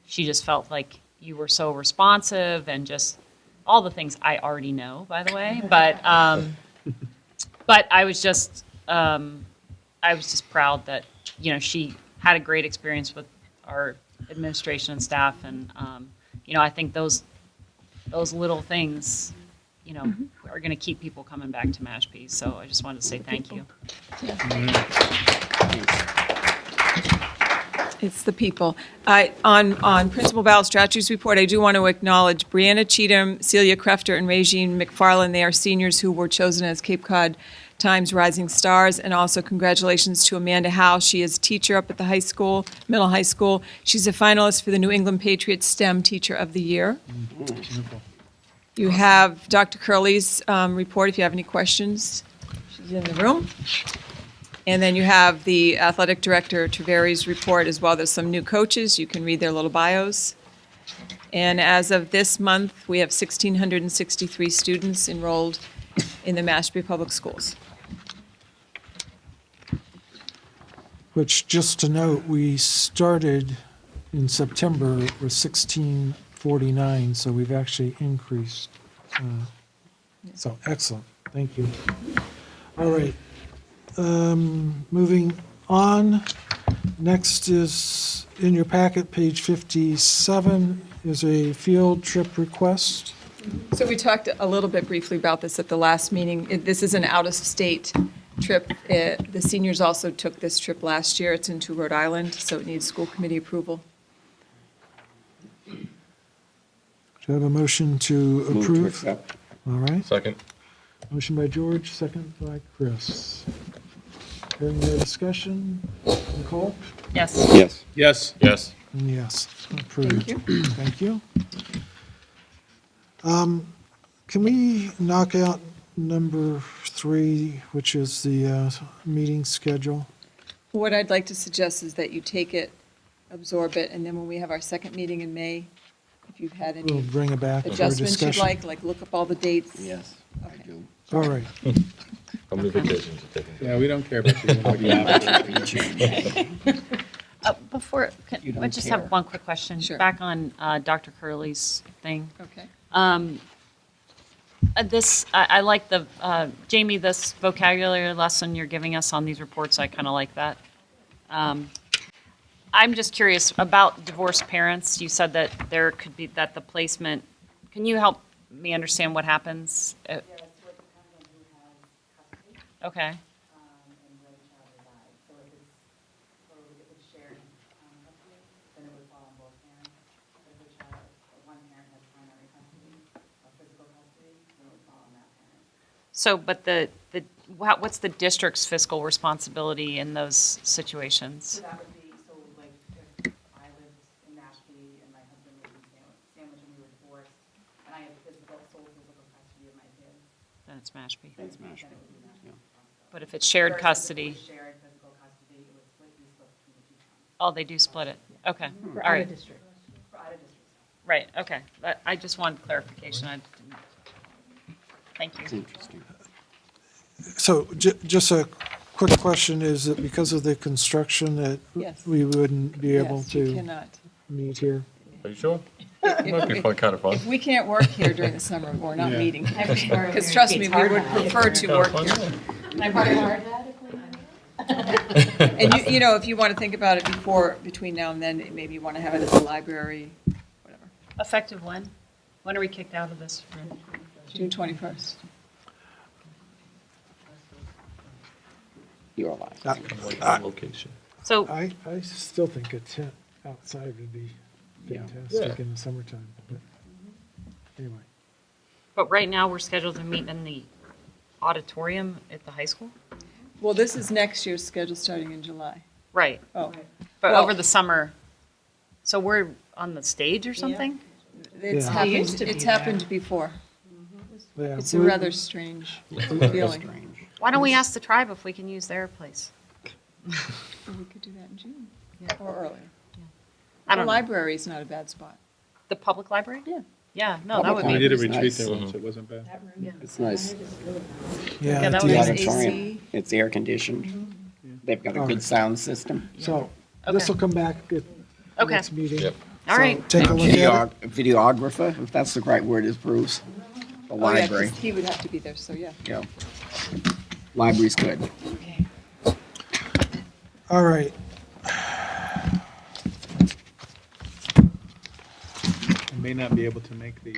she just felt like you were so responsive and just all the things I already know, by the way. But I was just proud that she had a great experience with our administration and staff, and I think those little things are going to keep people coming back to Mashpee. So I just wanted to say thank you. It's the people. On Principal Val Strachey's report, I do want to acknowledge Brianna Cheatham, Celia Crefter, and Regine McFarland. They are seniors who were chosen as Cape Cod Times Rising Stars. And also congratulations to Amanda Howe. She is a teacher up at the high school, middle high school. She's a finalist for the New England Patriots STEM Teacher of the Year. You have Dr. Curley's report if you have any questions. She's in the room. And then you have the athletic director, Treveri's report as well. There's some new coaches. You can read their little bios. And as of this month, we have 1,663 students enrolled in the Mashpee Public Schools. Which, just to note, we started in September with 1,649, so we've actually increased. So excellent. Thank you. All right. Moving on, Next is, in your packet, page 57, is a field trip request. So we talked a little bit briefly about this at the last meeting. This is an out-of-state trip. The seniors also took this trip last year. It's into Rhode Island, so it needs school committee approval. Do you have a motion to Move to approve? accept. All right. Second. Motion by George, second by Chris. Hearing no discussion. Nicole? Yes. Yes. Yes. Yes. And yes, approved. Thank you. Can we knock out number 3, which is the meeting schedule? What I'd like to suggest is that you take it, absorb it, and then when we have our second meeting in May, if you've had We'll any bring it back for adjustments you'd discussion. like look up all the dates. Yes, I do. All right. How many vacations are taken? Yeah, we don't care about you. I'll be happy to change. Before, You don't I just care. have one quick question. Sure. Back on Dr. Curley's thing. Okay. I like the, Jamie, this vocabulary lesson you're giving us on these reports, I kind of like that. I'm just curious about divorced parents. You said that there could be, that the placement, can you help me understand what happens? Okay. So, but what's the district's fiscal responsibility in those situations? So that would be, so like, if I lived in Mashpee and my husband lived in Sandwich and we were divorced, and I had sole physical custody of my kids. Then it's Mashpee. That's Mashpee. Yeah. But if it's shared Or if it custody, was shared physical custody, it would split between the two towns. oh, they do split it. Okay. For All out right. of district. For out of district. Right, okay. I just wanted clarification. Thank It's you. interesting. So just a quick question, is it because of the construction that Yes. we wouldn't be able Yes, you to cannot. meet here? Are you sure? It might be fun, kind of fun. If we can't work here during the summer, we're not Yeah. meeting here. Every borough Because here trust me, gets we hard would hat. prefer to Kind work of here. fun. Can I borrow your hard hat if we- And you know, if you want to think about it between now and then, maybe you want to have it at the library, whatever. Effective when? When are we kicked out of this? June 21st. You're alive. Location. So, I still think a tent outside would be Yeah. fantastic in the summertime, but anyway. but right now, we're scheduled to meet in the auditorium at the high school? Well, this is next year's schedule starting in July. Right, Oh, but Well- over the summer, so we're on the stage or something? it's Yeah. We used happened, to be it's there. happened before. Yeah, It's a we're- rather strange feeling. Strange. Why don't we ask the tribe if we can use their place? We could do that in June or earlier. I The don't know. library is not a bad spot. The public library? Yeah. Yeah, no, that Public would We be, did a Library's retreat nice. there once, it wasn't bad. That room. It's nice. Yeah, Yeah, that it The was is. auditorium, AC. it's air conditioned. They've got a All good right. sound system. So this will come back at the Okay. next meeting. Yep. All So right. Take a look at it. Videographer, if that's the right word, is Bruce. The Oh, yeah, 'cause library, he would have to be there, so yeah. yeah. Library's good. All right. I may not be able to make the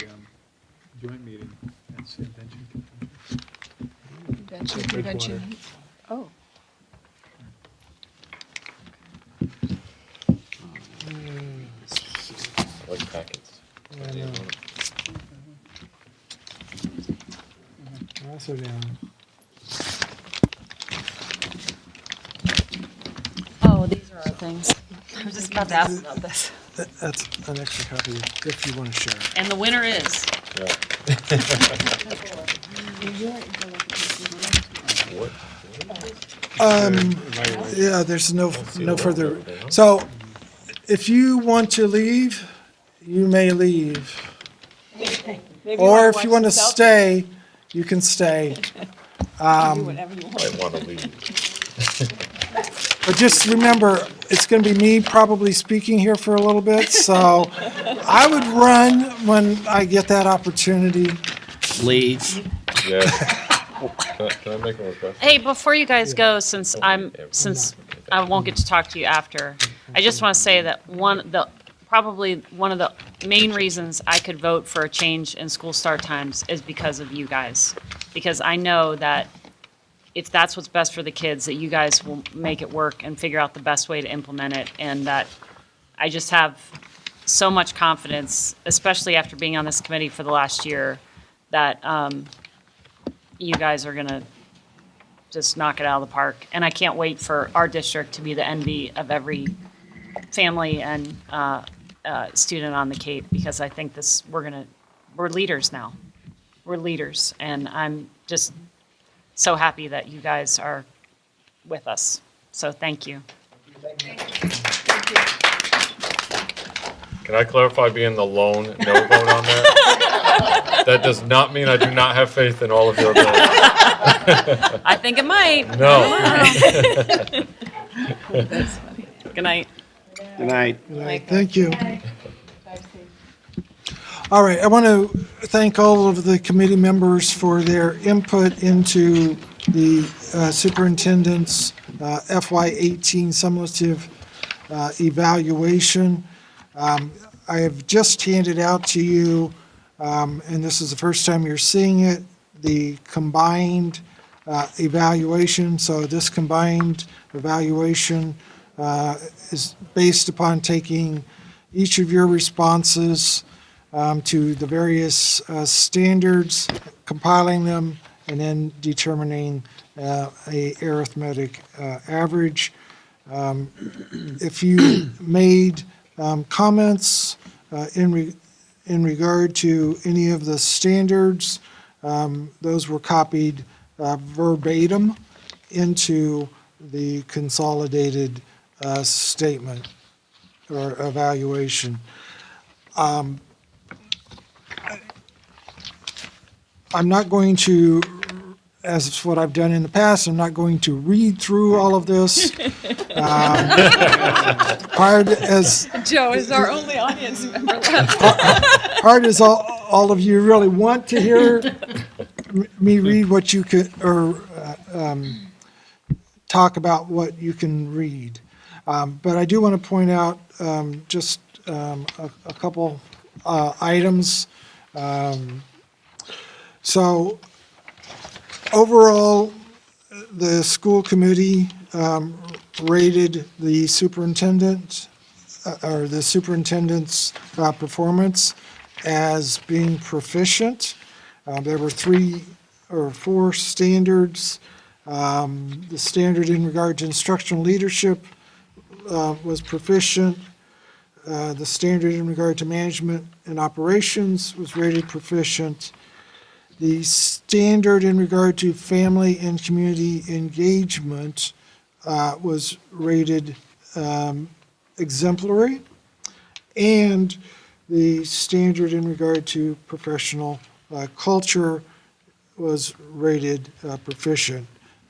joint meeting. That's the intention. Convention, Bridgewater. convention. Oh, I like packets. I know. Also down. oh, these are our things. I was just about to ask about this. That's an extra copy if you want to share it. And the winner is, What? Yeah, there's no further. So if you want to leave, you may leave. maybe Or if you watch want to the Celtics. stay, you can stay. Do whatever you want. I want to leave. But just remember, it's going to be me probably speaking here for a little bit, so I would run when I get that opportunity. Leave. Yeah. Can I make a request? hey, before you guys go, since I won't get to talk to you after. I just want to say that probably one of the main reasons I could vote for a change in school start times is because of you guys. Because I know that if that's what's best for the kids, that you guys will make it work and figure out the best way to implement it. And that I just have so much confidence, especially after being on this committee for the last year, that you guys are going to just knock it out of the park. And I can't wait for our district to be the envy of every family and student on the Cape, because I think we're leaders now. We're leaders, and I'm just so happy that you guys are with us. So thank you. Can I clarify being the lone no vote on that? That does not mean I do not have faith in all of your ability. I think it might. No. That's funny. Good night. Good night. Good night. Thank you. All right, I want to thank all of the committee members for their input into the superintendent's FY18 summative evaluation. I have just handed out to you, and this is the first time you're seeing it, the combined evaluation. So this combined evaluation is based upon taking each of your responses to the various standards, compiling them, and then determining a arithmetic average. If you made comments in regard to any of the standards, those were copied verbatim into the consolidated statement or evaluation. I'm not going to, as is what I've done in the past, I'm not going to read through all of this. Hard as Joe is our only audience member left. hard as all of you really want to hear me read what you could, or talk about what you can read. But I do want to point out just a couple items. So overall, the school committee rated the superintendent's performance as being proficient. There were 3 or 4 standards. The standard in regard to instructional leadership was proficient. The standard in regard to management and operations was rated proficient. The standard in regard to family and community engagement was rated exemplary, and the standard in regard to professional culture was rated proficient.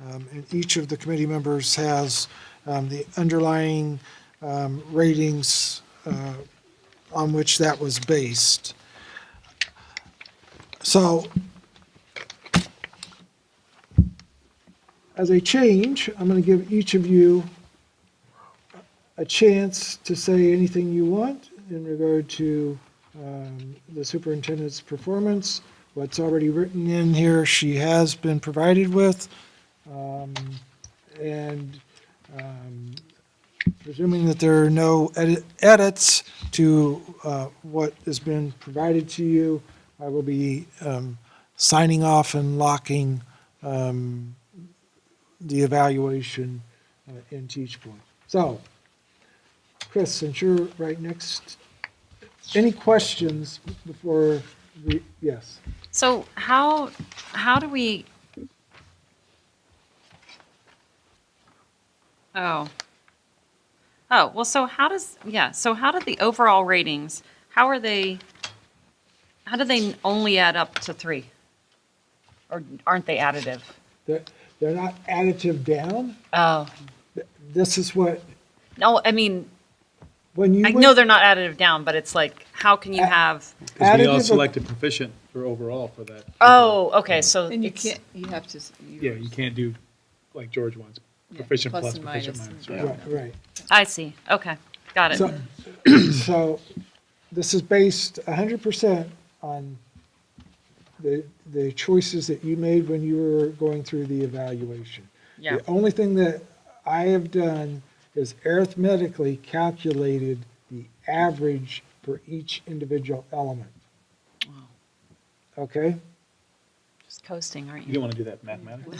And each of the committee members has the underlying ratings on which that was based. So, as a change, I'm going to give each of you a chance to say anything you want in regard to the superintendent's performance. What's already written in here, she has been provided with. Presuming that there are no edits to what has been provided to you, I will be signing off and locking the evaluation into each point. So, Chris, since you're right next, any questions before we, yes? So how do we? Oh, well, so how do the overall ratings, how do they only add up to 3? Or aren't they additive? They're not additive down. Oh. This is what. No, I mean, I know they're not additive down, but it's like, how can you have? Because we all selected proficient for overall for that. Oh, okay, so And you have to. Yeah, you can't do like George wants, Proficient plus plus, and proficient minus. minus. Right, right. I see. Okay, got it. So this is based 100% on the choices that you made when you were going through the evaluation. Yeah. The only thing that I have done is arithmetically calculated the average for each individual element. Okay? Just coasting, aren't You you? don't want to do that mathematically?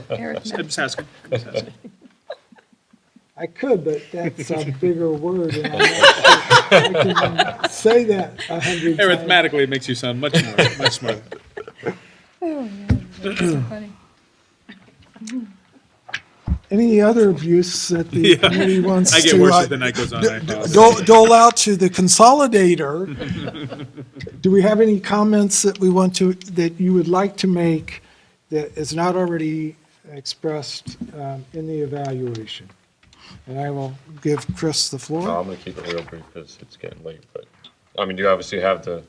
Arithmetic. I'm just asking. I'm just asking. I could, but that's a bigger word, and I can say that 100 times. Arithmetically, it makes you sound much smarter. Oh, yeah, that's so funny. Any other abuse that the Yeah. committee wants I get to worse as the night goes on, I apologize. dole out to the consolidator? Do we have any comments that that you would like to make that is not already expressed in the evaluation? And I will give Chris the floor. I'm going to keep it real brief because it's getting late, but, I mean, you obviously have the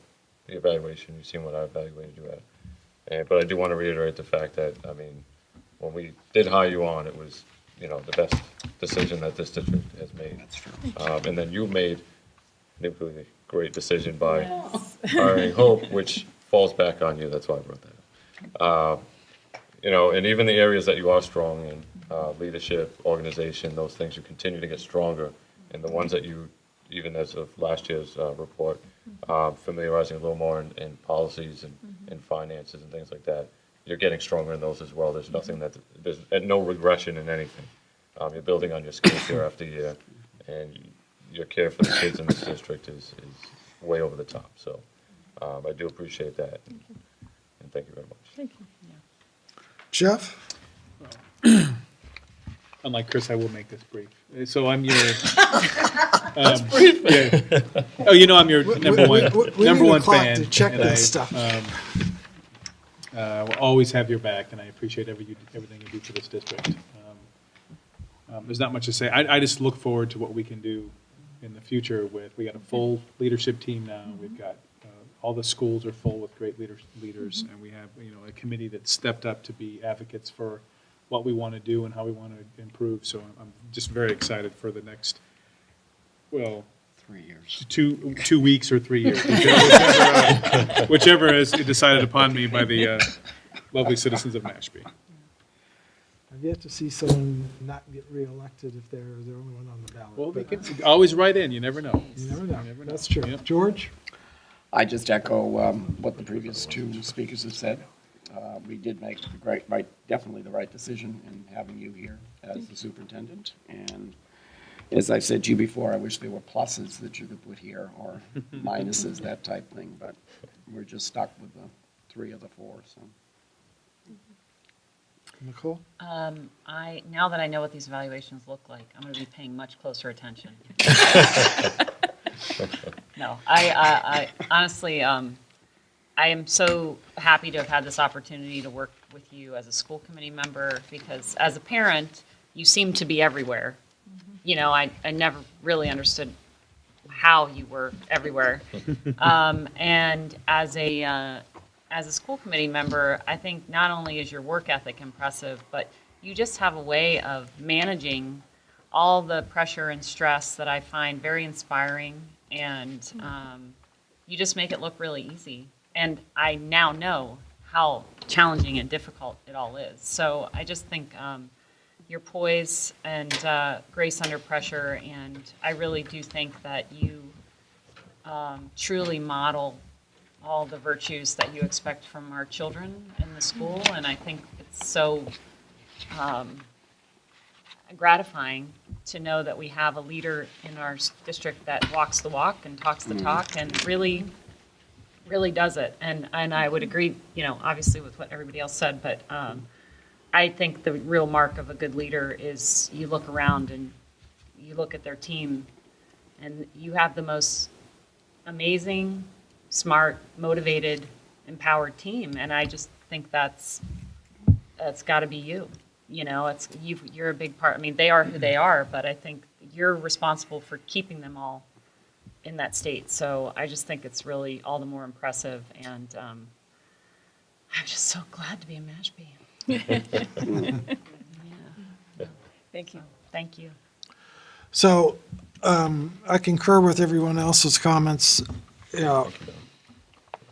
evaluation, you've seen what I evaluated you at. But I do want to reiterate the fact that, I mean, when we did hire you on, it was, the best decision that this district has made. That's true. And then you made an equally great decision by hiring Hope, which falls back on you, that's why I brought that up. And even the areas that you are strong in, leadership, organization, those things, you continue to get stronger. And the ones that you, even as of last year's report, familiarizing a little more in policies and finances and things like that, you're getting stronger in those as well. There's nothing there's no regression in anything. You're building on your skills year after year, and your care for the kids in this district is way over the top. So I do appreciate that, and thank you very much. Thank you. Jeff? Unlike Chris, I will make this brief. So I'm your. That's brief. Yeah. Oh, I'm your number one we need a clock fan. to check and this stuff. Will always have your back, and I appreciate everything you do for this district. There's not much to say. I just look forward to what we can do in the future. We got a full leadership team now. We've got all the schools are full with great leaders, and we have a committee that stepped up to be advocates for what we want to do and how we want to improve. So I'm just very excited for the next, 3 years, 2 weeks or 3 years, whichever is decided upon me by the lovely citizens of Mashpee. I've yet to see someone not get reelected if they're the only one on the ballot. Well, they can always write in. You never know. You never know. That's true. Yep. George? I just echo what the previous two speakers have said. We did make definitely the right decision in having you here as the superintendent. And as I've said to you before, I wish there were pluses that you could put here or minuses, that type thing. But we're just stuck with the 3 of the 4. So. Nicole? Now that I know what these evaluations look like, I'm going to be paying much closer attention. No, I honestly, I am so happy to have had this opportunity to work with you as a school committee member, because as a parent, you seem to be everywhere. I never really understood how you were everywhere. And as a school committee member, I think not only is your work ethic impressive, but you just have a way of managing all the pressure and stress that I find very inspiring, and you just make it look really easy. And I now know how challenging and difficult it all is. So I just think your poise and grace under pressure, and I really do think that you truly model all the virtues that you expect from our children in the school, and I think it's so gratifying to know that we have a leader in our district that walks the walk and talks the talk and really does it. And I would agree, obviously with what everybody else said, but I think the real mark of a good leader is you look around and you look at their team and you have the most amazing, smart, motivated, empowered team. And I just think that's got to be you. You're a big part. I mean, they are who they are, but I think you're responsible for keeping them all in that state. So I just think it's really all the more impressive, and I'm just so glad to be in Mashpee. Thank you. Thank you. So I concur with everyone else's comments. Yeah.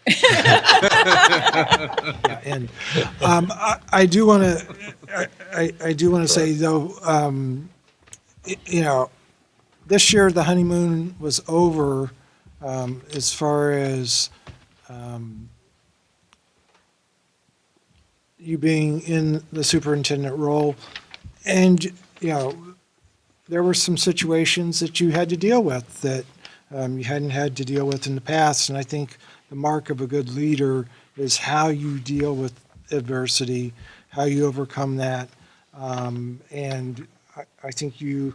Yeah, and I do want to. I do want to say though, this year the honeymoon was over as far as you being in the superintendent role, and there were some situations that you had to deal with that you hadn't had to deal with in the past, and I think the mark of a good leader is how you deal with adversity, how you overcome that, and I think you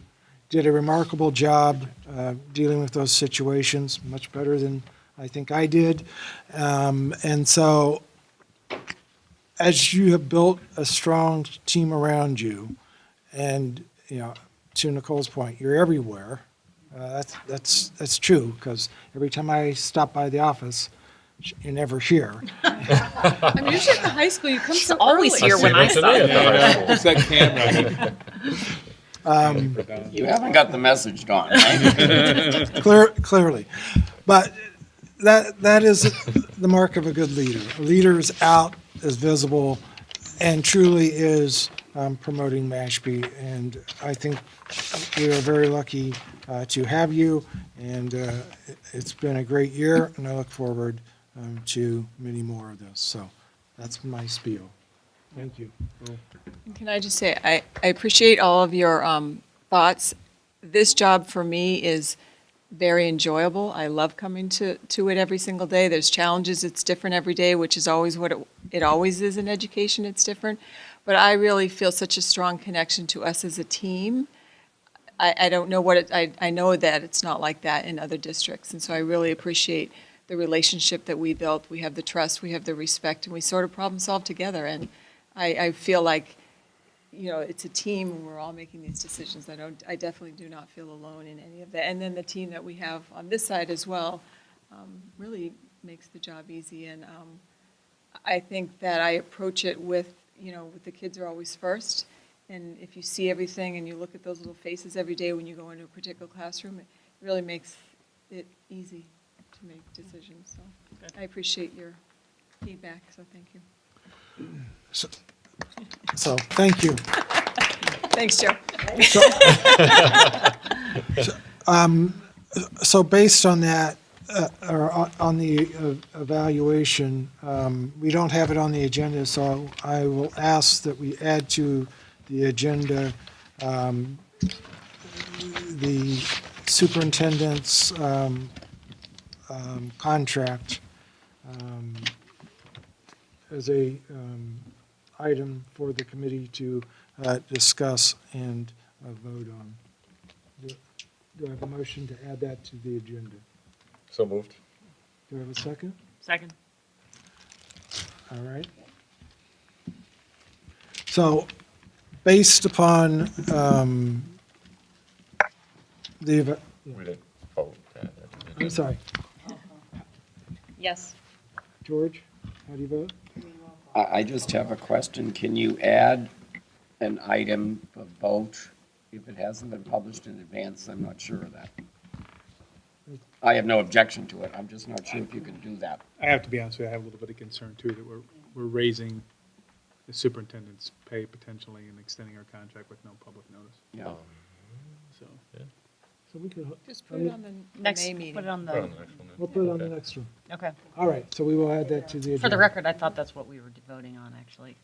did a remarkable job dealing with those situations, much better than I think I did, and so as you have built a strong team around you, and to Nicole's point, you're everywhere. That's true, because every time I stop by the office, you're never here. I'm usually at the high school. You come so always early. here when I stop. It's that camera. You haven't got the message, Dawn, right? Clearly. But that is the mark of a good leader. A leader is out, is visible, and truly is promoting Mashpee. And I think we are very lucky to have you, and it's been a great year, and I look forward to many more of this. So that's my spiel. Thank you. Can I just say, I appreciate all of your thoughts. This job for me is very enjoyable. I love coming to it every single day. There's challenges. It's different every day, which is always what it always is in education. It's different. But I really feel such a strong connection to us as a team. I don't know what I know that it's not like that in other districts. And so I really appreciate the relationship that we built. We have the trust, we have the respect, and we sort of problem solve together. And I feel like, it's a team and we're all making these decisions. I definitely do not feel alone in any of that. And then the team that we have on this side as well really makes the job easy. And I think that I approach it with the kids are always first. And if you see everything and you look at those little faces every day when you go into a particular classroom, it really makes it easy to make decisions. So I appreciate your feedback, so thank you. So thank you. Thanks, Joe. So based on that, or on the evaluation, we don't have it on the agenda, so I will ask that we add to the agenda the superintendent's contract as a item for the committee to discuss and vote on. Do I have a motion to add that to the agenda? So moved. Do I have a second? Second. All right. So, based upon We didn't vote. I'm sorry, Yes. George, how do you vote? I just have a question. Can you add an item of vote if it hasn't been published in advance? I'm not sure of that. I have no objection to it. I'm just not sure if you can do that. I have to be honest with you, I have a little bit of concern too, that we're raising the superintendent's pay potentially and extending our contract with no public notice. Yeah. So. So we could. Just put it on the Next, May meeting. put it on Put it on the, the next one, then. We'll put it on the next one. okay. All right, so we will add that to the agenda. For the record, I thought that's what we were voting on, actually.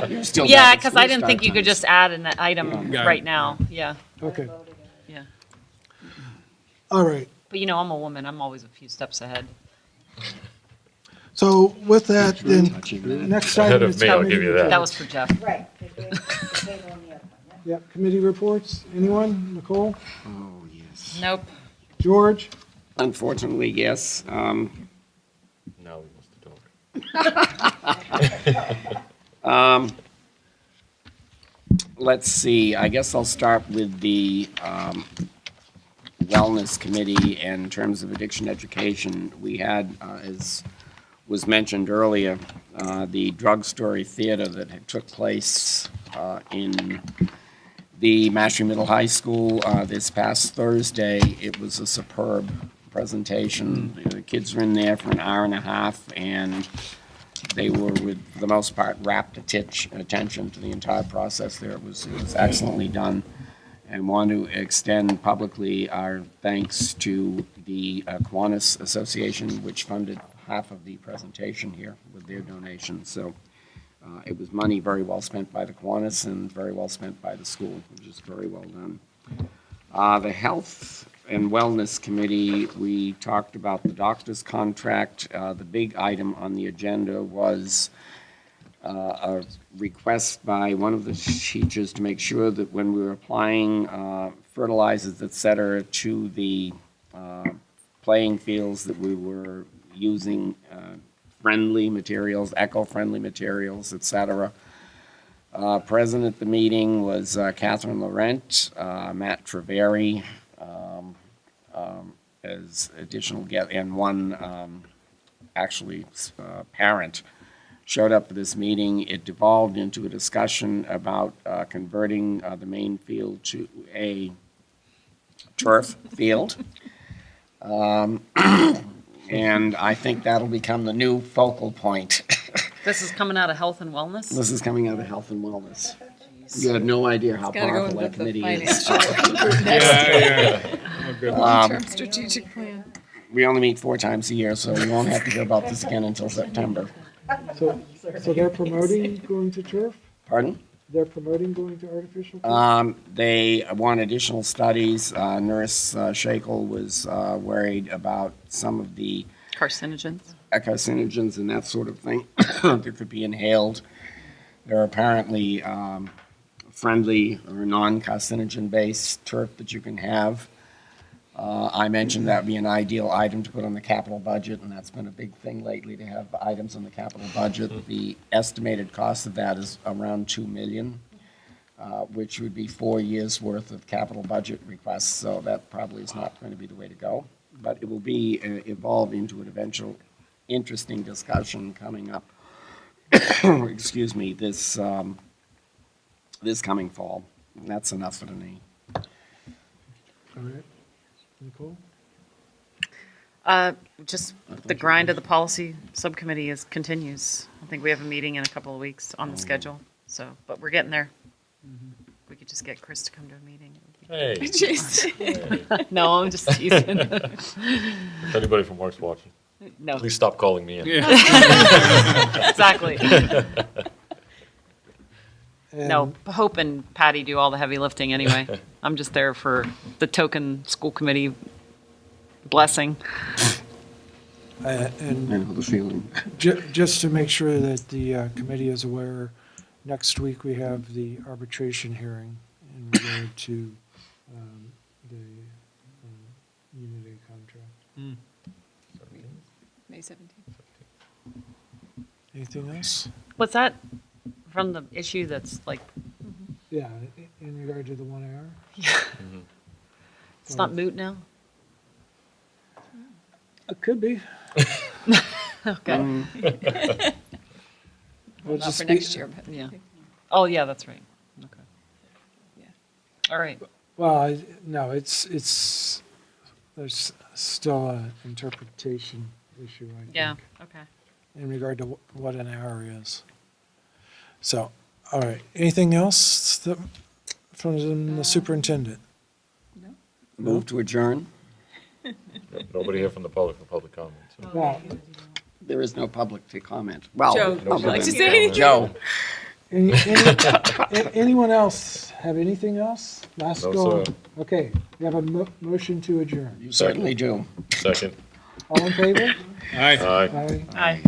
You're still Yeah, not at because school I didn't start think you could times. just add an item Yeah. right now, yeah, Okay, yeah. all right. But I'm a woman, I'm always a few steps ahead. So with that, then, touching that. next Ahead item of is me, I'll committee give you that. That was for Jeff. Right, because we're on the other one, yeah. Yep, committee reports. Anyone? Nicole? Oh, yes. Nope. George? Unfortunately, yes. Now we must talk. Let's see, I guess I'll start with the Wellness Committee. In terms of addiction education, we had, as was mentioned earlier, the drugstore theater that took place in the Mashpee Middle High School this past Thursday. It was a superb presentation. The kids were in there for an hour and a half, and they were, with for the most part, rapt attention to the entire process there. It was excellently done. And want to extend publicly our thanks to the Kiwanis Association, which funded half of the presentation here with their donations. So it was money very well spent by the Kiwanis and very well spent by the school, which is very well done. The Health and Wellness Committee, we talked about the doctor's contract. The big item on the agenda was a request by one of the teachers to make sure that when we were applying fertilizers, et cetera, to the playing fields, that we were using friendly materials, eco-friendly materials, et cetera. Present at the meeting was Catherine Laurent, Matt Treveri, as additional guest, and one parent showed up at this meeting. It devolved into a discussion about converting the main field to a turf field. And I think that'll become the new focal point. This is coming out of health and wellness? This is coming out of health and wellness. You have no idea how powerful that committee is. Long-term strategic plan. We only meet 4 times a year, so we won't have to hear about this again until September. So they're promoting going to turf? Pardon? They're promoting going to artificial turf? They want additional studies. Nurse Shakel was worried about some of the Carcinogens? Carcinogens and that sort of thing that could be inhaled. There are apparently friendly or non-carcinogen-based turf that you can have. I mentioned that would be an ideal item to put on the capital budget, and that's been a big thing lately, to have items on the capital budget. The estimated cost of that is around $2 million, which would be 4 years' worth of capital budget requests, so that probably is not going to be the way to go. But it will be evolve into an eventual interesting discussion coming up, excuse me, this coming fall. And that's enough for tonight. All right. Nicole? Just the grind of the policy subcommittee continues. I think we have a meeting in a couple of weeks on the schedule, so, but we're getting there. We could just get Chris to come to a meeting. Hey. Jeez. No, I'm just teasing. If anybody from work's watching, no. Please stop calling me in. Exactly. And No, Hope and Patty do all the heavy lifting anyway. I'm just there for the token school committee blessing. I know the feeling. Just to make sure that the committee is aware, next week we have the arbitration hearing in regard to the Unity contract. May 17th. Anything else? What's that from the issue that's like, Yeah, in regard to the 1 hour? yeah. It's not moot now? It could be. Okay. Well, not for next year, but Yeah. Oh, yeah, that's right. Okay. Yeah. All right. Well, no, it's there's still an interpretation issue, I think. Yeah, okay. In regard to what an hour is. So, all right, anything else from the superintendent? No. Move to adjourn? Nobody here from the public for public comment. So. Well, There is no public to comment. Well, Joe, would you other like to than say anything? Joe. anyone else have anything else? Last No, go. sir. Okay, we have a motion to adjourn. You certainly do. Second. All in favor? Aye. Aye. Aye. Aye.